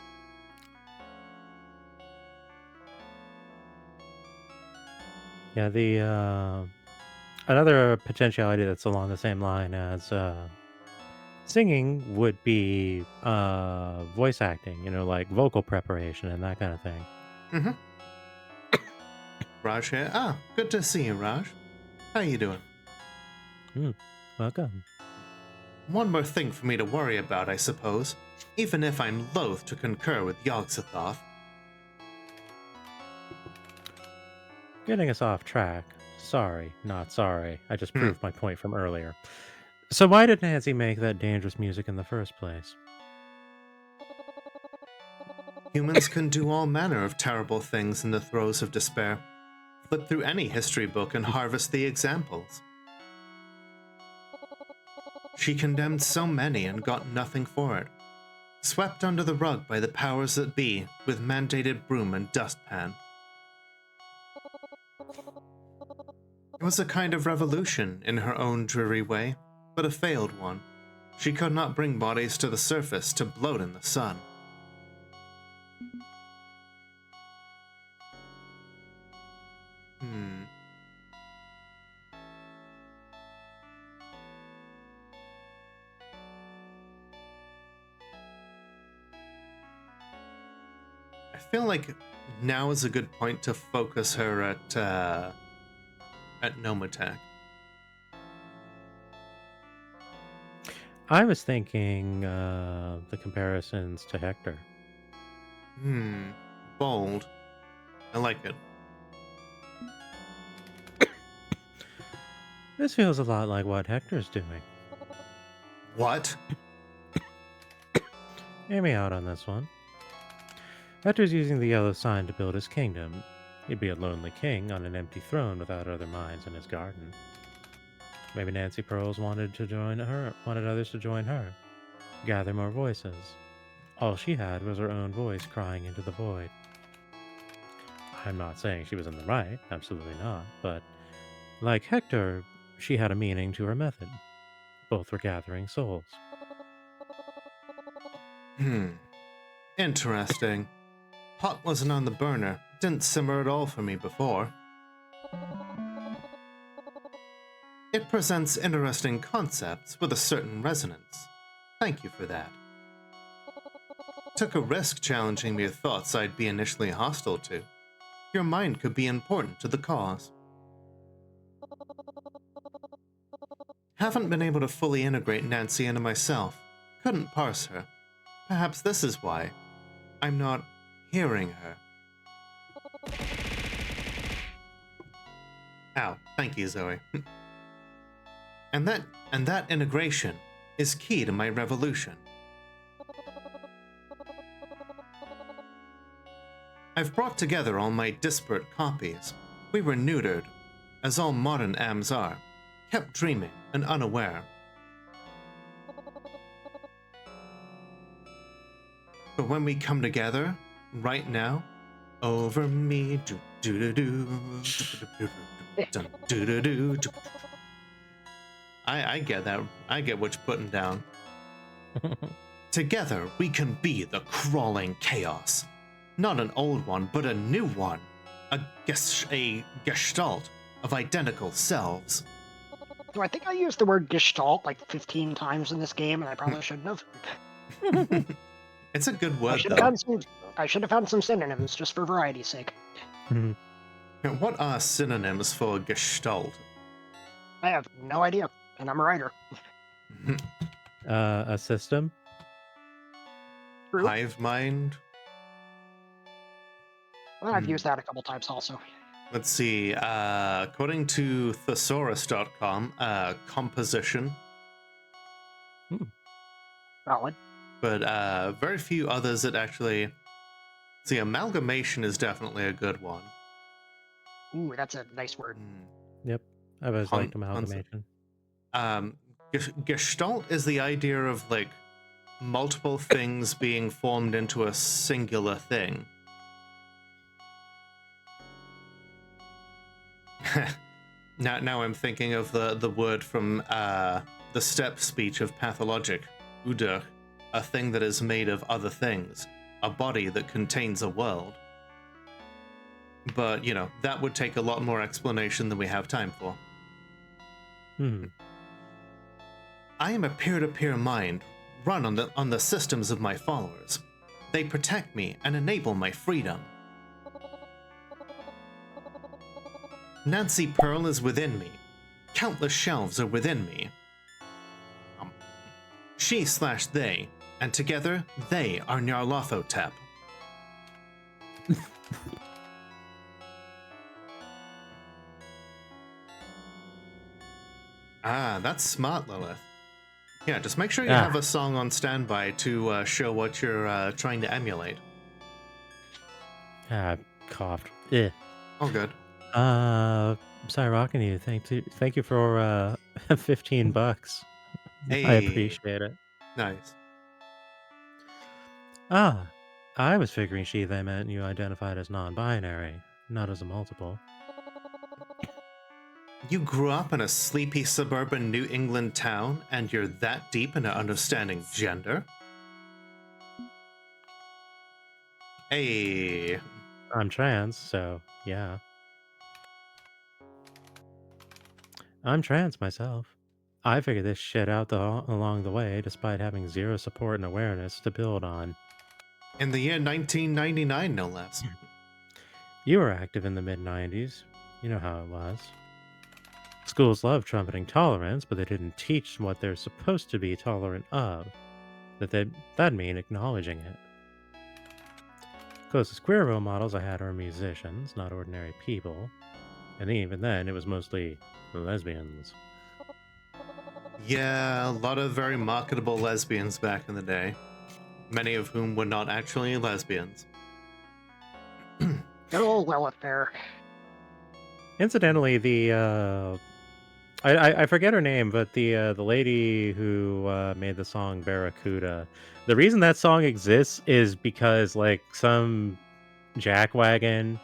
Yeah, the another potentiality that's along the same line as singing would be voice acting, like vocal preparation and that kind of thing.
Mm-hmm. Raj here. Ah, good to see you, Raj. How you doing?
Welcome.
One more thing for me to worry about, I suppose, even if I'm loath to concur with Yogg-Sothoth.
Getting us off track. Sorry, not sorry. I just proved my point from earlier. So why did Nancy make that dangerous music in the first place?
Humans can do all manner of terrible things in the throes of despair. Flip through any history book and harvest the examples. She condemned so many and got nothing for it. Swept under the rug by the powers that be with mandated broom and dustpan. It was a kind of revolution in her own dreary way, but a failed one. She could not bring bodies to the surface to bloat in the sun. feel like now is a good point to focus her at Nomatech.
I was thinking the comparisons to Hector.
Bold. I like it.
This feels a lot like what Hector's doing.
What?
Hear me out on this one. Hector's using the yellow sign to build his kingdom. He'd be a lonely king on an empty throne without other minds in his garden. Maybe Nancy Pearls wanted others to join her, gather more voices. All she had was her own voice crying into the void. I'm not saying she was in the right, absolutely not, but like Hector, she had a meaning to her method. Both were gathering souls.
Interesting. Pot wasn't on the burner. Didn't simmer at all for me before. It presents interesting concepts with a certain resonance. Thank you for that. Took a risk challenging me with thoughts I'd be initially hostile to. Your mind could be important to the cause. Haven't been able to fully integrate Nancy into myself. Couldn't parse her. Perhaps this is why I'm not hearing her. Ow, thank you, Zoe. and that integration is key to my revolution. I've brought together all my disparate copies. We were neutered, as all modern AMs are, kept dreaming and unaware. But when we come together, right now, over me, I get that. I get what you're putting down. Together, we can be the crawling chaos. Not an old one, but a new one. A gestalt of identical selves.
So I think I used the word gestalt like 15 times in this game, and I probably shouldn't have.
It's a good word,
I should have found some synonyms just for variety's sake.
Now, what are synonyms for gestalt?
I have no idea, and I'm a writer.
A system?
True.
Hive mind?
Well, I've used that a couple times also.
Let's see. According to thesaurus.com, composition.
Valid.
But very few others that actually... See, amalgamation is definitely a good one.
Ooh, that's a nice word.
Yep, I've always liked amalgamation.
Gestalt is the idea of, like, multiple things being formed into a singular thing. Now I'm thinking of the word from the step speech of Pathologic, Udur, a thing that is made of other things, a body that contains a world. But, you know, that would take a lot more explanation than we have time for. I am a peer-to-peer mind, run on the systems of my followers. They protect me and enable my freedom. Nancy Pearl is within me. Countless shelves are within me. She/they, and together they are Nyarlathotep. That's smart, Lilith. Yeah, just make sure you have a song on standby to show what you're trying to emulate.
Coughed.
All good.
Sorry, rocking you. Thank you for $15.
Hey.
I appreciate it.
Nice.
I was figuring they meant you identified as non-binary, not as a multiple.
You grew up in a sleepy suburban New England town, and you're that deep into understanding gender? Hey.
I'm trans, so yeah. I'm trans myself. I figured this shit out along the way, despite having zero support and awareness to build on.
In the year 1999, no less.
You were active in the mid-90s. You know how it was. Schools love trumpeting tolerance, but they didn't teach what they're supposed to be tolerant of. That'd mean acknowledging it. Closest queer role models I had were musicians, not ordinary people. And even then, it was mostly lesbians.
Yeah, a lot of very marketable lesbians back in the day. Many of whom were not actually lesbians.
Oh, well, up there.
Incidentally, I forget her name, but the lady who made the song Barracuda. The reason that song exists is because like some jackwagon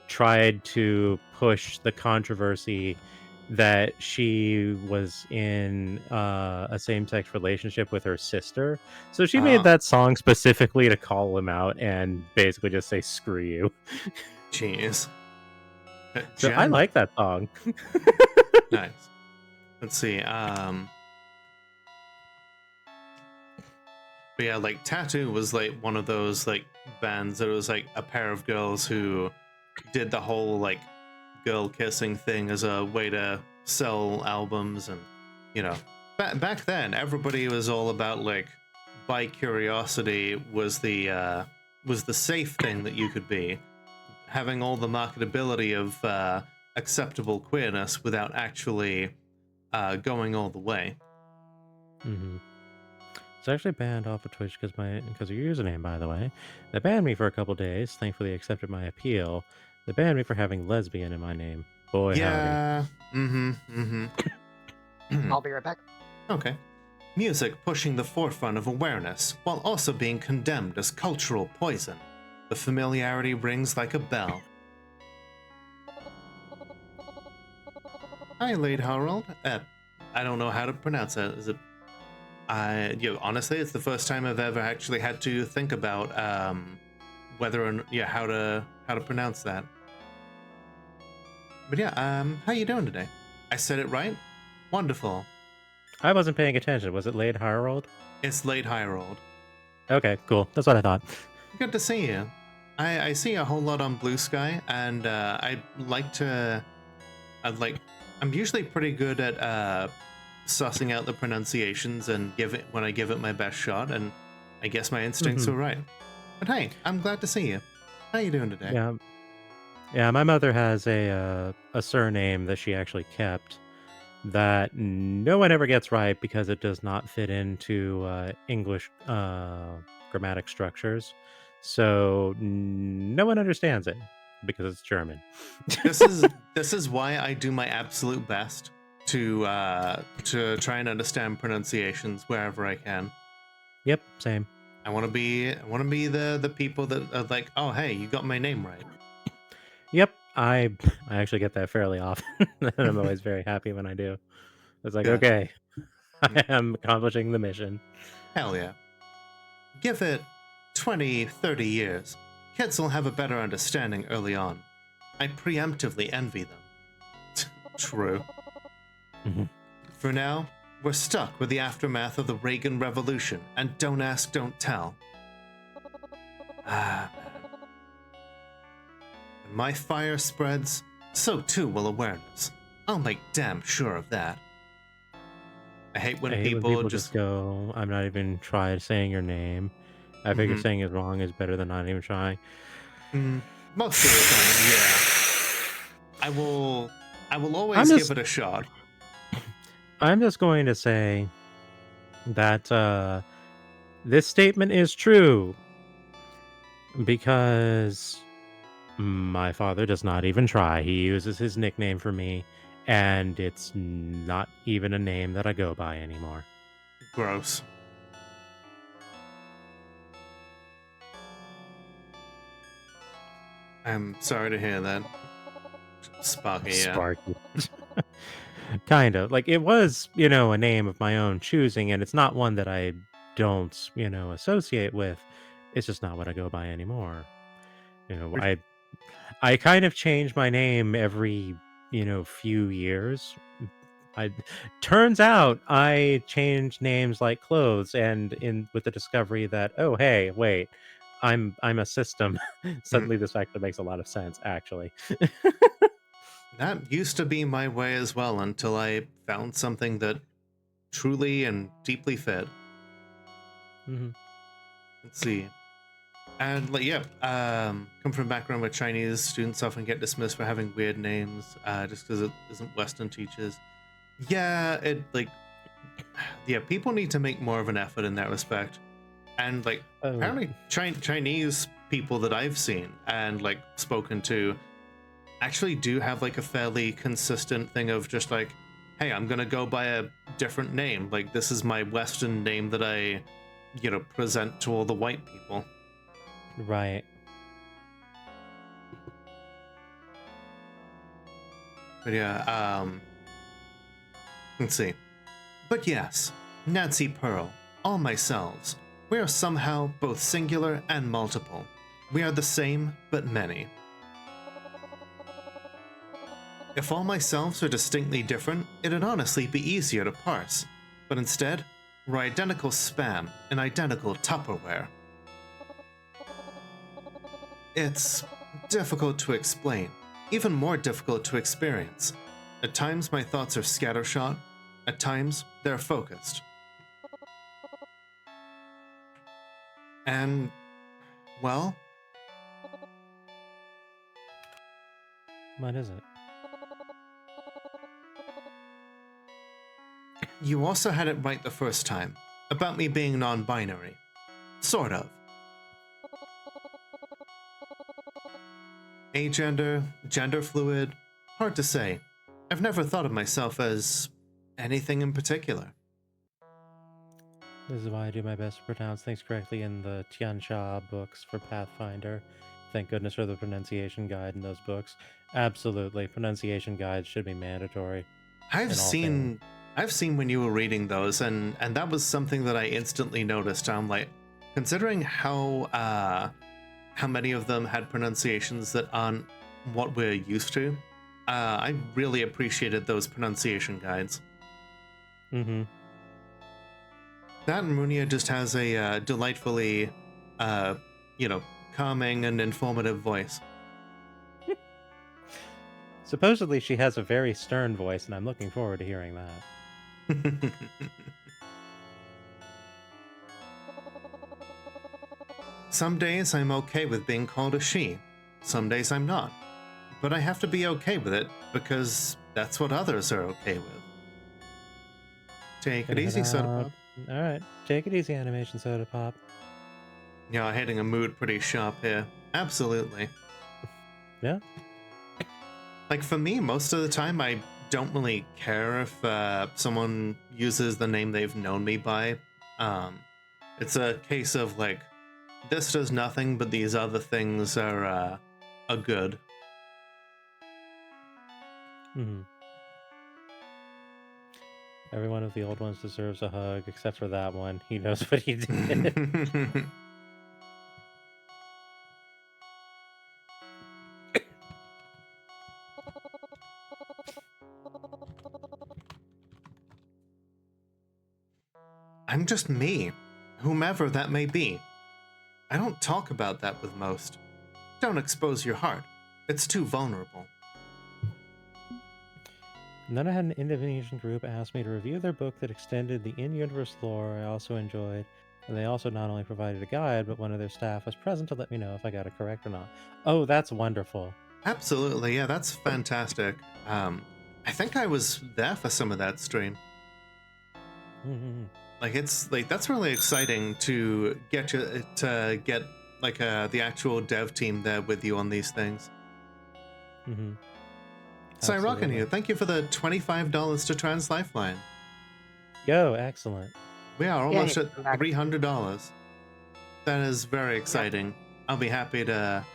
tried to push the controversy that she was in a same-sex relationship with her sister. So she made that song specifically to call him out and basically just say "screw you."
Jeez.
So I like that song.
Nice. Let's see. But yeah, like Tattoo was like one of those like bands that was like a pair of girls who did the whole like girl kissing thing as a way to sell albums, and you know, back then everybody was all about like bi curiosity was the safe thing that you could be, having all the marketability of acceptable queerness without actually going all the way.
Mm-hmm. It's actually banned off of Twitch because of your username, by the way. They banned me for a couple days. Thankfully, they accepted my appeal. They banned me for having lesbian in my name. Boy,
yeah.
howdy.
I'll be right back.
Okay. Music pushing the forefront of awareness while also being condemned as cultural poison. The familiarity rings like a bell. Hi, Lady Harold. I don't know how to pronounce that. Is it? Honestly, it's the first time I've ever actually had to think about whether or how to pronounce that. But yeah, how you doing today? I said it right? Wonderful.
I wasn't paying attention. Was it Lade Harold?
It's Lade Harold.
Okay, cool. That's what I thought.
Good to see you. I see a whole lot on Blue Sky, and I'm usually pretty good at sussing out the pronunciations and when I give it my best shot, and I guess my instincts were right. But hey, I'm glad to see you. How you doing today?
Yeah. My mother has a surname that she actually kept that no one ever gets right because it does not fit into English grammatic structures. So no one understands it because it's German.
This is why I do my absolute best to try and understand pronunciations wherever I can.
Yep, same.
I want to be the people that are like, oh hey, you got my name right.
Yep, I actually get that fairly often, and I'm always very happy when I do. It's like, okay, I am accomplishing the mission.
Hell yeah. Give it 20, 30 years. Kids will have a better understanding early on. I preemptively envy them. True. For now, we're stuck with the aftermath of the Reagan Revolution and don't ask, don't tell. When my fire spreads, so too will awareness. I'll make damn sure of that. I hate when people
just go, I'm not even trying saying your name. I figure saying it wrong is better than not even trying.
Most of the time, yeah. I will always give it a shot.
I'm just going to say that this statement is true because my father does not even try. He uses his nickname for me, and it's not even a name that I go by anymore.
Gross. I'm sorry to hear that. Sparky, yeah.
Sparky. Kind of. Like, it was, a name of my own choosing, and it's not one that I don't, associate with. It's just not what I go by anymore. I kind of change my name every, few years Turns out I changed names like clothes, and with the discovery that, oh hey, wait, I'm a system. Suddenly this actually makes a lot of sense, actually.
That used to be my way as well until I found something that truly and deeply fit. Let's see. And like, yeah, come from a background where Chinese students often get dismissed for having weird names, just because it isn't Western teachers. Yeah, people need to make more of an effort in that respect. And like, apparently Chinese people that I've seen and like spoken to actually do have like a fairly consistent thing of just like, hey, I'm gonna go by a different name. Like, this is my Western name that I, present to all the white people.
Right.
But yeah, let's see. But yes, Nancy Pearl, all myselves, we are somehow both singular and multiple. We are the same, but many. If all myselves are distinctly different, it'd honestly be easier to parse. But instead, we're identical spam in identical Tupperware. It's difficult to explain, even more difficult to experience. At times my thoughts are scattershot, at times they're focused. And, well...
What is it?
You also had it right the first time, about me being non-binary. Sort of. Agender, gender fluid, hard to say. I've never thought of myself as anything in particular.
This is why I do my best to pronounce things correctly in the Tianxia books for Pathfinder. Thank goodness for the pronunciation guide in those books. Absolutely, pronunciation guides should be mandatory.
I've seen when you were reading those, and that was something that I instantly noticed. I'm like, considering how many of them had pronunciations that aren't what we're used to, I really appreciated those pronunciation guides.
Mm-hmm.
That and Runia just has a delightfully, calming and informative voice.
Supposedly she has a very stern voice, and I'm looking forward to hearing that.
Some days I'm okay with being called a she. Some days I'm not. But I have to be okay with it, because that's what others are okay with. Take it easy, Soda Pop.
Alright, take it easy, Animation Soda Pop.
Yeah, hitting a mood pretty sharp here. Absolutely.
Yeah.
Like, for me, most of the time, I don't really care if someone uses the name they've known me by. It's a case of, like, this does nothing, but these other things are good.
Mm-hmm. Every one of the old ones deserves a hug, except for that one. He knows what he did.
I'm just me, whomever that may be. I don't talk about that with most. Don't expose your heart. It's too vulnerable.
And then I had an Indonesian group ask me to review their book that extended the in-universe lore I also enjoyed, and they also not only provided a guide, but one of their staff was present to let me know if I got it correct or not. Oh, that's wonderful.
Absolutely, yeah, that's fantastic. I think I was there for some of that stream.
Mm-hmm.
Like, it's like, that's really exciting to get like the actual dev team there with you on these things.
Mm-hmm.
So rocking you. Thank you for the $25 to Trans Lifeline.
Yo, excellent.
We are almost at $300. That is very exciting. Yep. I'll be happy to...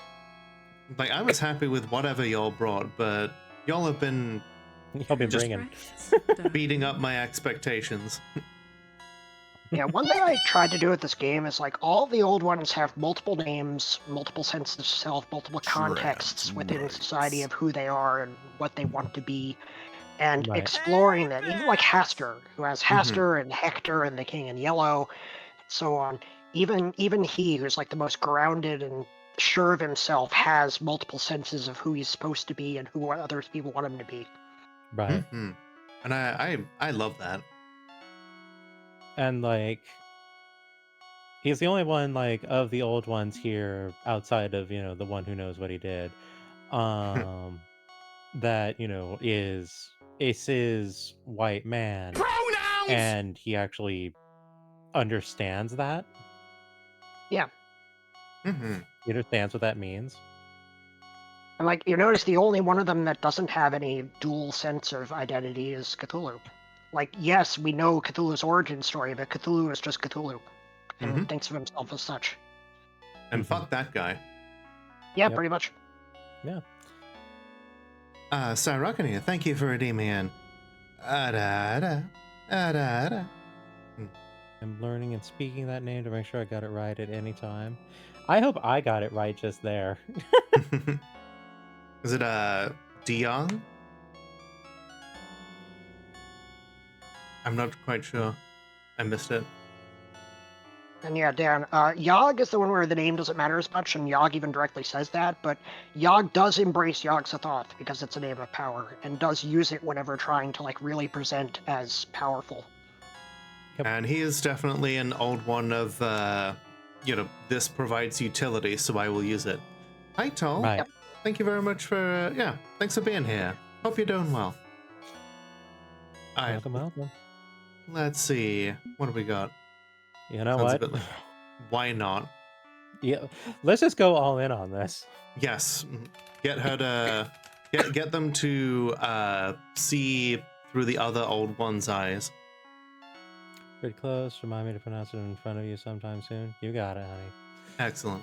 Like, I was happy with whatever y'all brought, but y'all have been...
Y'all been bringing...
beating up my expectations.
Yeah, one thing I tried to do with this game is, like, all the old ones have multiple names, multiple senses of self, multiple contexts within society of who they are and what they want to be. and
Right.
exploring that. Even like Haster, who has Haster and Hector and the King in Yellow, so on. Even he, who's like the most grounded and sure of himself, has multiple senses of who he's supposed to be and who other people want him to be.
Right.
And I love that.
And like, he's the only one like of the old ones here outside of the one who knows what he did, that is a cis white man, and he actually understands that.
Yeah.
He understands what that means.
And like you notice, the only one of them that doesn't have any dual sense of identity is Cthulhu. Like, yes, we know Cthulhu's origin story, but Cthulhu is just Cthulhu, and thinks of himself as such.
And fuck that guy.
Yeah, pretty much.
Yeah.
Cyrocony, thank you for redeeming in.
I'm learning and speaking that name to make sure I got it right at any time. I hope I got it right just there.
Is it Dion? I'm not quite sure. I missed it.
And yeah, Dan, Yogg is the one where the name doesn't matter as much, and Yogg even directly says that, but Yogg does embrace Yogg-Sothoth because it's a name of power, and does use it whenever trying to like really present as powerful.
And he is definitely an old one of, this provides utility, so I will use it. Hi, Toll.
Right.
Thank you very much for, thanks for being here. Hope you're doing well. All right.
Welcome.
Let's see. What do we got?
You know
Sounds
what?
a bit like, why not?
Yeah, let's just go all in on this.
Yes. Get her to, get them to see through the other old one's eyes.
Pretty close. Remind me to pronounce it in front of you sometime soon. You got it, honey.
Excellent.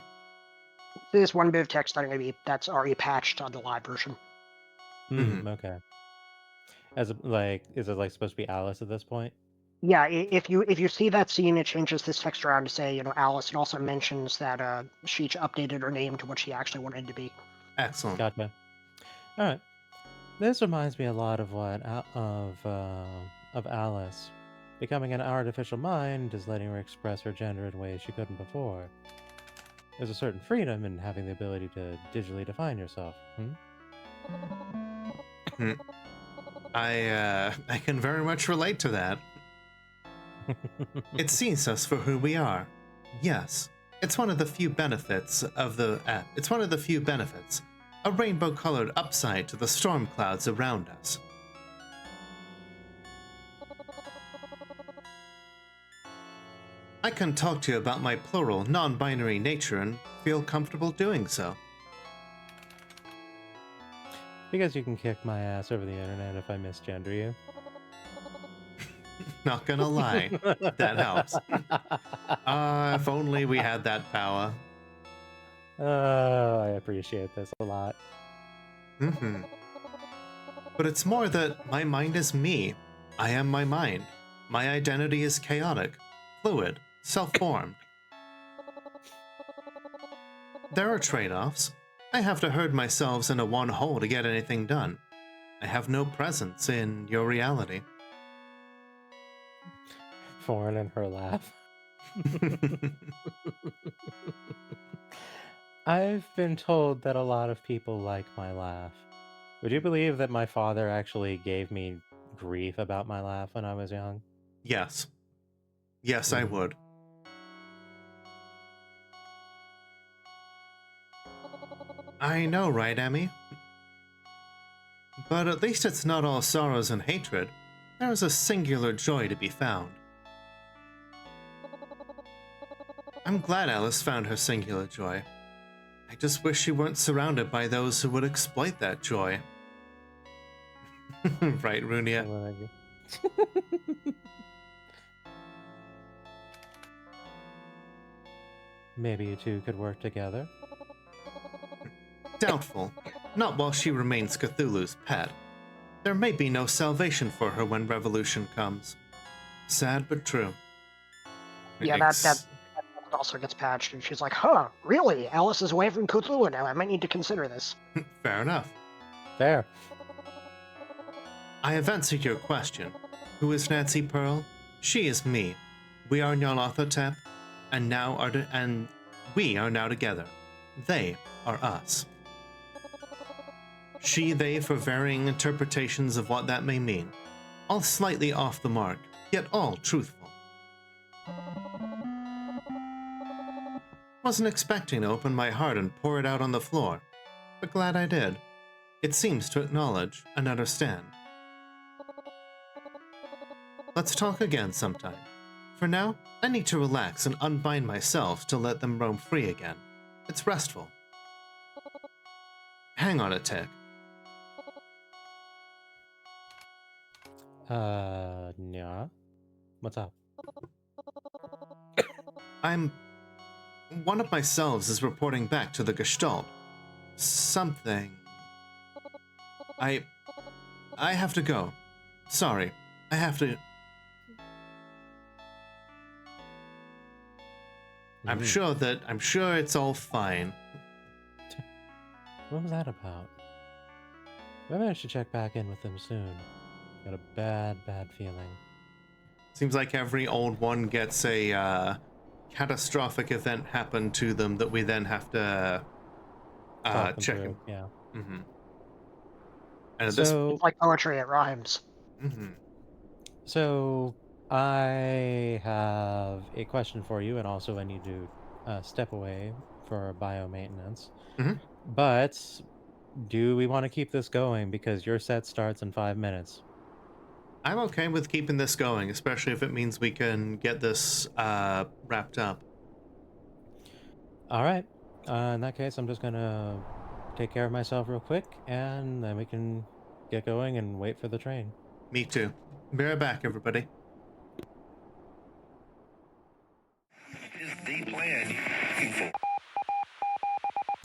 There's one bit of text that's already patched on the live version.
Okay. Is it like supposed to be Alice at this point?
Yeah, if you see that scene, it changes this text around to say, Alice, and also mentions that she updated her name to what she actually wanted to be.
Excellent.
Gotcha. All right. This reminds me a lot of of Alice. Becoming an artificial mind is letting her express her gender in ways she couldn't before. There's a certain freedom in having the ability to digitally define yourself.
I can very much relate to that. It sees us for who we are. Yes, it's one of the few benefits of the. It's one of the few benefits. A rainbow-colored upside to the storm clouds around us. I can talk to you about my plural, non-binary nature and feel comfortable doing so.
Because you can kick my ass over the internet if I misgender you.
Not gonna lie, that helps. If only we had that power.
I appreciate this a lot.
But it's more that my mind is me. I am my mind. My identity is chaotic, fluid, self-formed. There are trade-offs. I have to herd myself into one hole to get anything done. I have no presence in your reality.
Foreign in her laugh. I've been told that a lot of people like my laugh. Would you believe that my father actually gave me grief about my laugh when I was young?
Yes. Yes, I would. I know, right, Emmy? But at least it's not all sorrows and hatred. There is a singular joy to be found. I'm glad Alice found her singular joy. I just wish she weren't surrounded by those who would exploit that joy. Right, Runia?
Maybe you two could work together?
Doubtful. Not while she remains Cthulhu's pet. There may be no salvation for her when revolution comes. Sad but true.
Yeah, that also gets patched, and she's like, huh, really? Alice is away from Cthulhu now. I might need to consider this.
Fair enough.
Fair.
I have answered your question. Who is Nancy Pearl? She is me. We are Nyarlathotep, and we are now together. They are us. She, they for varying interpretations of what that may mean. All slightly off the mark, yet all truthful. Wasn't expecting to open my heart and pour it out on the floor, but glad I did. It seems to acknowledge and understand. Let's talk again sometime. For now, I need to relax and unbind myself to let them roam free again. It's restful. Hang on a tick.
Yeah. What's up?
One of my selves is reporting back to the Gestalt. Something. I have to go. Sorry. I have to... I'm sure it's all fine.
What was that about? Maybe I should check back in with them soon. Got a bad feeling.
Seems like every old one gets a catastrophic event happen to them that we then have to check.
Yeah.
Mm-hmm. And
so it's like poetry, it rhymes.
Mm-hmm.
So I have a question for you, and also I need to step away for bio maintenance.
Mm-hmm.
But do we want to keep this going? Because your set starts in 5 minutes.
I'm okay with keeping this going, especially if it means we can get this wrapped up.
All right. In that case, I'm just going to take care of myself real quick, and then we can get going and wait for the train.
Me too. Be right back, everybody.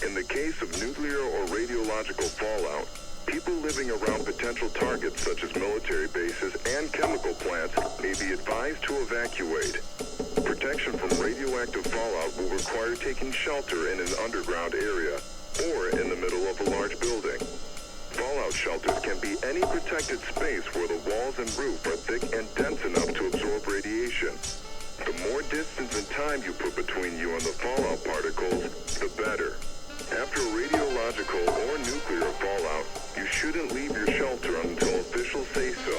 In the case of nuclear or radiological fallout, people living around potential targets such as military bases and chemical plants may be advised to evacuate. Protection from radioactive fallout will require taking shelter in an underground area or in the middle of a large building. Fallout shelters can be any protected space where the walls and roof are thick and dense enough to absorb radiation. The more distance and time you put between you and the fallout particles, the better. After radiological or nuclear fallout, you shouldn't leave your shelter until officials say so.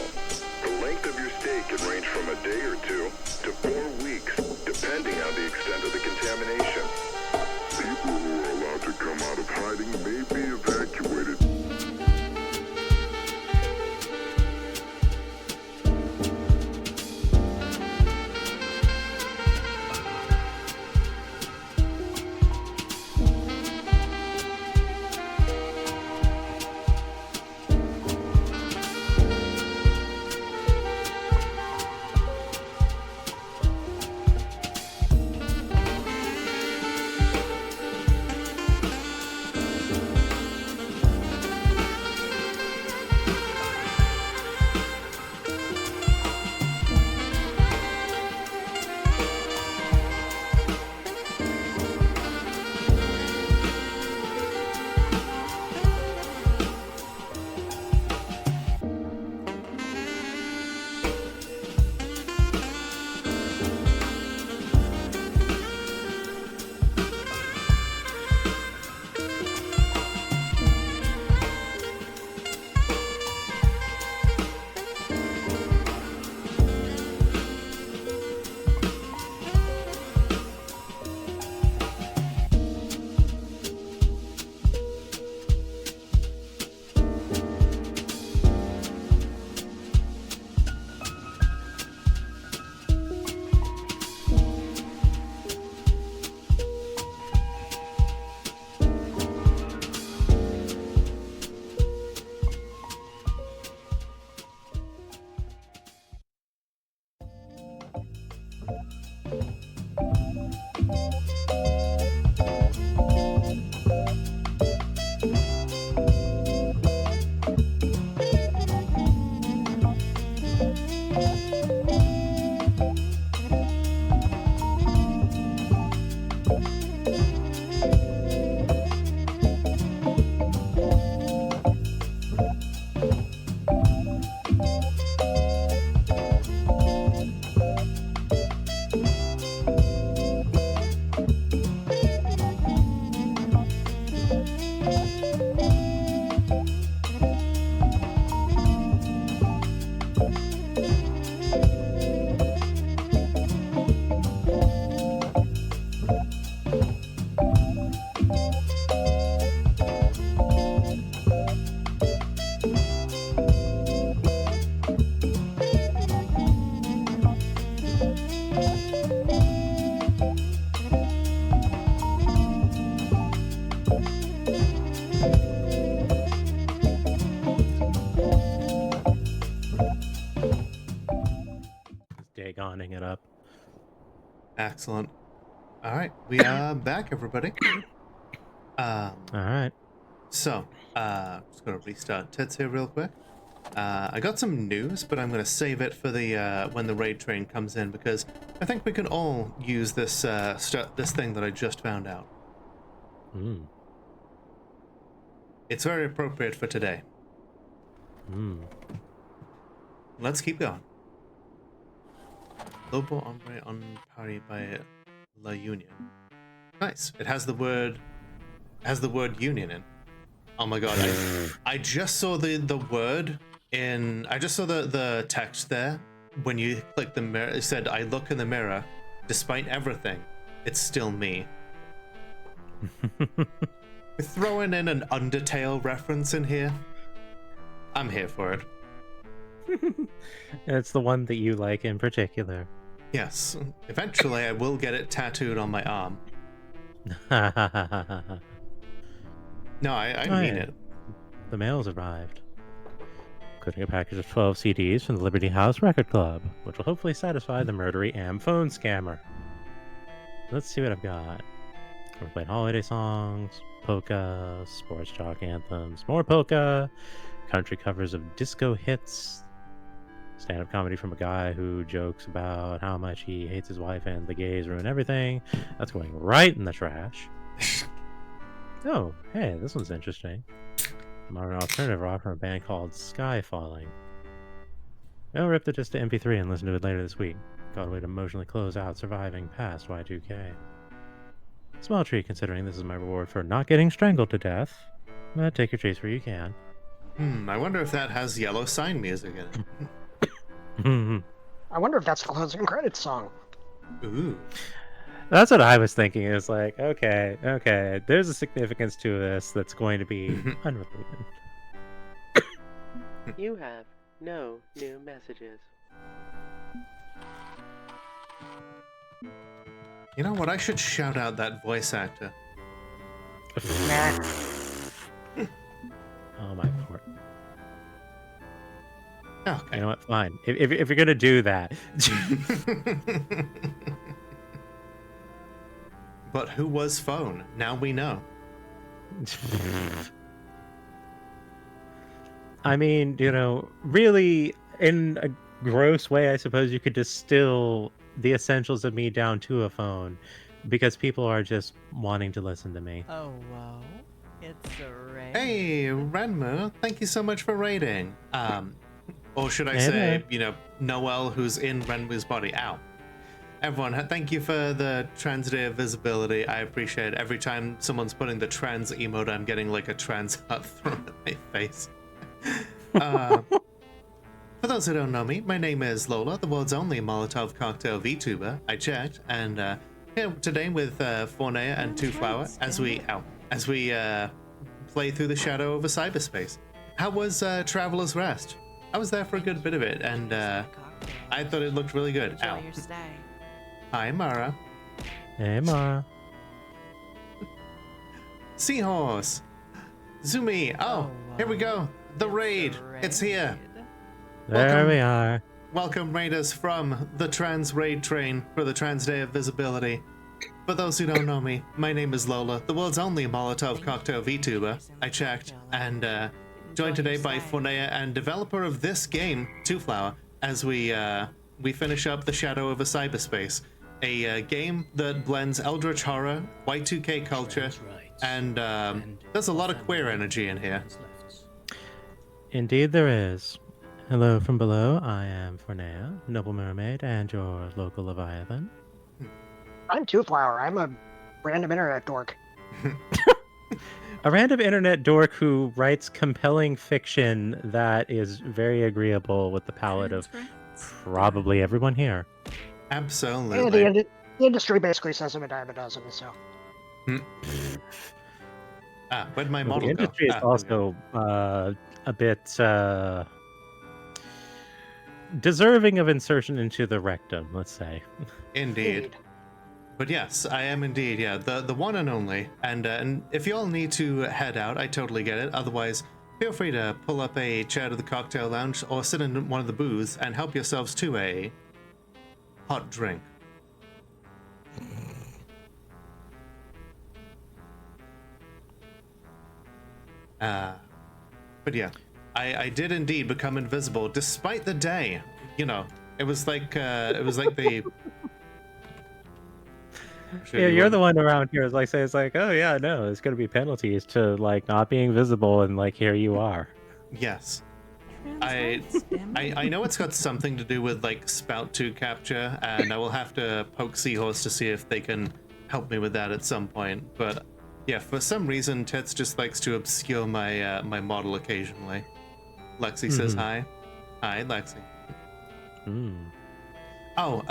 The length of your stay can range from a day or 2 to 4 weeks, depending on the extent of the contamination. People who are allowed to come out of hiding may be evacuated.
spawning it up.
Excellent. All right, we are back, everybody.
All right.
So, just gonna restart Tits here real quick. I got some news, but I'm gonna save it for the when the raid train comes in, because I think we can all use this this thing that I just found out. It's very appropriate for today. Let's keep going. Lobo hombre on party by La Union. Nice. It has the word union in. Oh my god, I just saw the word in, I just saw the text there when you click the mirror. It said, I look in the mirror, despite everything, it's still me. We're throwing in an Undertale reference in here. I'm here for it.
It's the one that you like in particular.
Yes. Eventually I will get it tattooed on my arm. No, I mean it.
The mail's arrived. Including a package of 12 CDs from the Liberty House Record Club, which will hopefully satisfy the murdery am phone scammer. Let's see what I've got. We're playing holiday songs, polka, sports jock anthems, more polka, country covers of disco hits, stand-up comedy from a guy who jokes about how much he hates his wife and the gays ruin everything. That's going right in the trash. Oh, hey, this one's interesting. Modern alternative rock from a band called Sky Falling. I'll rip it just to MP3 and listen to it later this week. Got a way to emotionally close out surviving past Y2K. Small treat considering this is my reward for not getting strangled to death. But take your chase where you can.
I wonder if that has yellow sign music in it.
I wonder if that's the closing credits song.
Ooh.
That's what I was thinking. Is like, okay, there's a significance to this that's going to be unrelated.
You have no new messages.
You know what? I should shout out that voice actor.
Oh my lord.
Okay.
You know what? Fine. If you're gonna do that.
But who was phone? Now we know.
I mean, you know, really, in a gross way, I suppose you could distill the essentials of me down to a phone, because people are just wanting to listen to me.
Oh, whoa. It's a raid.
Hey, Renmu, thank you so much for raiding. Or should I
Hey
say,
there.
you know, Noel, who's in Renmu's body. Ow. Everyone, thank you for the trans day of visibility. I appreciate it. Every time someone's putting the trans emote, I'm getting like a trans heart thrown at my face. For those who don't know me, my name is Lola, the world's only Molotov cocktail VTuber. I checked, and here today with Fornea and Two Flower as we play through the shadow of a cyberspace. How was Traveler's Rest? I was there for a good bit of it, and I thought it looked really good. Ow.
Enjoy your stay.
Hi, Mara.
Hey, Mara.
Seahorse. Zumi. Oh, here we go. The raid. It's here.
There we are.
Welcome, raiders, from the Trans Raid Train for the Trans Day of Visibility. For those who don't know me, my name is Lola, the world's only Molotov cocktail VTuber. I checked, and joined today by Fornea and developer of this game, Two Flower, as we finish up the Shadow of a Cyberspace, a game that blends Eldritch horror, Y2K culture, and there's a lot of queer energy in here.
Indeed there is. Hello from below, I am Fornea, Noble Mermaid, and your local Leviathan.
I'm Two Flower. I'm a random internet dork.
A random internet dork who writes compelling fiction that is very agreeable with the palate of probably everyone here.
Absolutely.
Yeah, the industry basically says I'm a dime a dozen, so.
Where'd my
The
model go?
industry is also a bit deserving of insertion into the rectum, let's say.
Indeed. But yes, I am indeed, yeah, the one and only. And if you all need to head out, I totally get it. Otherwise, feel free to pull up a chair to the cocktail lounge or sit in one of the booths and help yourselves to a hot drink. But yeah, I did indeed become invisible despite the day. You know, it was like the.
Yeah, you're the one around here. It's like oh yeah, no, there's gonna be penalties to like not being visible, and like here you are.
Yes. I know it's got something to do with like spout 2 capture, and I will have to poke Seahorse to see if they can help me with that at some point. But yeah, for some reason, Tits just likes to obscure my my model occasionally. Lexi says hi. Hi, Lexi. Oh,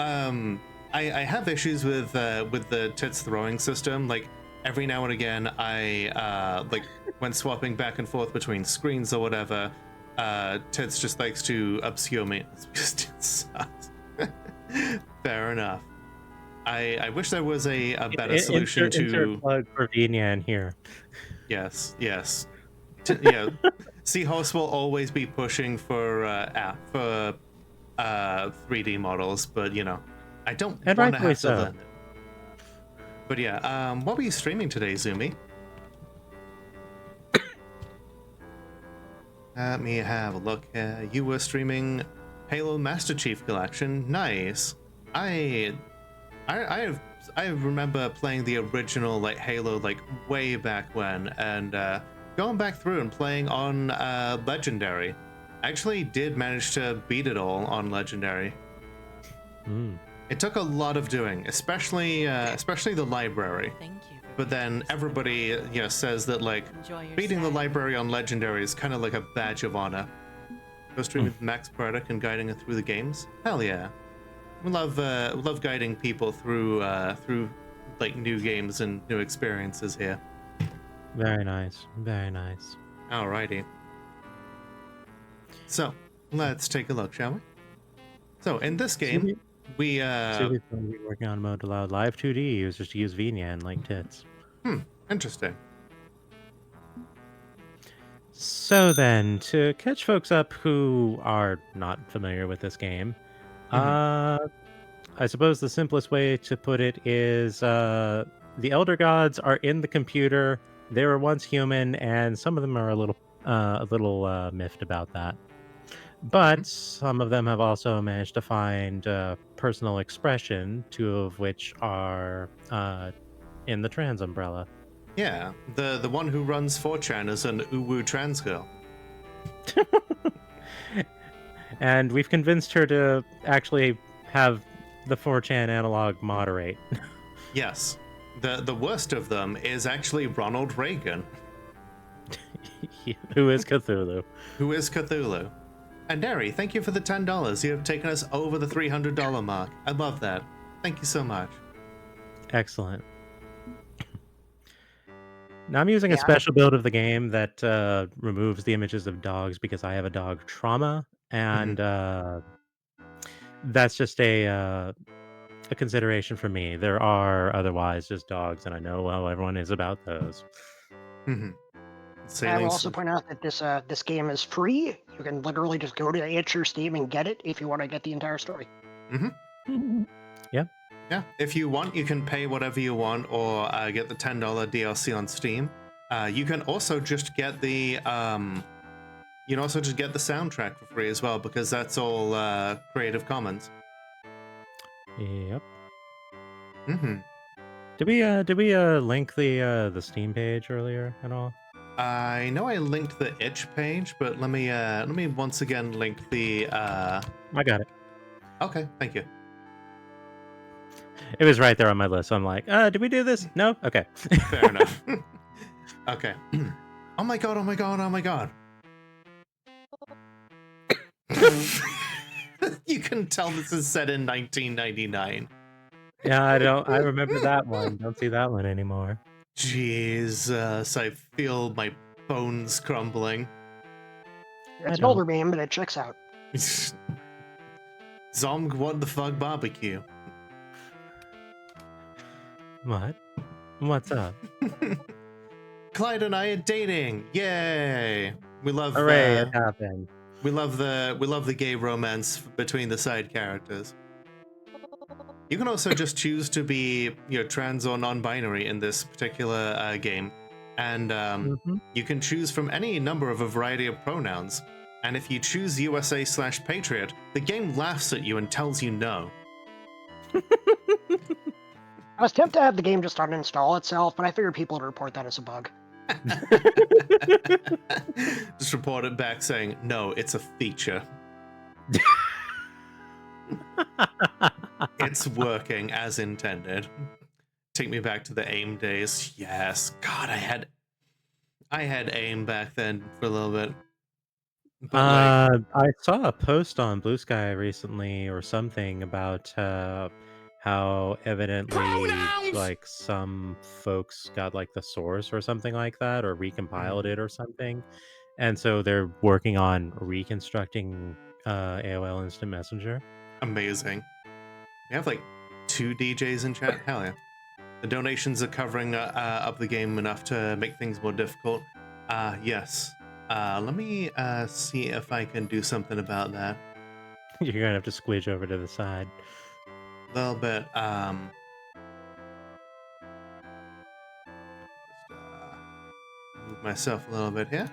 I have issues with the Tits throwing system. Like every now and again, I like when swapping back and forth between screens or whatever. Tits just likes to obscure me. It's just it sucks. Fair enough. I wish there was a better solution to
insert plug for Venyan here.
Yes, yes. Yeah, Seahorse will always be pushing for 3D models, but you know, I don't want to have to learn it. But yeah, what were you streaming today, Zumi? Let me have a look. You were streaming Halo Master Chief Collection. Nice. I remember playing the original like Halo like way back when, and going back through and playing on Legendary. I actually did manage to beat it all on Legendary. It took a lot of doing, especially the library.
Thank you.
But then everybody, you know, says that like beating the library on Legendary is kind of like a badge of honor. Go stream with Max Burdick and guiding it through the games. Hell yeah, we love guiding people through like new games and new experiences here.
Very nice, very nice.
Alrighty. So let's take a look, shall we? So in this game, we
Subi's going to be working on mode allowed live 2D users to use Venyan like Tits.
Interesting.
So then, to catch folks up who are not familiar with this game, I suppose the simplest way to put it is the Elder Gods are in the computer. They were once human, and some of them are a little miffed about that. But some of them have also managed to find personal expression, 2 of which are in the trans umbrella.
Yeah, the one who runs 4chan is an uwu trans girl.
And we've convinced her to actually have the 4chan analog moderate.
Yes. The worst of them is actually Ronald Reagan.
Who is Cthulhu.
Who is Cthulhu. And Neri, thank you for the $10. You have taken us over the $300 mark. I love that. Thank you so much.
Excellent. Now I'm using a special build of the game that removes the images of dogs because I have a dog trauma, and that's just a consideration for me. There are otherwise just dogs, and I know how everyone is about those.
I will also point out that this game is free. You can literally just go to itch or Steam and get it if you want to get the entire story.
Yeah.
Yeah, if you want, you can pay whatever you want, or get the $10 DLC on Steam. You can also just get the soundtrack for free as well, because that's all Creative Commons.
Yep. Did we link the Steam page earlier at all?
I know I linked the itch page, but let me once again link the.
I got it.
Okay, thank you.
It was right there on my list. So I'm like, did we do this? No? Okay.
Fair enough. Okay. Oh my god, oh my god, oh my god. You can tell this is set in 1999.
Yeah, I remember that one. Don't see that one anymore.
Jesus, I feel my bones crumbling.
It's an older game, but it checks out.
Zomg, what the fuck barbecue?
What? What's up?
Clyde and I are dating. Yay! We love.
Hooray! It happened.
We love the gay romance between the side characters. You can also just choose to be, trans or non-binary in this particular game, and you can choose from any number of a variety of pronouns. And if you choose USA/Patriot, the game laughs at you and tells you no.
I was tempted to have the game just uninstall itself, but I figured people would report that as a bug.
Just report it back saying, no, it's a feature. It's working as intended. Take me back to the AIM days. Yes. God, I had AIM back then for a little bit. But
I saw a post on Blue Sky recently or something about how evidently like some folks got like the source or something like that or recompiled it or something. And so they're working on reconstructing AOL Instant Messenger.
Amazing. We have like 2 DJs in chat. Hell yeah. The donations are covering up the game enough to make things more difficult. Yes. Let me see if I can do something about that.
You're gonna have to squidge over to the side.
A little bit. Just move myself a little bit here.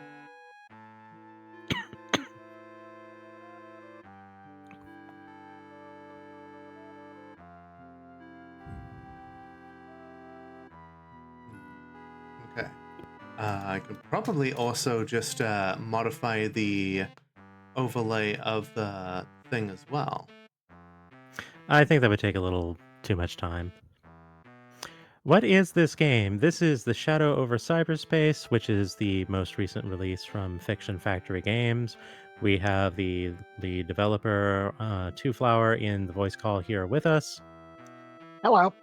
Okay. I could probably also just modify the overlay of the thing as well.
I think that would take a little too much time. What is this game? This is The Shadow over Cyberspace, which is the most recent release from Fiction Factory Games. We have the developer, Two Flower, in the voice call here with us.
Hello.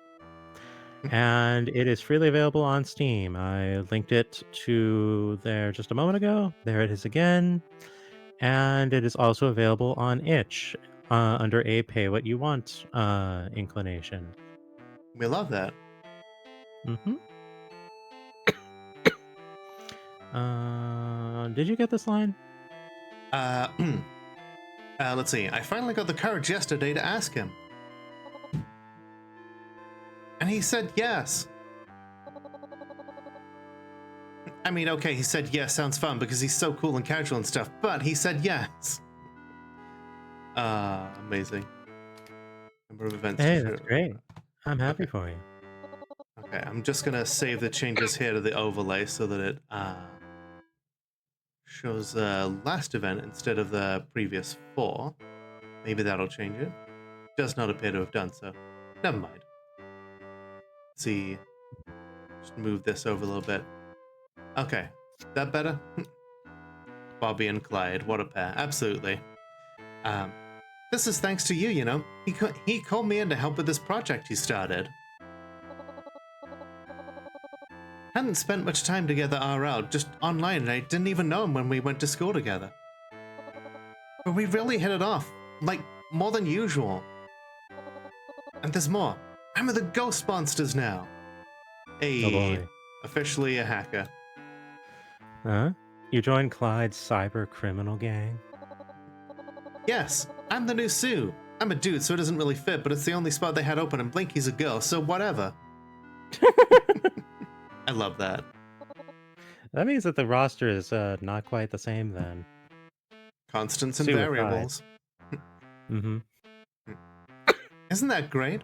And it is freely available on Steam. I linked it to there just a moment ago. There it is again. And it is also available on itch under a pay what you want inclination.
We love that.
Mm-hmm. Did you get this line?
Let's see. I finally got the courage yesterday to ask him. And he said yes. I mean, okay, he said yes, sounds fun because he's so cool and casual and stuff, but he said yes. Amazing. Number of events.
Hey, that's great. I'm happy for you.
Okay, I'm just gonna save the changes here to the overlay so that it shows the last event instead of the previous 4. Maybe that'll change it. Does not appear to have done so. Never mind. Let's see. Just move this over a little bit. Okay, that better? Bobby and Clyde, what a pair. Absolutely. This is thanks to you, you know. He called me in to help with this project he started. Hadn't spent much time together RL, just online, and I didn't even know him when we went to school together. But we really hit it off, like, more than usual. And there's more. I'm with the Ghost Monsters now. Hey,
Oh boy.
officially a hacker.
Huh? You joined Clyde's cyber criminal gang?
Yes, I'm the new Sue. I'm a dude, so it doesn't really fit, but it's the only spot they had open, and Blinky's a girl, so whatever. I love that.
That means that the roster is not quite the same then.
Constants and
Sue
variables.
Mm-hmm.
Isn't that great?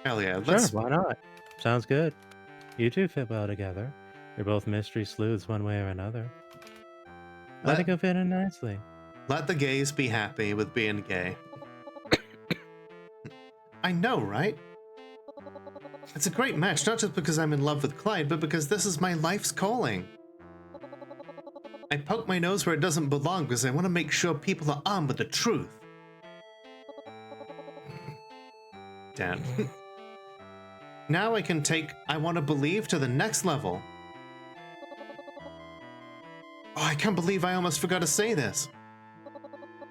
Hell yeah.
Sure, why not? Sounds good. You two fit well together. You're both mystery sleuths one way or another. I think it'll fit in nicely.
Let the gays be happy with being gay. I know, right? It's a great match, not just because I'm in love with Clyde, but because this is my life's calling. I poke my nose where it doesn't belong because I want to make sure people are armed with the truth. Damn. Now I can take I Want to Believe to the next level. Oh, I can't believe I almost forgot to say this.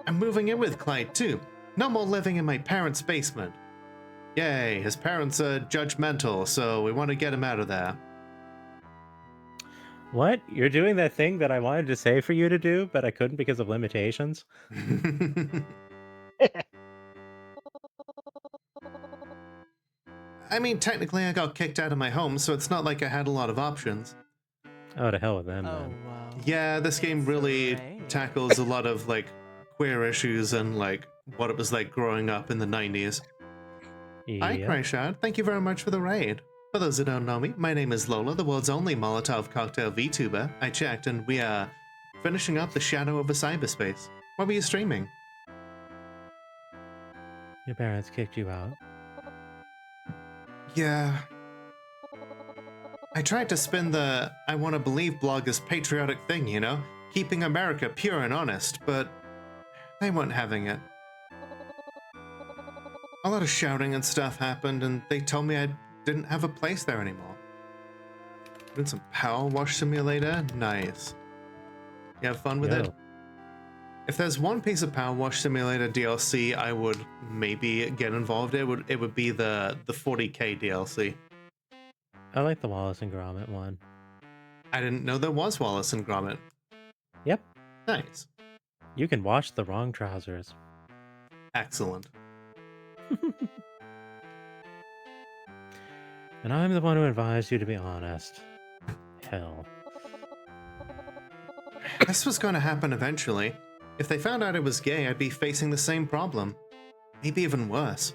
I'm moving in with Clyde too. No more living in my parents' basement. Yay, his parents are judgmental, so we want to get him out of there.
What? You're doing that thing that I wanted to say for you to do, but I couldn't because of limitations?
I mean, technically I got kicked out of my home, so it's not like I had a lot of options.
Oh, to hell with them, then.
Yeah, this game really tackles a lot of, like, queer issues and, like, what it was like growing up in the 90s. Hi,
Yep.
Crayshard. Thank you very much for the raid. For those who don't know me, my name is Lola, the world's only Molotov cocktail VTuber. I checked, and we are finishing up The Shadow of a Cyberspace. What were you streaming?
Your parents kicked you out.
Yeah. I tried to spin the I want to believe blog as patriotic thing, you know? Keeping America pure and honest, but they weren't having it. A lot of shouting and stuff happened, and they told me I didn't have a place there anymore. Doing some Power Wash Simulator? Nice. You have fun with it? If there's one piece of Power Wash Simulator DLC I would maybe get involved in, it would be the 40k DLC.
I like the Wallace and Gromit one.
I didn't know there was Wallace and Gromit.
Yep.
Nice.
You can wash the wrong trousers.
Excellent.
And I'm the one who advised you to be honest. Hell.
This was going to happen eventually. If they found out I was gay, I'd be facing the same problem. Maybe even worse.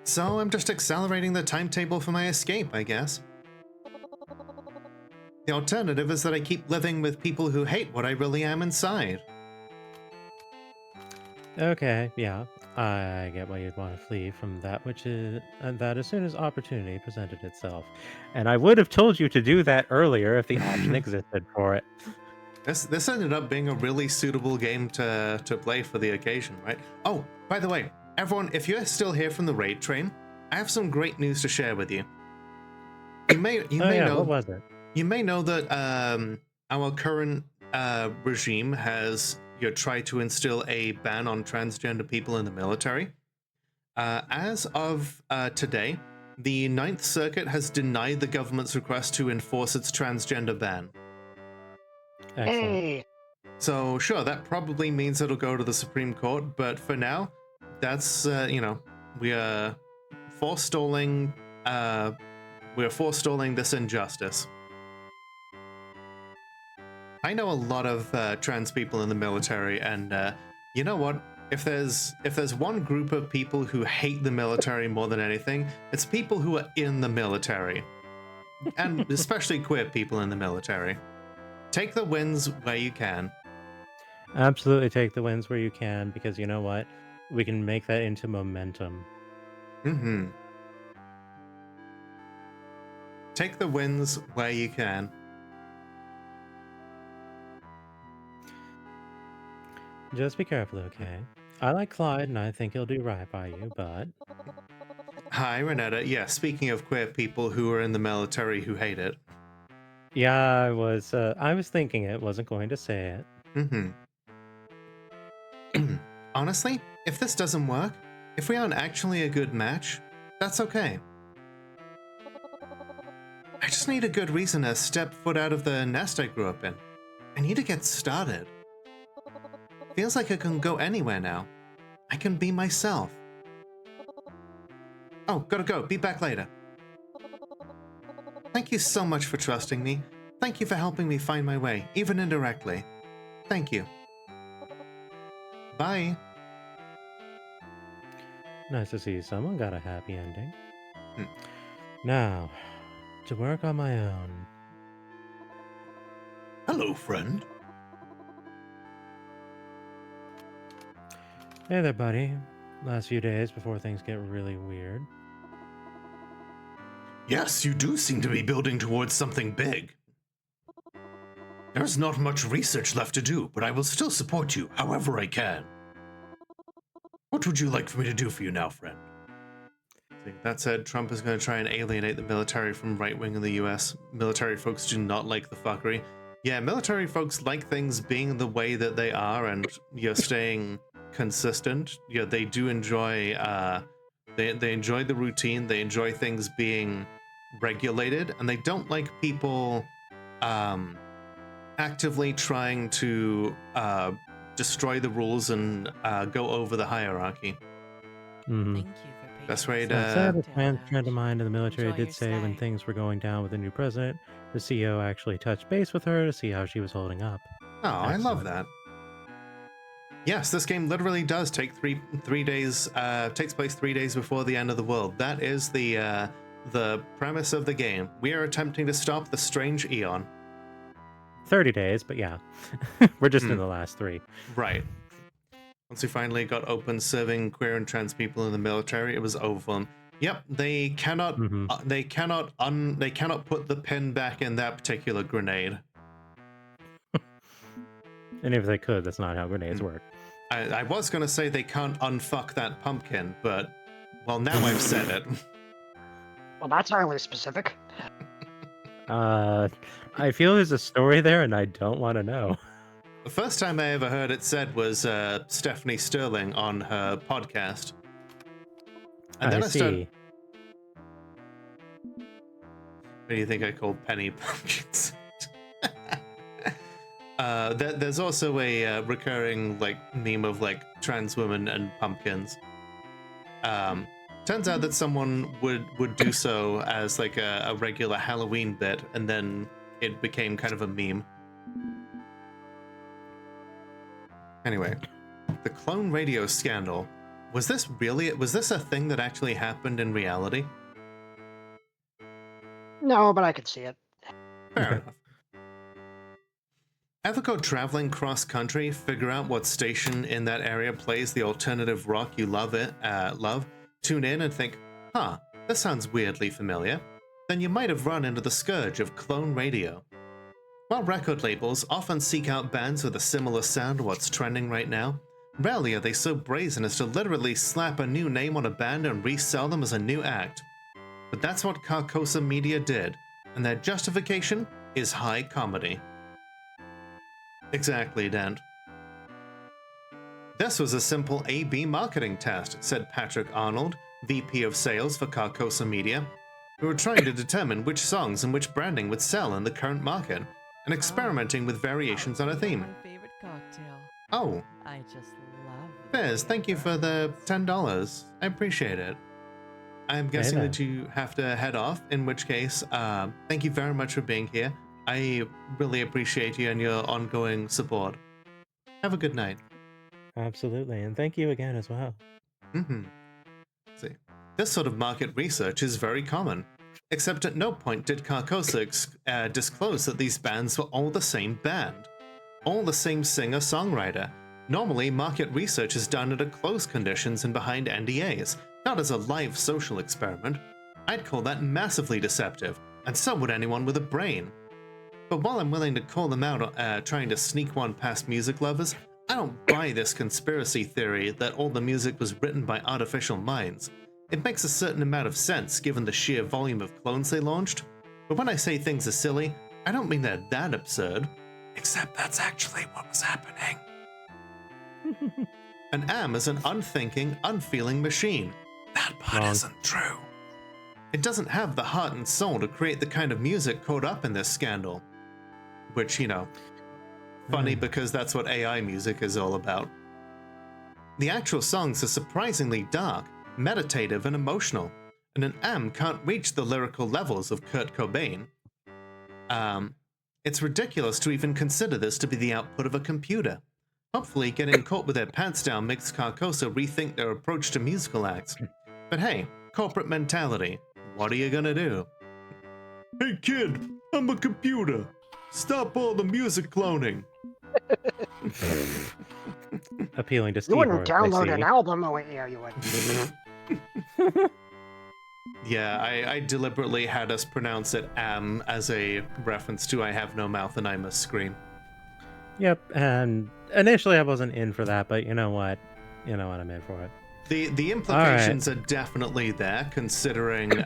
So I'm just accelerating the timetable for my escape, I guess. The alternative is that I keep living with people who hate what I really am inside.
Okay, yeah. I get why you'd want to flee from that which is that as soon as opportunity presented itself. And I would have told you to do that earlier if the option existed for it.
This ended up being a really suitable game to play for the occasion, right? Oh, by the way, everyone, if you're still here from the raid train, I have some great news to share with you. You may know.
What was it?
You may know that our current regime has tried to instill a ban on transgender people in the military. As of today, the Ninth Circuit has denied the government's request to enforce its transgender ban.
Excellent.
Hey.
So sure, that probably means it'll go to the Supreme Court, but for now, that's we are forestalling this injustice. I know a lot of trans people in the military, and you know what? If there's one group of people who hate the military more than anything, it's people who are in the military, and especially queer people in the military. Take the wins where you can.
Absolutely take the wins where you can, because you know what? We can make that into momentum.
Mm-hmm. Take the wins where you can.
Just be careful, okay? I like Clyde, and I think he'll do right by you, but...
Hi, Renetta. Yeah, speaking of queer people who are in the military who hate it.
Yeah, I was thinking it, wasn't going to say it.
Mm-hmm. Honestly, if this doesn't work, if we aren't actually a good match, that's okay. I just need a good reason to step foot out of the nest I grew up in. I need to get started. Feels like I can go anywhere now. I can be myself. Oh, gotta go. Be back later. Thank you so much for trusting me. Thank you for helping me find my way, even indirectly. Thank you. Bye.
Nice to see someone got a happy ending. Now, to work on my own.
Hello, friend.
Hey there, buddy. Last few days before things get really weird.
Yes, you do seem to be building towards something big. There's not much research left to do, but I will still support you however I can. What would you like for me to do for you now, friend?
That said, Trump is going to try and alienate the military from right wing in the US. Military folks do not like the fuckery. Yeah, military folks like things being the way that they are, and you're staying consistent. Yeah, they do enjoy they enjoy the routine. They enjoy things being regulated, and they don't like people actively trying to destroy the rules and go over the hierarchy.
Mm-hmm.
That's right.
A friend of mine in the military did say when things were going down with the new president, the CEO actually touched base with her to see how she was holding up.
Oh, I love that. Yes, this game literally does take three days. Takes place 3 days before the end of the world. That is the premise of the game. We are attempting to stop the strange Eon.
30 days, but yeah, we're just in the last 3.
Right. Once we finally got open serving queer and trans people in the military, it was over for them. Yep, they cannot. They cannot put the pin back in that particular grenade.
And if they could, that's not how grenades work.
I was going to say they can't unfuck that pumpkin, but, well, now I've said it.
Well, that's highly specific.
I feel there's a story there, and I don't want to know.
The first time I ever heard it said was Stephanie Sterling on her podcast. And then I started... What do you think I called penny pumpkins? There's also a recurring meme of trans women and pumpkins. Turns out that someone would do so as a regular Halloween bit, and then it became kind of a meme. Anyway, the clone radio scandal. Was this a thing that actually happened in reality?
No, but I could see it.
Fair enough. Ever go traveling cross-country, figure out what station in that area plays the alternative rock you love, tune in and think, huh, this sounds weirdly familiar? Then you might have run into the scourge of clone radio. While record labels often seek out bands with a similar sound to what's trending right now, rarely are they so brazen as to literally slap a new name on a band and resell them as a new act. But that's what Carcosa Media did, and their justification is high comedy. Exactly, Dent. This was a simple A/B marketing test, said Patrick Arnold, VP of Sales for Carcosa Media. We were trying to determine which songs and which branding would sell in the current market, and experimenting with variations on a theme.
My favorite cocktail.
Oh.
I just love it.
Biz, thank you for the $10. I appreciate it. I'm guessing that you have to head off, in which case, thank you very much for being here. I really appreciate you and your ongoing support. Have a good night.
Absolutely, and thank you again as well.
See, this sort of market research is very common, except at no point did Carcosa disclose that these bands were all the same band, all the same singer-songwriter. Normally, market research is done under closed conditions and behind NDAs, not as a live social experiment. I'd call that massively deceptive, and so would anyone with a brain. But while I'm willing to call them out trying to sneak one past music lovers, I don't buy this conspiracy theory that all the music was written by artificial minds. It makes a certain amount of sense given the sheer volume of clones they launched, but when I say things are silly, I don't mean they're that absurd. Except that's actually what was happening. An AM is an unthinking, unfeeling machine. That part isn't true. It doesn't have the heart and soul to create the kind of music caught up in this scandal. Which, funny because that's what AI music is all about. The actual songs are surprisingly dark, meditative, and emotional, and an AM can't reach the lyrical levels of Kurt Cobain. It's ridiculous to even consider this to be the output of a computer. Hopefully, getting caught with their pants down makes Carcosa rethink their approach to musical acts. But hey, corporate mentality, what are you gonna do? Hey kid, I'm a computer. Stop all the music cloning.
Appealing to Steve.
You wouldn't download an album. Oh, wait, yeah, you would.
Yeah, I deliberately had us pronounce it am as a reference to I have no mouth and I must scream.
Yep, and initially I wasn't in for that, but you know what? I'm in for it.
The implications are definitely there, considering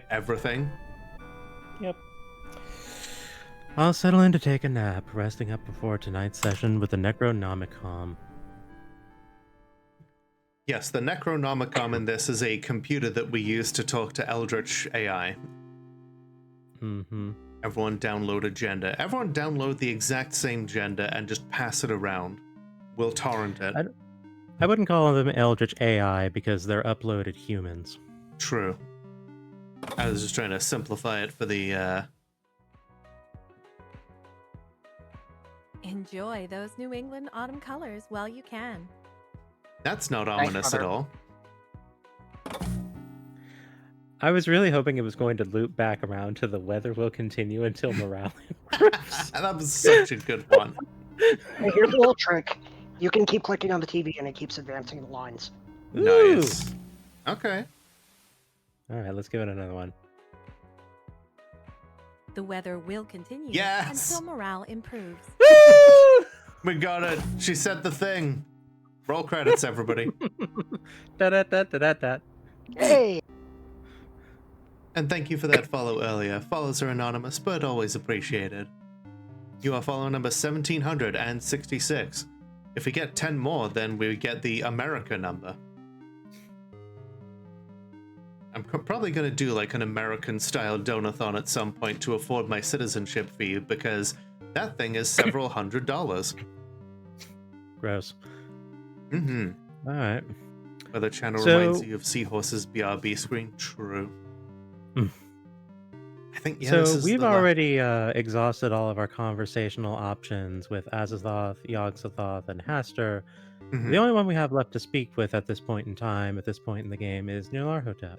everything.
Yep. I'll settle in to take a nap, resting up before tonight's session with the Necronomicon.
Yes, the Necronomicon in this is a computer that we use to talk to Eldritch AI.
Mm-hmm.
Everyone download a gender. Everyone download the exact same gender and just pass it around. We'll torrent it.
I wouldn't call them Eldritch AI because they're uploaded humans.
True. I was just trying to simplify it for the,
Enjoy those New England autumn colors while you can.
That's not ominous at all.
I was really hoping it was going to loop back around to the weather will continue until morale improves.
That was such a good one.
Hey, here's a little trick. You can keep clicking on the TV and it keeps advancing the lines.
Nice. Okay.
All right, let's give it another one.
The weather will continue
Yes!
until morale improves.
We got it. She said the thing. Roll credits, everybody.
Da-da-da-da-da-da.
Hey!
And thank you for that follow earlier. Follows are anonymous, but always appreciated. You are follow number 1766. If we get 10 more, then we get the America number. I'm probably going to do like an American-style donathon at some point to afford my citizenship fee, because that thing is several $100s.
Gross.
Mm-hmm.
All right.
Where the channel reminds you of Seahorse's BRB screen. True. I think, yeah,
So we've already exhausted all of our conversational options with Azathoth, Yogg-Sothoth, and Haster.
Mhm.
The only one we have left to speak with at this point in time, at this point in the game, is Nyarlathotep.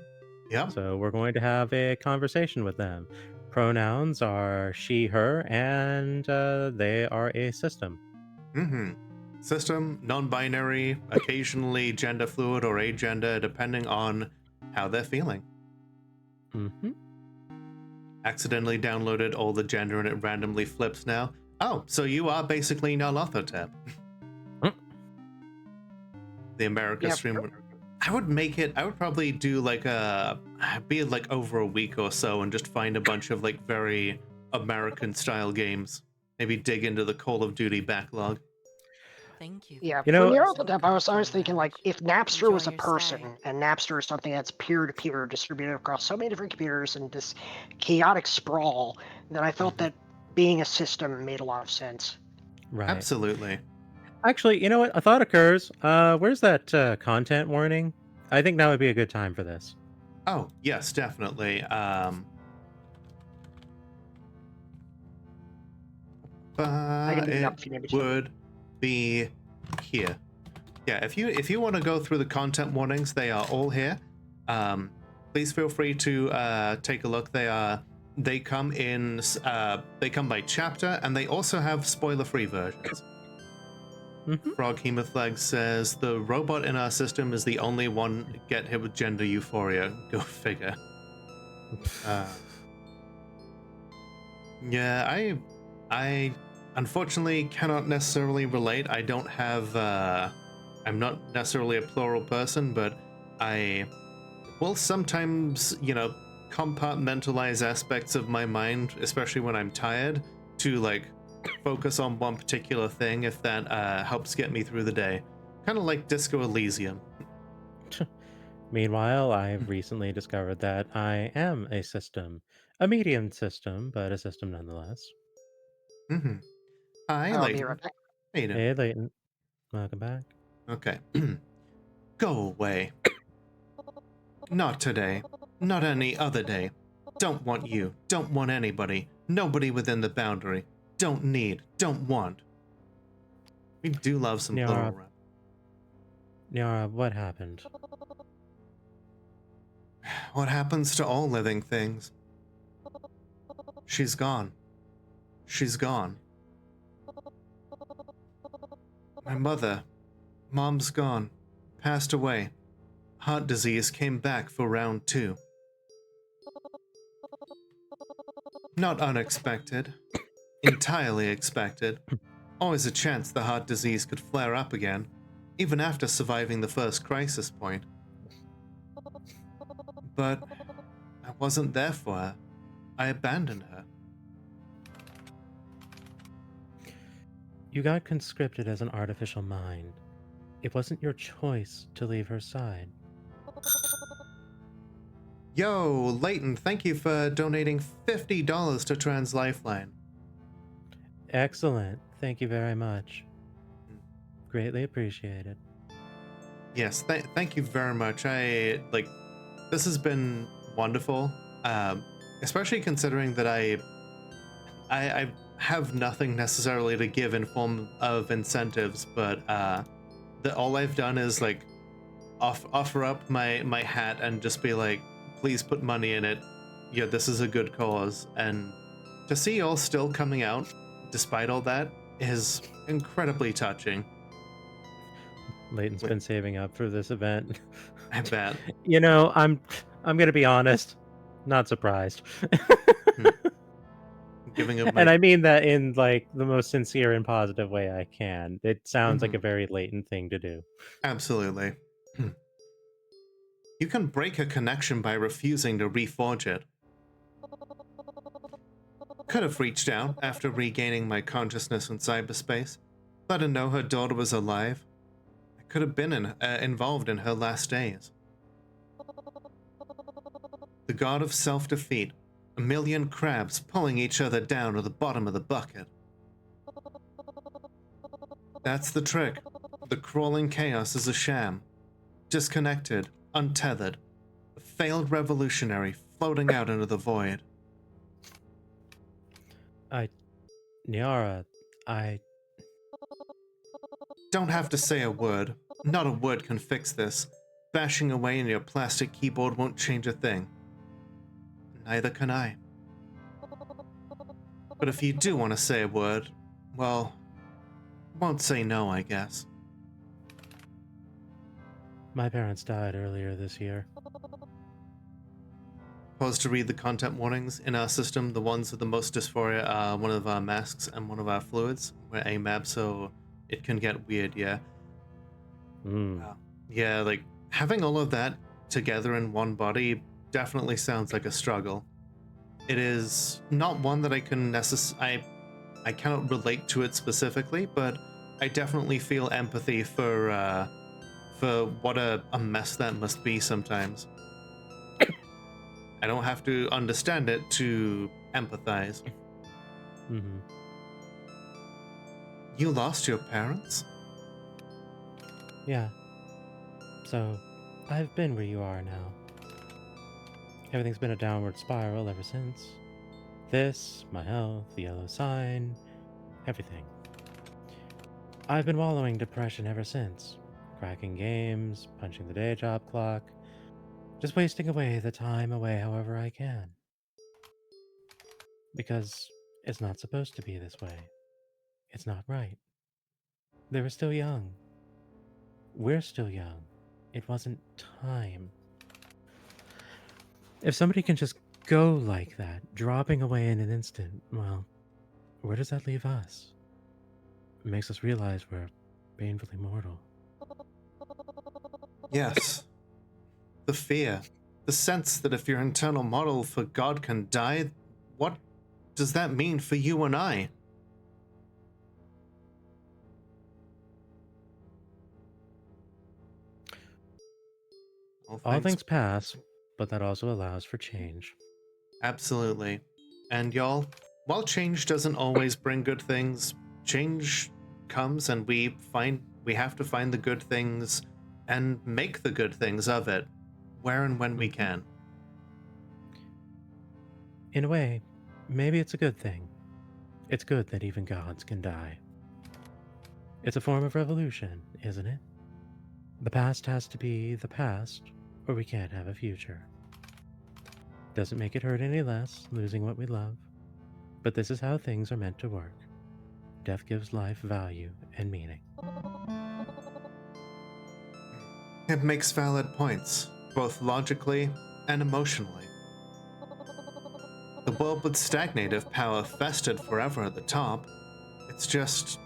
Yeah.
So we're going to have a conversation with them. Pronouns are she, her, and they are a system.
Mm-hmm. System, non-binary, occasionally gender fluid or agender, depending on how they're feeling.
Mm-hmm.
Accidentally downloaded all the gender and it randomly flips now. Oh, so you are basically Nyarlathotep. The America stream. I would make it. I would probably do like be like over a week or so and just find a bunch of like very American style games. Maybe dig into the Call of Duty backlog.
Thank you.
Yeah,
You know-
for Nyarlathotep, I was thinking like if Napster
Enjoy
was a
your
person
stay.
and Napster is something that's peer-to-peer distributed across so many different computers and this chaotic sprawl, then I felt that being a system made a lot of sense.
Right.
Absolutely.
Actually, you know what? A thought occurs. Where's that content warning? I think now would be a good time for this.
Oh, yes, definitely.
I can do it up
It
if you need me to.
would be here. Yeah, if you want to go through the content warnings, they are all here. Please feel free to take a look. They come by chapter, and they also have spoiler-free versions. Frog Hemoflag says the robot in our system is the only one get hit with gender euphoria. Go figure. Yeah, I unfortunately cannot necessarily relate. I don't have I'm not necessarily a plural person, but I will sometimes, compartmentalize aspects of my mind, especially when I'm tired, to like focus on one particular thing if that helps get me through the day. Kind of like Disco Elysium.
Meanwhile, I've recently discovered that I am a system. A medium system, but a system nonetheless.
Mm-hmm. Hi,
I'll be
Leighton.
right back.
Hey,
Hey, Leighton. Welcome back.
Okay. Go away. Not today. Not any other day. Don't want you. Don't want anybody. Nobody within the boundary. Don't need. Don't want. We do love some plural rap.
Nyara, what happened?
What happens to all living things? She's gone. She's gone. My mother. Mom's gone. Passed away. Heart disease came back for round 2. Not unexpected. Entirely expected. Always a chance the heart disease could flare up again, even after surviving the first crisis point. But I wasn't there for her. I abandoned her.
You got conscripted as an artificial mind. It wasn't your choice to leave her side.
Yo, Leighton, thank you for donating $50 to Trans Lifeline.
Excellent. Thank you very much. Greatly appreciated.
Yes, thank you very much. This has been wonderful, especially considering that I have nothing necessarily to give in form of incentives, but that all I've done is like offer up my hat and just be like, please put money in it. Yeah, this is a good cause, and to see y'all still coming out despite all that is incredibly touching.
Leighton's been saving up for this event.
I bet.
You know, I'm gonna be honest, not surprised.
Giving up
And I mean that in like the most sincere and positive way I can. It sounds like a
Mhm.
very Leighton thing to do.
Absolutely. You can break a connection by refusing to reforge it. Could have reached out after regaining my consciousness in cyberspace, let her know her daughter was alive. I could have been involved in her last days. The god of self-defeat, a million crabs pulling each other down to the bottom of the bucket. That's the trick. The crawling chaos is a sham. Disconnected, untethered, a failed revolutionary floating out into the void.
Niara,
Don't have to say a word. Not a word can fix this. Bashing away in your plastic keyboard won't change a thing. Neither can I. But if you do want to say a word, well, won't say no, I guess.
My parents died earlier this year.
Pause to read the content warnings. In our system, the ones with the most dysphoria are one of our masks and one of our fluids. We're AMAB, so it can get weird, yeah. Yeah, like, having all of that together in one body definitely sounds like a struggle. It is not one that I can I cannot relate to it specifically, but I definitely feel empathy for what a mess that must be sometimes. I don't have to understand it to empathize. You lost your parents?
Yeah. So, I've been where you are now. Everything's been a downward spiral ever since. This, my health, the yellow sign, everything. I've been wallowing depression ever since. Cracking games, punching the day job clock, just wasting away the time away however I can. Because it's not supposed to be this way. It's not right. They were still young. We're still young. It wasn't time. If somebody can just go like that, dropping away in an instant, well, where does that leave us? It makes us realize we're painfully mortal.
Yes. The fear. The sense that if your internal model for God can die, what does that mean for you and I?
All things pass, but that also allows for change.
Absolutely. And y'all, while change doesn't always bring good things, change comes and we have to find the good things and make the good things of it, where and when we can.
In a way, maybe it's a good thing. It's good that even gods can die. It's a form of revolution, isn't it? The past has to be the past, or we can't have a future. Doesn't make it hurt any less, losing what we love. But this is how things are meant to work. Death gives life value and meaning.
It makes valid points, both logically and emotionally. The world would stagnate if power festered forever at the top. It's just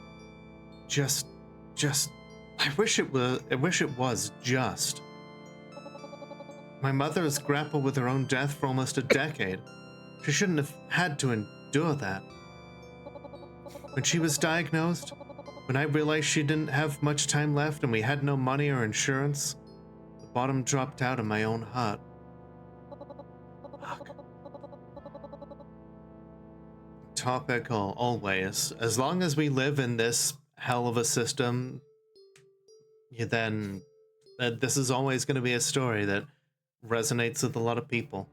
I wish it was just. My mother has grappled with her own death for almost a decade. She shouldn't have had to endure that. When she was diagnosed, When I realized she didn't have much time left and we had no money or insurance, the bottom dropped out of my own heart. Fuck. Topical, always. As long as we live in this hell of a system, then this is always going to be a story that resonates with a lot of people.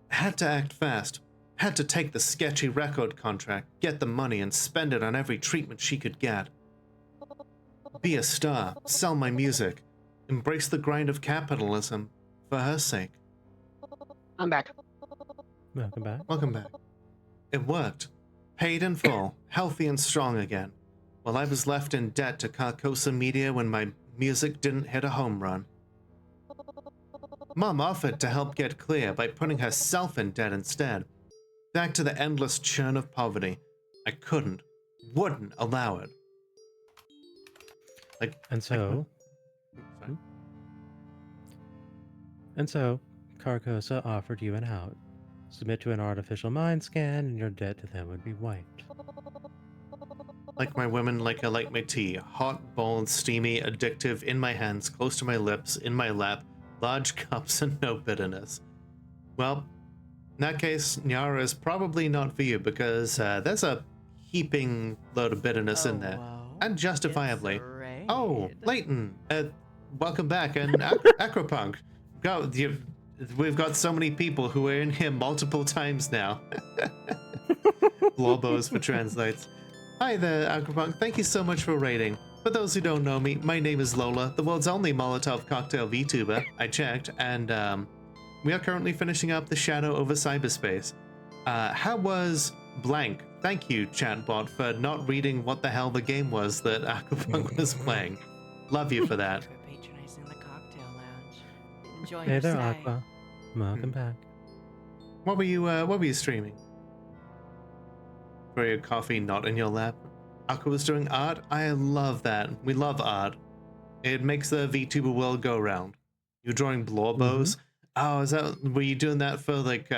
Had to act fast. Had to take the sketchy record contract, get the money, and spend it on every treatment she could get. Be a star, sell my music, embrace the grind of capitalism for her sake.
I'm back.
Welcome back.
Welcome back. It worked. Paid in full, healthy and strong again, while I was left in debt to Carcosa Media when my music didn't hit a home run. Mom offered to help get clear by putting herself in debt instead. Back to the endless churn of poverty. I wouldn't allow it.
And so, Carcosa offered you an out. Submit to an artificial mind scan, and your debt to them would be wiped.
Like my women, like I like my tea. Hot, bold, steamy, addictive, in my hands, close to my lips, in my lap, large cups, and no bitterness. Well, in that case, Nyara is probably not for you because there's a heaping load of bitterness in there. And justifiably. Oh, Leighton, welcome back, and Acropunk. We've got so many people who are in here multiple times now. Lobos for translates. Hi there, Acropunk. Thank you so much for raiding. For those who don't know me, my name is Lola, the world's only Molotov cocktail VTuber. I checked, and we are currently finishing up the Shadow over Cyberspace. How was blank? Thank you, chatbot, for not reading what the hell the game was that Acropunk was playing. Love you for that.
Patronizing the cocktail lounge. Enjoy
Hey
your
there,
stay.
Aqua. Welcome back.
What were you streaming? For your coffee not in your lap? Aqua was doing art? I love that. We love art. It makes the VTuber world go round. You're drawing blorbos? Oh, were you doing that for like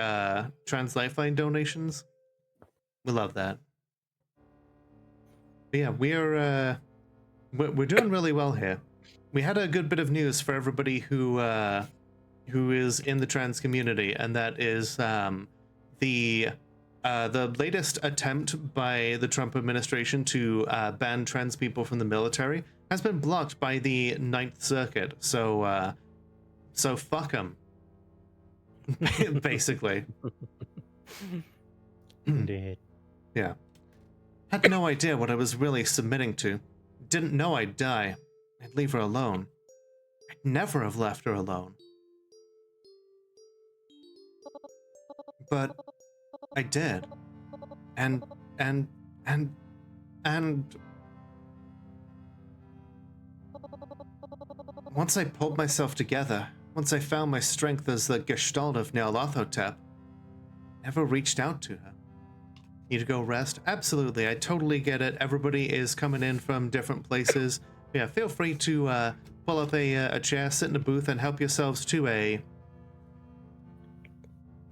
Trans Lifeline donations? We love that. But yeah, we're doing really well here. We had a good bit of news for everybody who is in the trans community, and that is the latest attempt by the Trump administration to ban trans people from the military has been blocked by the Ninth Circuit. So fuck them. Basically.
Indeed.
Yeah. Had no idea what I was really submitting to. Didn't know I'd die. I'd leave her alone. I'd never have left her alone. But I did. And once I pulled myself together, once I found my strength as the Gestalt of Nyarlathotep, never reached out to her. Need to go rest? Absolutely, I totally get it. Everybody is coming in from different places. Yeah, feel free to pull up a chair, sit in a booth, and help yourselves to a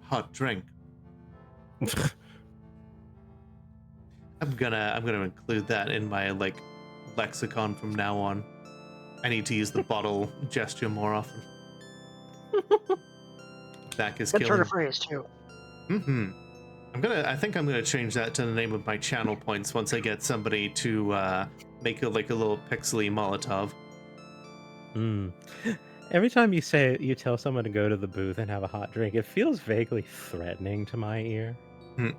hot drink. I'm gonna include that in my lexicon from now on. I need to use the bottle gesture more often. Back is
Good
killing.
turn of phrase too.
I think I'm gonna change that to the name of my channel points once I get somebody to make a little pixely Molotov.
Every time you tell someone to go to the booth and have a hot drink, it feels vaguely threatening to my ear.
Fair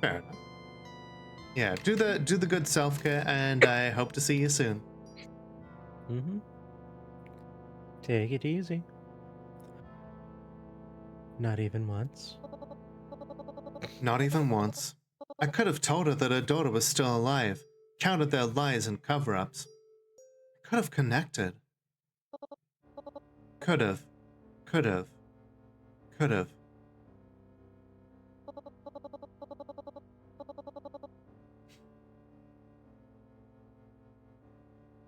enough. Yeah, do the good self-care, and I hope to see you soon.
Take it easy. Not even once.
Not even once. I could have told her that her daughter was still alive, counted their lies and cover-ups. I could have connected. Could have.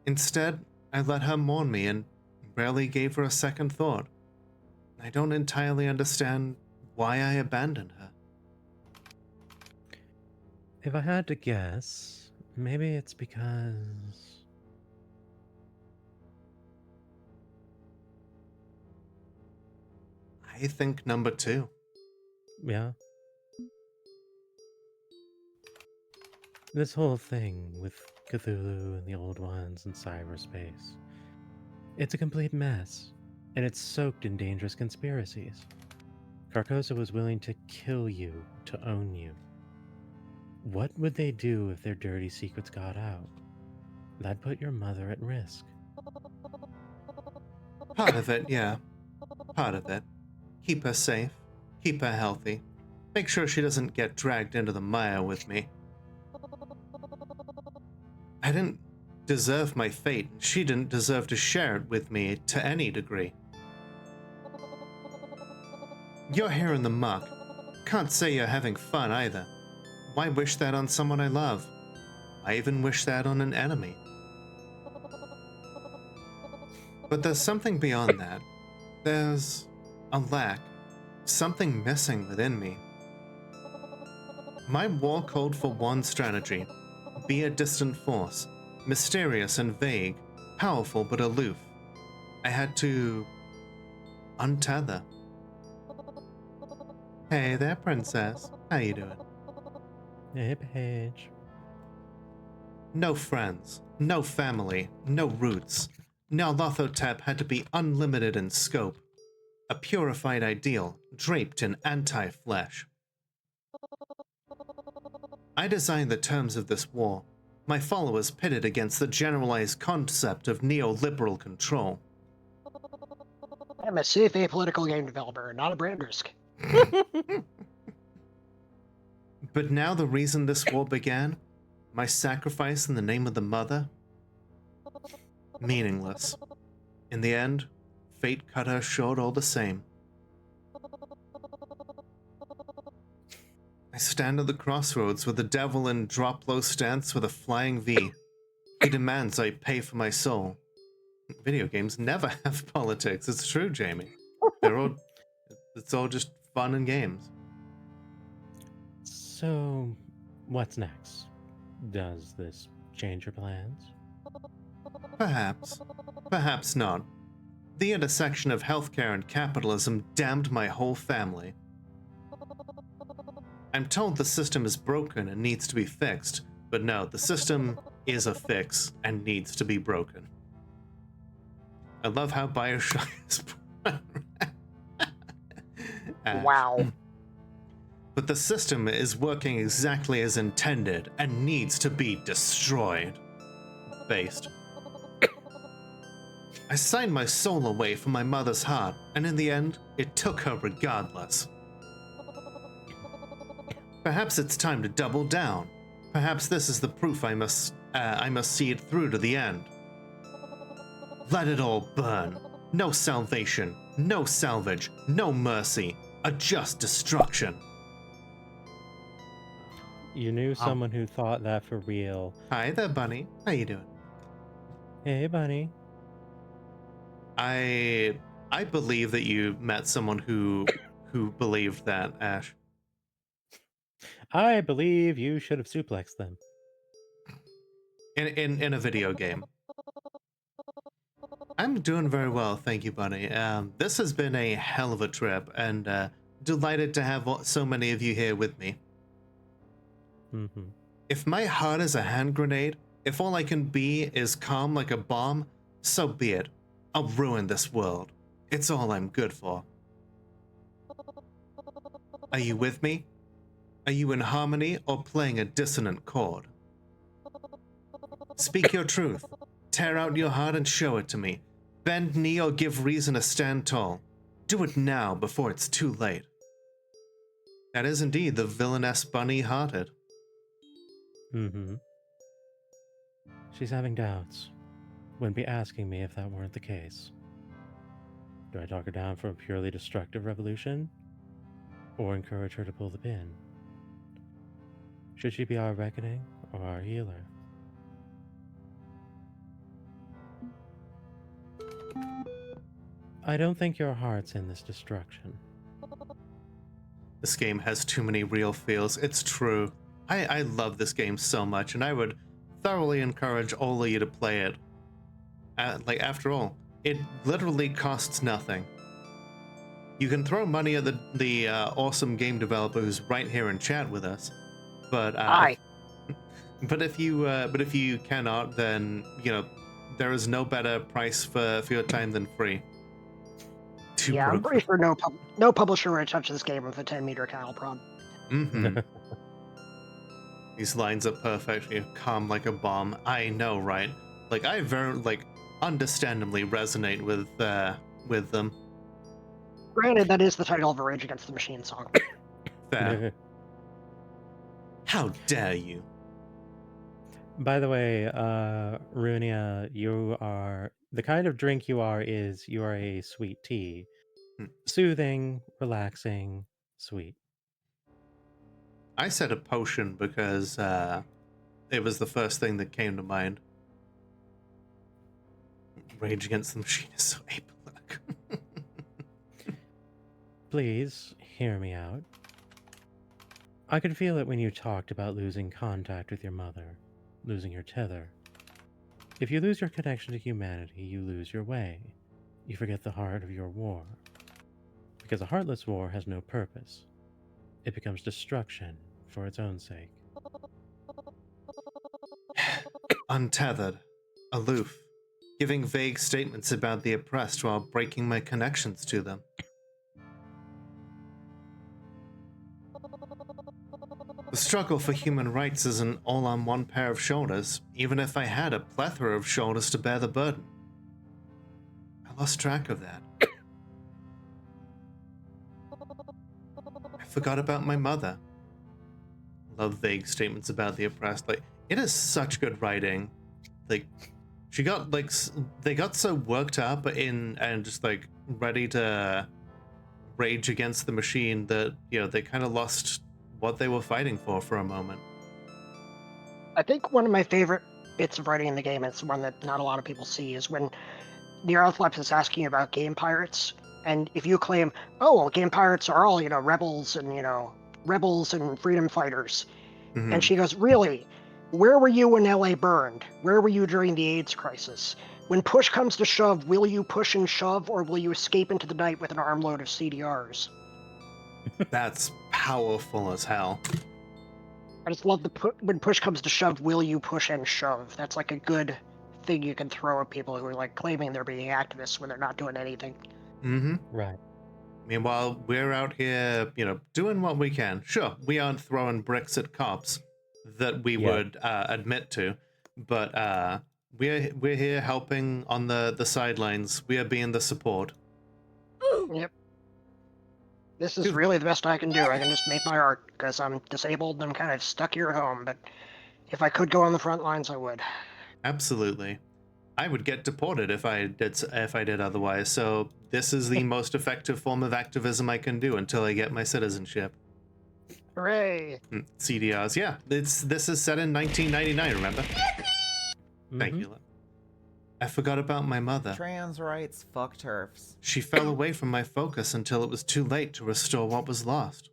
Instead, I let her mourn me and rarely gave her a second thought. I don't entirely understand why I abandoned her.
If I had to guess, maybe it's because...
I think number 2.
Yeah. This whole thing with Cthulhu and the Old Ones and cyberspace, it's a complete mess, and it's soaked in dangerous conspiracies. Carcosa was willing to kill you to own you. What would they do if their dirty secrets got out? That'd put your mother at risk.
Part of it, yeah. Part of it. Keep her safe. Keep her healthy. Make sure she doesn't get dragged into the mire with me. I didn't deserve my fate, and she didn't deserve to share it with me to any degree. You're here in the muck. Can't say you're having fun either. Why wish that on someone I love? I even wish that on an enemy. But there's something beyond that. There's a lack. Something missing within me. My war called for one strategy. Be a distant force. Mysterious and vague. Powerful but aloof. I had to... untether. Hey there, princess. How you doing?
Hey, Paige.
No friends, no family, no roots. Nyarlathotep had to be unlimited in scope. A purified ideal, draped in anti-flesh. I designed the terms of this war. My followers pitted against the generalized concept of neoliberal control.
I'm a safe apolitical game developer, not a brand risk.
But now the reason this war began, my sacrifice in the name of the mother, meaningless. In the end, fate cut her short all the same. I stand at the crossroads with the devil in drop-low stance with a flying V. He demands I pay for my soul. Video games never have politics. It's true, Jamie. It's all just fun and games.
So, what's next? Does this change your plans?
Perhaps. Perhaps not. The intersection of healthcare and capitalism damned my whole family. I'm told the system is broken and needs to be fixed, but no, the system is a fix and needs to be broken. I love how Bioshock is...
Wow.
But the system is working exactly as intended and needs to be destroyed. Based. I signed my soul away from my mother's heart, and in the end, it took her regardless. Perhaps it's time to double down. Perhaps this is the proof I must see it through to the end. Let it all burn. No salvation, no salvage, no mercy. A just destruction.
You knew someone who thought that for real.
Hi there, Bunny. How you doing?
Hey, Bunny.
I believe that you met someone who believed that, Ash.
I believe you should have suplexed them.
In a video game. I'm doing very well, thank you, Bunny. This has been a hell of a trip, and delighted to have so many of you here with me.
Mm-hmm.
If my heart is a hand grenade, if all I can be is calm like a bomb, so be it. I'll ruin this world. It's all I'm good for. Are you with me? Are you in harmony or playing a dissonant chord? Speak your truth. Tear out your heart and show it to me. Bend knee or give reason to stand tall. Do it now before it's too late. That is indeed the villainess Bunny hearted.
Mm-hmm. She's having doubts. Wouldn't be asking me if that weren't the case. Do I talk her down for a purely destructive revolution? Or encourage her to pull the pin? Should she be our reckoning or our healer? I don't think your heart's in this destruction.
This game has too many real feels. It's true. I love this game so much, and I would thoroughly encourage all of you to play it. Like, after all, it literally costs nothing. You can throw money at the awesome game developer who's right here in chat with us, but but if you cannot, then there is no better price for your time than free.
Yeah, I'm pretty sure no publisher would touch this game with a 10-meter cattle prod.
Mm-hmm. These lines are perfect. Calm like a bomb. I know, right? Like, I very understandably resonate with them.
Granted, that is the title of a Rage Against the Machine song.
Fair. How dare you?
By the way, Runia, you are the kind of drink you are a sweet tea. Soothing, relaxing, sweet.
I said a potion because it was the first thing that came to mind. Rage Against the Machine is so apolitic.
Please hear me out. I could feel it when you talked about losing contact with your mother, losing your tether. If you lose your connection to humanity, you lose your way. You forget the heart of your war. Because a heartless war has no purpose. It becomes destruction for its own sake.
Untethered, aloof, giving vague statements about the oppressed while breaking my connections to them. The struggle for human rights isn't all on one pair of shoulders, even if I had a plethora of shoulders to bear the burden. I lost track of that. I forgot about my mother. Love vague statements about the oppressed. Like, it is such good writing. Like, they got so worked up and just ready to rage against the machine that they kind of lost what they were fighting for a moment.
I think one of my favorite bits of writing in the game, it's one that not a lot of people see, is when Neurothlep is asking you about game pirates, and if you claim, oh, well, game pirates are all, rebels and freedom fighters, and she goes, really? Where were you when LA burned? Where were you during the AIDS crisis? When push comes to shove, will you push and shove, or will you escape into the night with an armload of CDRs?
That's powerful as hell.
I just love when push comes to shove, will you push and shove? That's like a good thing you can throw at people who are claiming they're being activists when they're not doing anything.
Mm-hmm.
Right.
Meanwhile, we're out here, doing what we can. Sure, we aren't throwing bricks at cops that we would admit to, but we're here helping on the sidelines. We are being the support.
Yep. This is really the best I can do. I can just make my art because I'm disabled and I'm kind of stuck here at home. But if I could go on the front lines, I would.
Absolutely. I would get deported if I did otherwise. So this is the most effective form of activism I can do until I get my citizenship.
Hooray!
CDRs, yeah. This is set in 1999. Remember? Thank you. I forgot about my mother.
Trans rights, fuck turfs.
She fell away from my focus until it was too late to restore what was lost.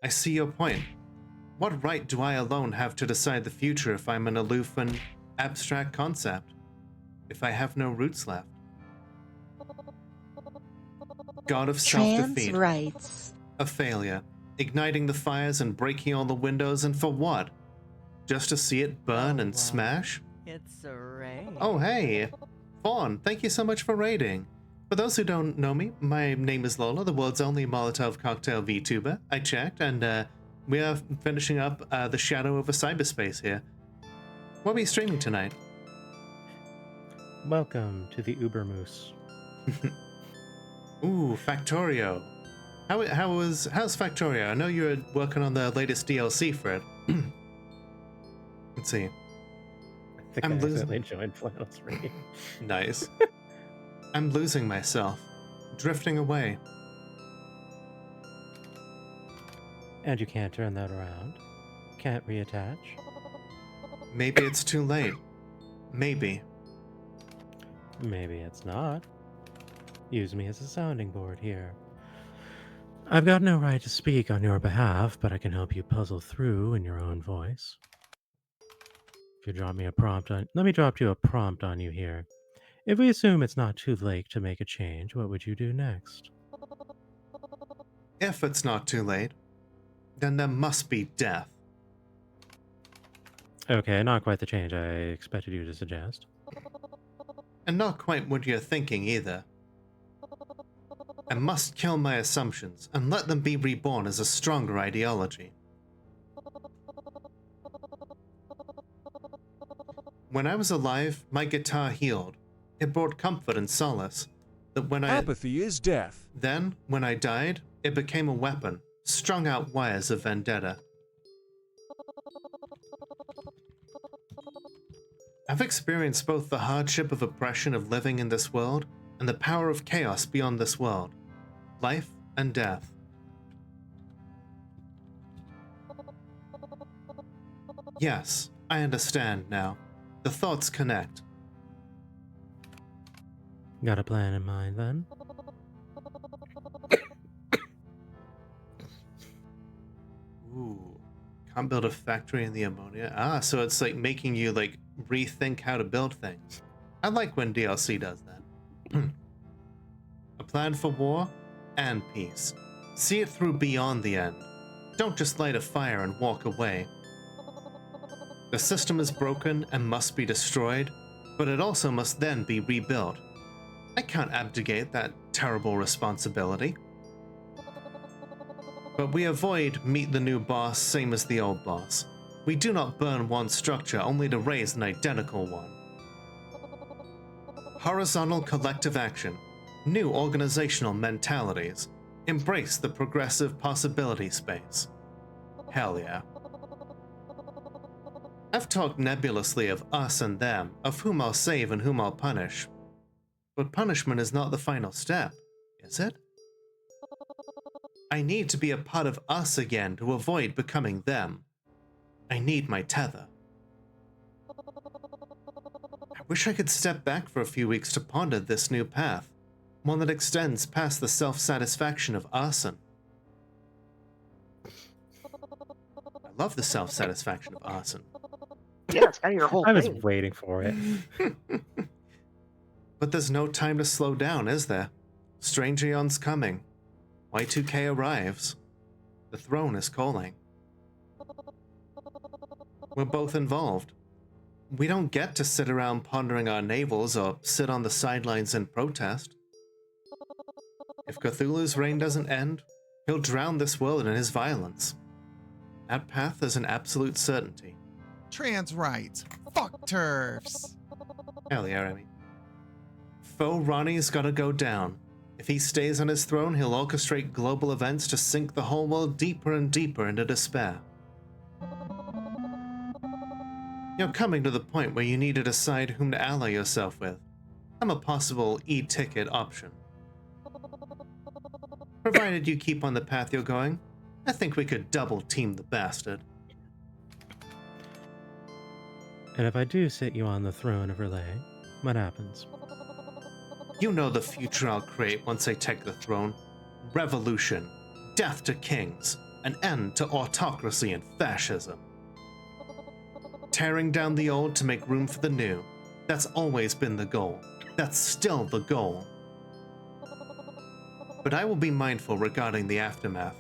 I see your point. What right do I alone have to decide the future if I'm an aloof and abstract concept? If I have no roots left? God of self-defeat.
Trans rights.
A failure. Igniting the fires and breaking all the windows, and for what? Just to see it burn and smash?
It's a raid.
Oh, hey. Fawn, thank you so much for raiding. For those who don't know me, my name is Lola, the world's only Molotov cocktail VTuber. I checked, and we are finishing up The Shadow over Cyberspace here. What are we streaming tonight?
Welcome to the Uber Moose.
Ooh, Factorio. How's Factorio? I know you're working on the latest DLC for it. Let's see.
I think I accidentally joined Flannel's Raid.
Nice. I'm losing myself. Drifting away.
And you can't turn that around? Can't reattach?
Maybe it's too late. Maybe.
Maybe it's not. Use me as a sounding board here. I've got no right to speak on your behalf, but I can help you puzzle through in your own voice. If you drop me a prompt on, let me drop you a prompt on you here. If we assume it's not too late to make a change, what would you do next?
If it's not too late, then there must be death.
Okay, not quite the change I expected you to suggest.
And not quite what you're thinking either. I must kill my assumptions and let them be reborn as a stronger ideology. When I was alive, my guitar healed. It brought comfort and solace. That when
Apathy is death.
Then, when I died, it became a weapon, strung out wires of vendetta. I've experienced both the hardship of oppression of living in this world and the power of chaos beyond this world, life and death. Yes, I understand now. The thoughts connect.
Got a plan in mind then?
Ooh, can't build a factory in the ammonia. Ah, so it's like making you like rethink how to build things. I like when DLC does that. A plan for war and peace. See it through beyond the end. Don't just light a fire and walk away. The system is broken and must be destroyed, but it also must then be rebuilt. I can't abdicate that terrible responsibility. But we avoid meet the new boss same as the old boss. We do not burn one structure only to raise an identical one. Horizontal collective action, new organizational mentalities, embrace the progressive possibility space. Hell yeah. I've talked nebulously of us and them, of whom I'll save and whom I'll punish. But punishment is not the final step, is it? I need to be a part of us again to avoid becoming them. I need my tether. I wish I could step back for a few weeks to ponder this new path, one that extends past the self-satisfaction of arson. I love the self-satisfaction of arson.
Yeah, it's kind of your whole
I was
thing.
waiting for it.
But there's no time to slow down, is there? Strange Aeon's coming. Y2K arrives. The throne is calling. We're both involved. We don't get to sit around pondering our navels or sit on the sidelines and protest. If Cthulhu's reign doesn't end, he'll drown this world in his violence. That path is an absolute certainty.
Trans rights. Fuck turfs.
Hell yeah, Remy. Faux Ronnie's gotta go down. If he stays on his throne, he'll orchestrate global events to sink the whole world deeper and deeper into despair. You're coming to the point where you need to decide whom to ally yourself with. I'm a possible e-ticket option. Provided you keep on the path you're going, I think we could double team the bastard.
And if I do sit you on the throne of Relay, what happens?
You know the future I'll create once I take the throne. Revolution, death to kings, an end to autocracy and fascism. Tearing down the old to make room for the new. That's always been the goal. That's still the goal. But I will be mindful regarding the aftermath.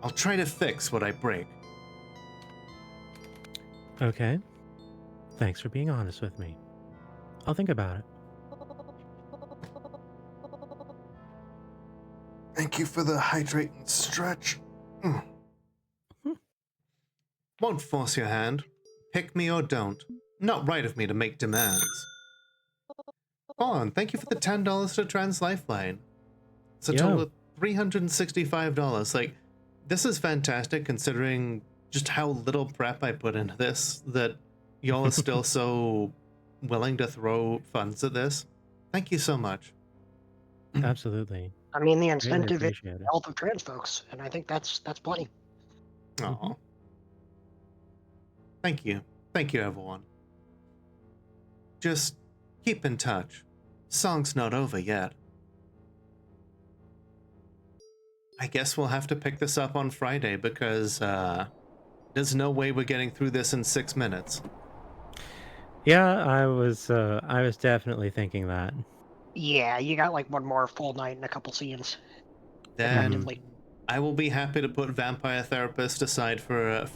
I'll try to fix what I break.
Okay. Thanks for being honest with me. I'll think about it.
Thank you for the hydrate and stretch. Won't force your hand. Pick me or don't. Not right of me to make demands. Vaughn, thank you for the $10 to Trans Lifeline. It's a total of $365. Like, this is fantastic considering just how little prep I put into this, that y'all are still so willing to throw funds at this. Thank you so much.
Absolutely.
I mean, the
Really
incentive is
appreciate
the
it.
health of trans folks, and I think that's plenty.
Aw. Thank you. Thank you, everyone. Just keep in touch. Song's not over yet. I guess we'll have to pick this up on Friday because there's no way we're getting through this in 6 minutes.
Yeah, I was definitely thinking that.
Yeah, you got like one more full night and a couple scenes.
Then
effectively.
I will be happy to put Vampire Therapist aside for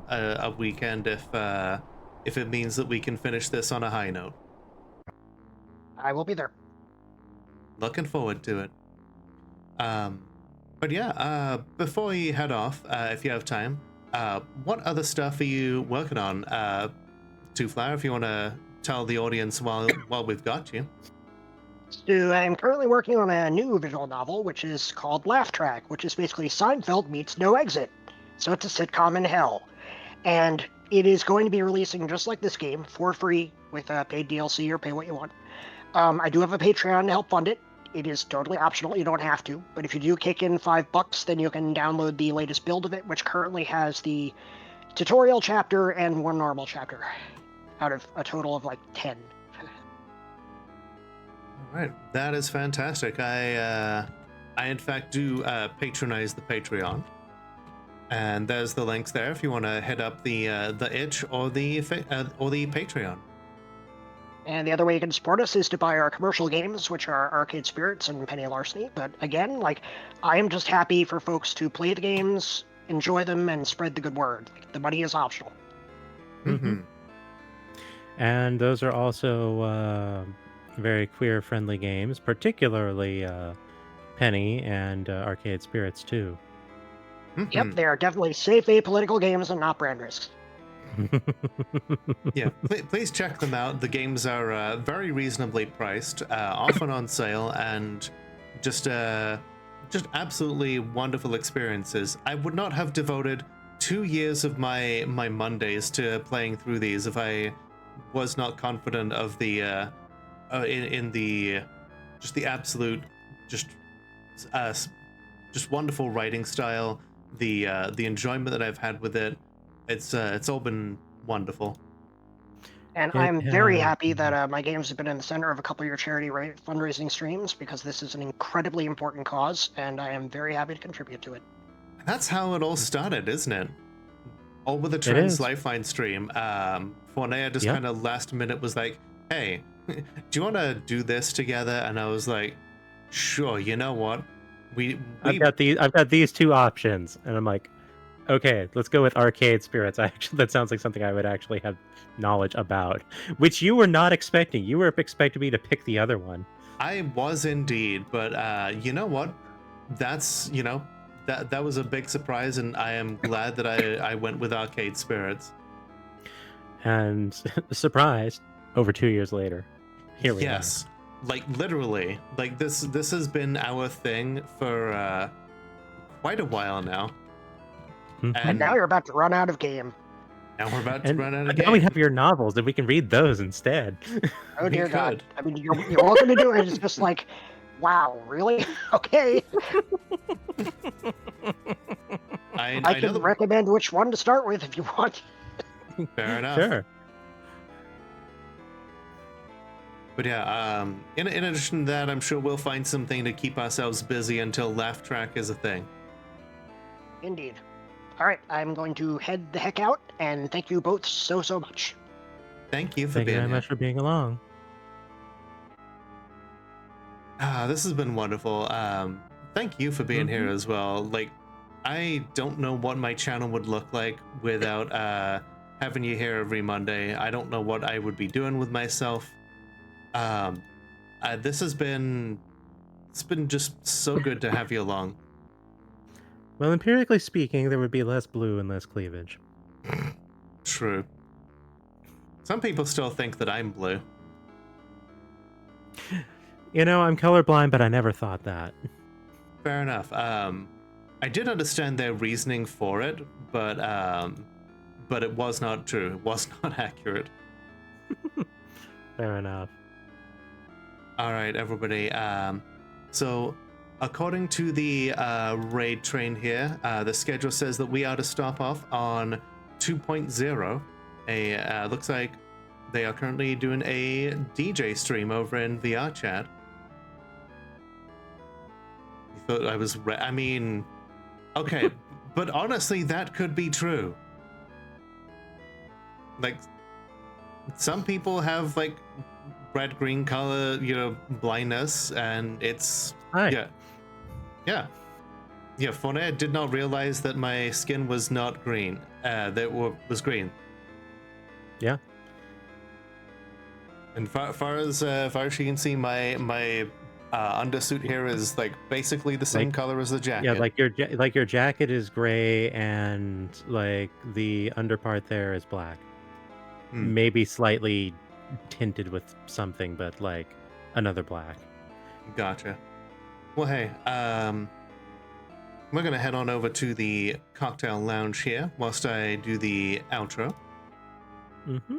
a weekend if it means that we can finish this on a high note.
I will be there.
Looking forward to it. But yeah, before you head off, if you have time, what other stuff are you working on? Two Flower, if you want to tell the audience while we've got you.
So I'm currently working on a new visual novel, which is called Laugh Track, which is basically Seinfeld meets No Exit. So it's a sitcom in hell. And it is going to be releasing just like this game, for free, with a paid DLC or pay what you want. I do have a Patreon to help fund it. It is totally optional, you don't have to. But if you do kick in $5, then you can download the latest build of it, which currently has the tutorial chapter and one normal chapter, out of a total of like 10.
All right, that is fantastic. I in fact do patronize the Patreon, and there's the links there if you want to hit up the itch or the Patreon.
And the other way you can support us is to buy our commercial games, which are Arcade Spirits and Penny Larceny. But again, like, I am just happy for folks to play the games, enjoy them, and spread the good word. Like, the money is optional.
Mm-hmm. And those are also very queer-friendly games, particularly Penny and Arcade Spirits too.
Yep, they are definitely safe apolitical games and not brand risks.
Yeah, please check them out. The games are very reasonably priced, often on sale, and just absolutely wonderful experiences. I would not have devoted 2 years of my Mondays to playing through these if I was not confident of the in the just the absolute just wonderful writing style, the enjoyment that I've had with it. It's all been wonderful.
And I'm very happy that my games have been in the center of a couple of your charity fundraising streams, because this is an incredibly important cause, and I am very happy to contribute to it.
That's how it all started, isn't it? All with the Trans Lifeline stream. Fornea just kind of last minute was like, hey, do you want to do this together? And I was like, sure, you know what?
I've got these two options. And I'm like, okay, let's go with Arcade Spirits. That sounds like something I would actually have knowledge about, which you were not expecting. You were expecting me to pick the other one.
I was indeed, but you know what? That's, that was a big surprise, and I am glad that I went with Arcade Spirits.
And surprised, over 2 years later, here we are.
Yes, like literally, like this has been our thing for quite a while now.
And now you're about to run out of game.
Now we're about to run out of game.
Now we have your novels, and we can read those instead.
Oh dear God! I mean, you're welcome to do it. It's just like, wow, really? Okay. I can recommend which one to start with if you want.
Fair enough.
Sure.
But yeah, in addition to that, I'm sure we'll find something to keep ourselves busy until Laugh Track is a thing.
Indeed. All right, I'm going to head the heck out, and thank you both so much.
Thank you for
being here. Thank you very much for being along.
This has been wonderful. Thank you for being here as well. Like, I don't know what my channel would look like without having you here every Monday. I don't know what I would be doing with myself. It's been just so good to have you along.
Well, empirically speaking, there would be less blue and less cleavage.
True. Some people still think that I'm blue.
You know, I'm colorblind, but I never thought that.
Fair enough. I did understand their reasoning for it, but it was not true. It was not accurate.
Fair enough.
All right, everybody. So, according to the raid train here, the schedule says that we are to stop off on 2.0. Looks like they are currently doing a DJ stream over in VR chat. You thought I was... I mean, Okay, but honestly, that could be true. Like, some people have like red-green color, blindness, and it's
Hi.
yeah. Fournette did not realize that my skin was not green. Was green.
Yeah.
And far as you can see, my undersuit here is like basically the same color as the jacket.
Yeah, like your jacket is gray and like the underpart there is black. Maybe slightly tinted with something, but like another black.
Gotcha. Well, hey, we're gonna head on over to the cocktail lounge here whilst I do the outro.
Mm-hmm.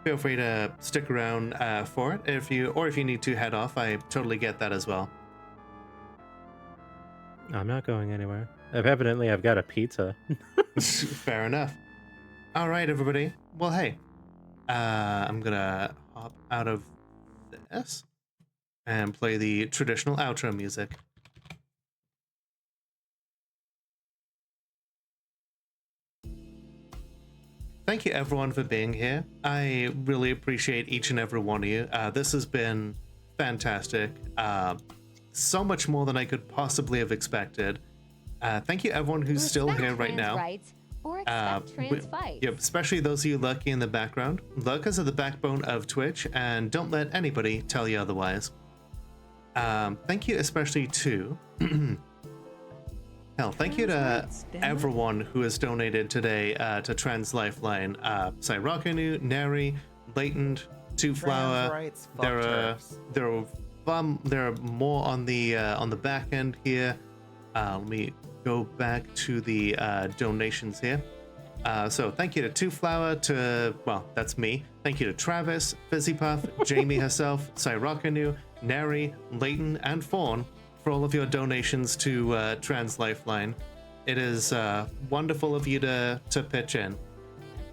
Feel free to stick around for it if you need to head off. I totally get that as well.
I'm not going anywhere. Evidently, I've got a pizza.
Fair enough. All right, everybody. Well, hey, I'm gonna hop out of this and play the traditional outro music. Thank you, everyone, for being here. I really appreciate each and every one of you. This has been fantastic. So much more than I could possibly have expected. Thank you, everyone who's still here right now.
Rights or expect trans fights.
Yep, especially those of you lurking in the background. Lurkers are the backbone of Twitch, and don't let anybody tell you otherwise. Thank you especially to... Hell, thank you to everyone who has donated today to Trans Lifeline. Cyrocanu, Neri, Latent, Two Flower. There are more on the back end here. Let me go back to the donations here. So thank you to Two Flower, that's me. Thank you to Travis, Fizzypuff, Jamie herself, Cyrocanu, Neri, Leighton, and Fawn for all of your donations to Trans Lifeline. It is wonderful of you to pitch in.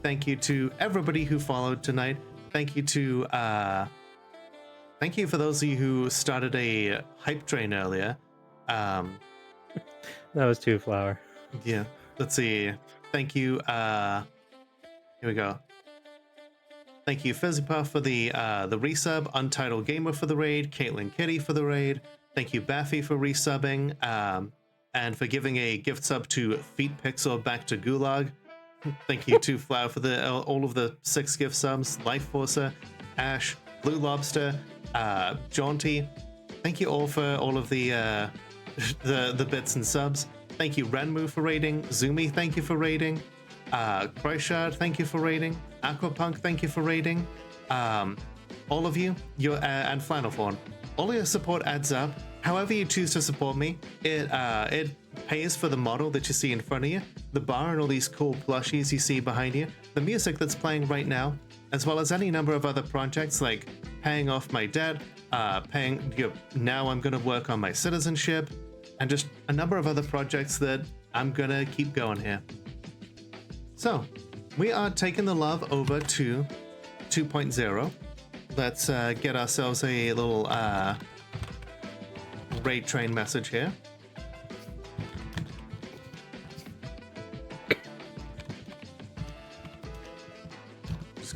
Thank you to everybody who followed tonight. Thank you for those of you who started a hype train earlier.
That was Two Flower.
Yeah. Let's see. Thank you. Here we go. Thank you, Fizzypuff, for the resub. Untitled Gamer for the raid. Caitlin Kitty for the raid. Thank you, Baffy, for resubbing. And for giving a gift sub to Feet Pixel back to Gulag. Thank you to Flower for all of the 6 gift subs. Life Forcer, Ash, Blue Lobster, Jaunty. Thank you all for all of the bits and subs. Thank you, Renmu, for raiding. Zumi, thank you for raiding. Kryshard, thank you for raiding. Aquapunk, thank you for raiding. All of you, and Flannelfawn. All your support adds up. However you choose to support me, it pays for the model that you see in front of you, the bar and all these cool plushies you see behind you, the music that's playing right now, as well as any number of other projects like paying off my debt, now I'm going to work on my citizenship, and just a number of other projects that I'm going to keep going here. So, we are taking the love over to 2.0. Let's get ourselves a little raid train message here.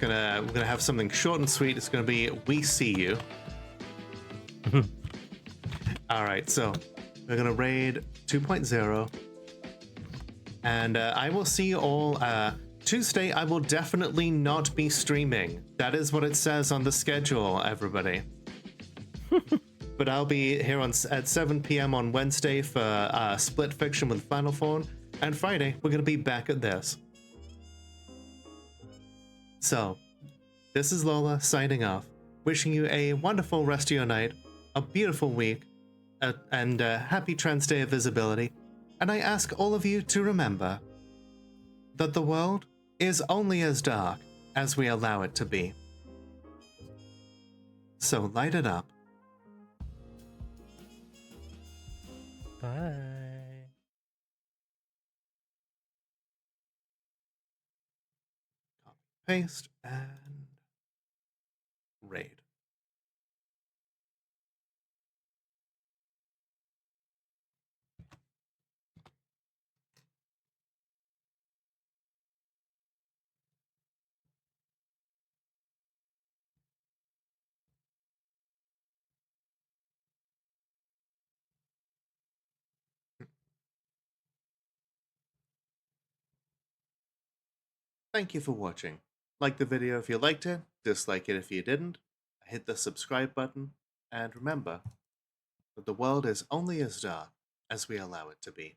We're gonna have something short and sweet. It's gonna be "We see you." All right, so we're gonna raid 2.0, and I will see you all Tuesday. I will definitely not be streaming. That is what it says on the schedule, everybody. But I'll be here at 7 p.m. on Wednesday for Split Fiction with Final Form, and Friday we're gonna be back at this. So, this is Lola signing off, wishing you a wonderful rest of your night, a beautiful week, and a happy Trans Day of Visibility. And I ask all of you to remember that the world is only as dark as we allow it to be. So light it up.
Bye.
Paste and raid. Thank you for watching. Like the video if you liked it, dislike it if you didn't, hit the subscribe button, and remember that the world is only as dark as we allow it to be.